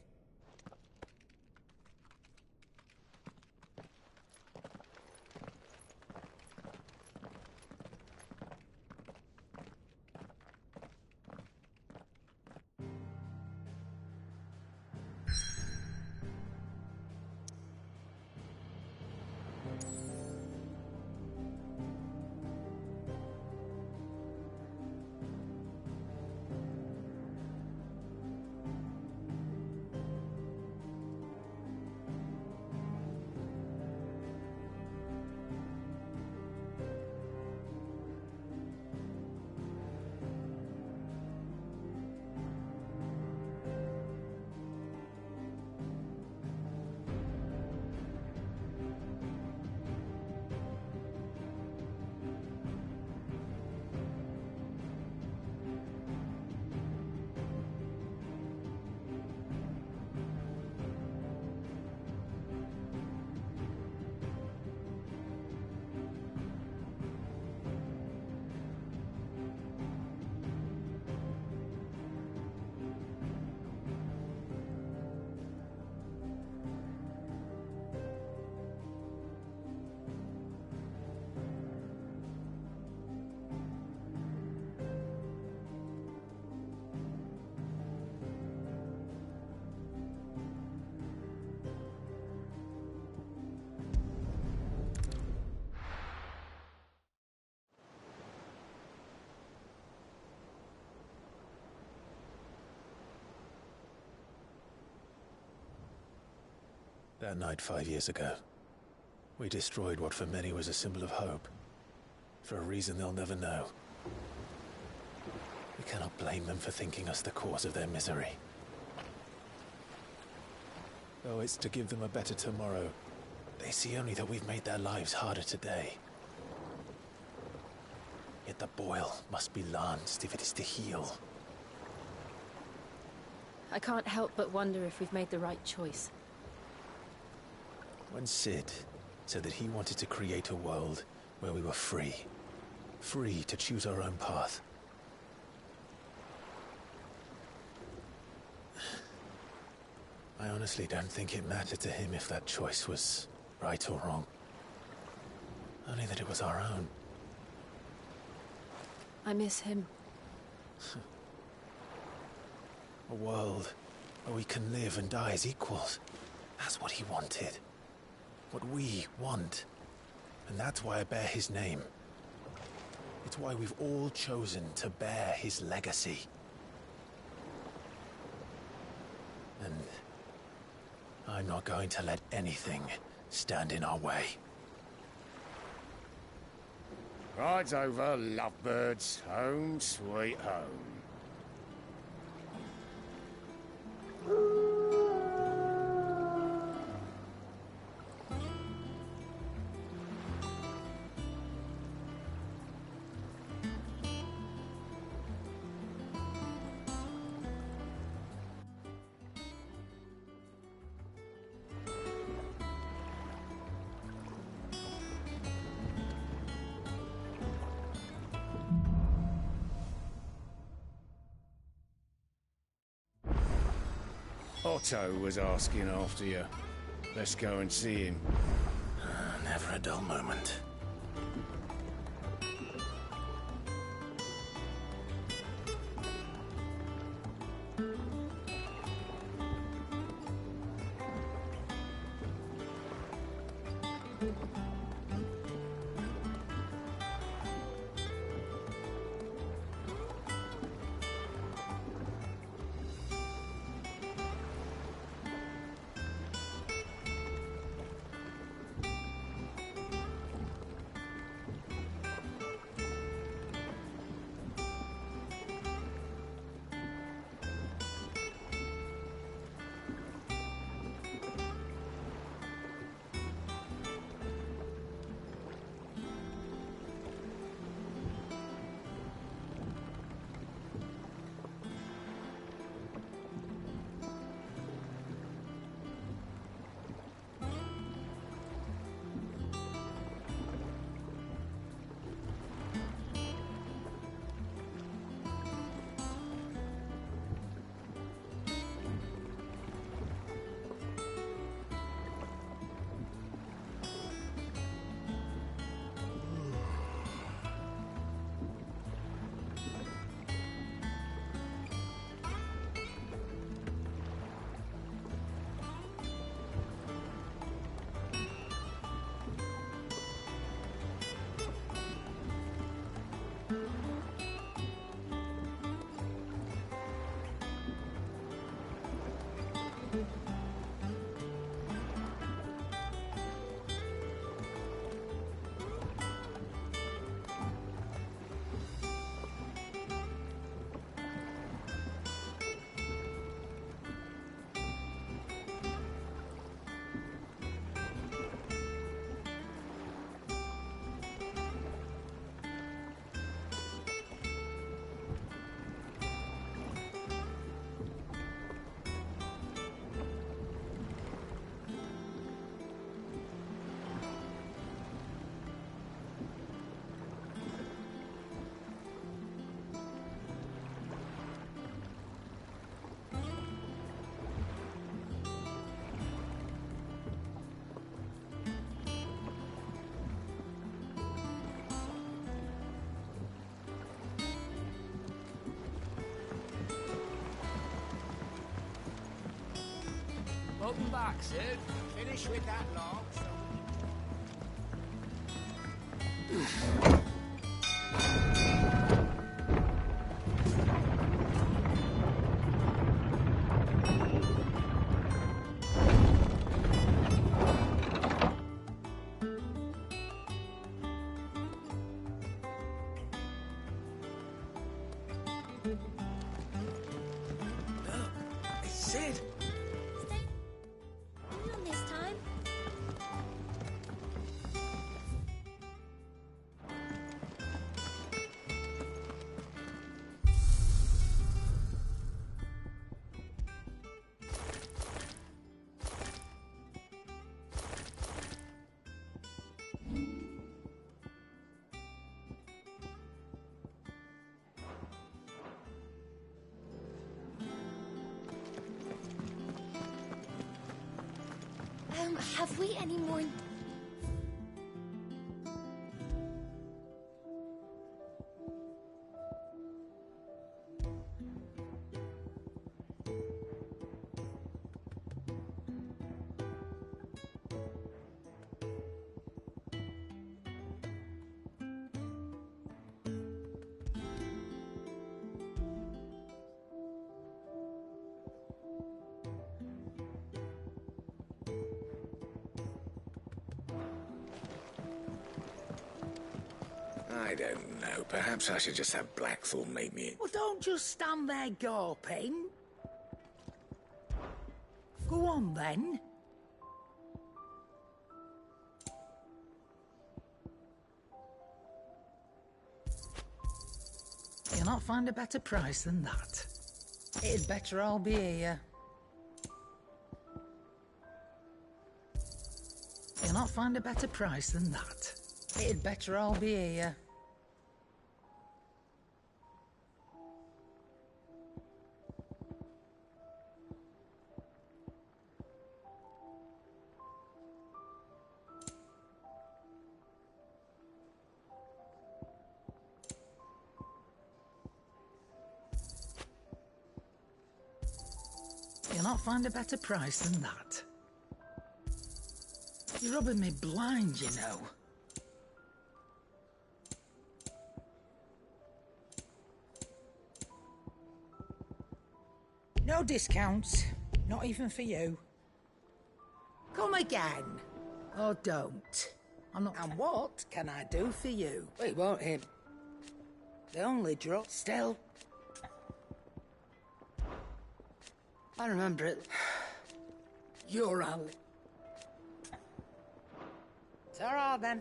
Speaker 2: That night 5 years ago, we destroyed what for many was a symbol of hope. For a reason they'll never know. We cannot blame them for thinking us the cause of their misery. Though it's to give them a better tomorrow, they see only that we've made their lives harder today. Yet the boil must be lanced if it is to heal.
Speaker 7: I can't help but wonder if we've made the right choice.
Speaker 2: When Sid said that he wanted to create a world where we were free. Free to choose our own path. I honestly don't think it mattered to him if that choice was right or wrong. Only that it was our own.
Speaker 7: I miss him.
Speaker 2: A world where we can live and die as equals. That's what he wanted. What we want. And that's why I bear his name. It's why we've all chosen to bear his legacy. And I'm not going to let anything stand in our way.
Speaker 4: Rides over, lovebirds. Home sweet home. Otto was asking after you. Let's go and see him.
Speaker 2: Never a dull moment.
Speaker 6: Welcome back, Sid.
Speaker 17: Finish with that log.
Speaker 6: Sid!
Speaker 23: Not this time. Have we any more?
Speaker 16: I don't know. Perhaps I should just have Blackthorn make me...
Speaker 17: Well, don't just stand there gawping. Go on, then. You'll not find a better price than that. It'd better all be here. You'll not find a better price than that. It'd better all be here. You'll not find a better price than that. You're rubbing me blind, you know. No discounts. Not even for you. Come again. Or don't. I'm not... And what can I do for you? It won't him. They only drop still. I remember it. You're Ali. It's all right then.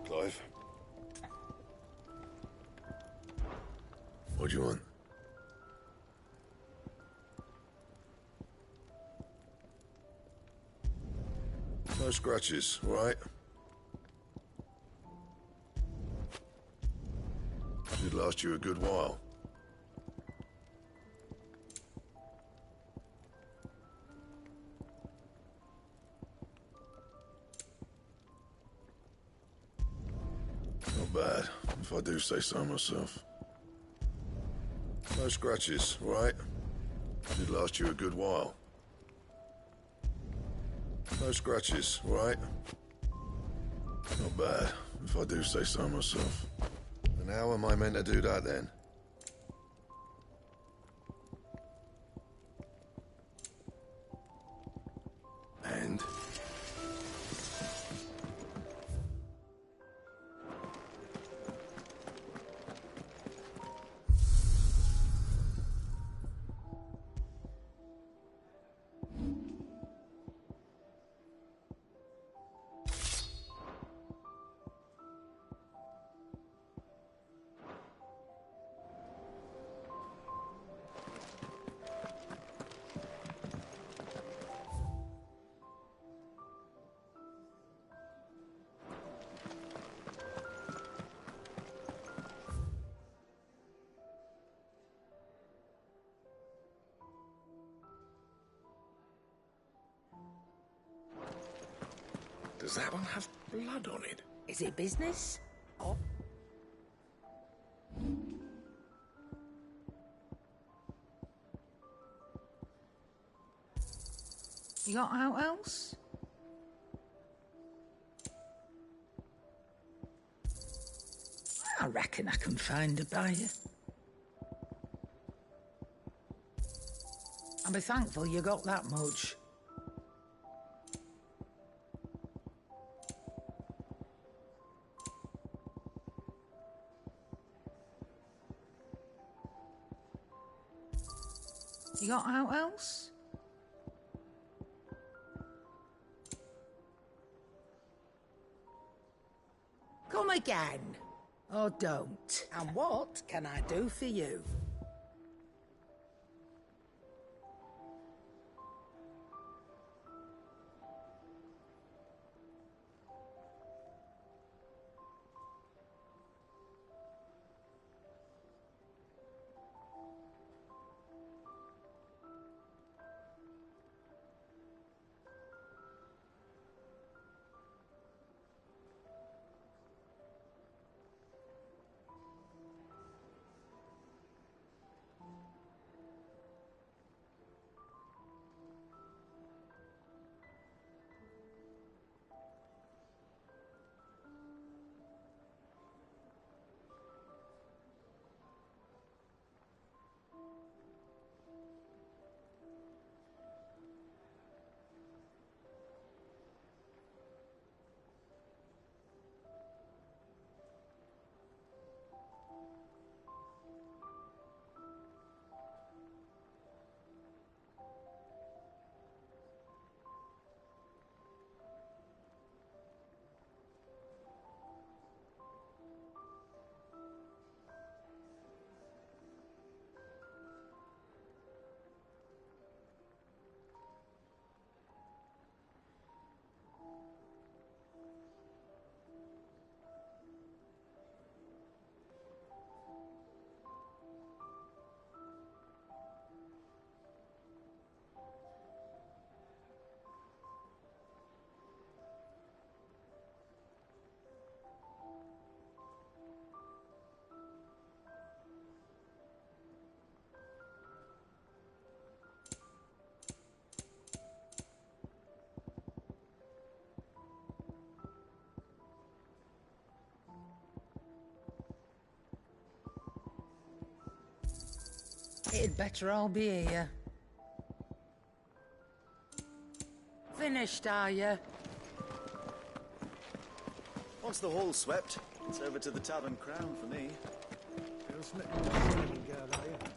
Speaker 10: Clive? What do you want? No scratches, right? Should last you a good while. Not bad, if I do say so myself. No scratches, right? Should last you a good while. No scratches, right? Not bad, if I do say so myself. And how am I meant to do that then? And?
Speaker 16: Does that one have blood on it?
Speaker 17: Is it business? Or... You got out else? I reckon I can find a buyer. I'll be thankful you got that much. You got out else? Come again. Or don't. And what can I do for you?
Speaker 11: It'd better all be here. Finished, are you?
Speaker 18: Once the hall's swept, it's over to the Tavern Crown for me.
Speaker 21: You're a smitten girl, are you?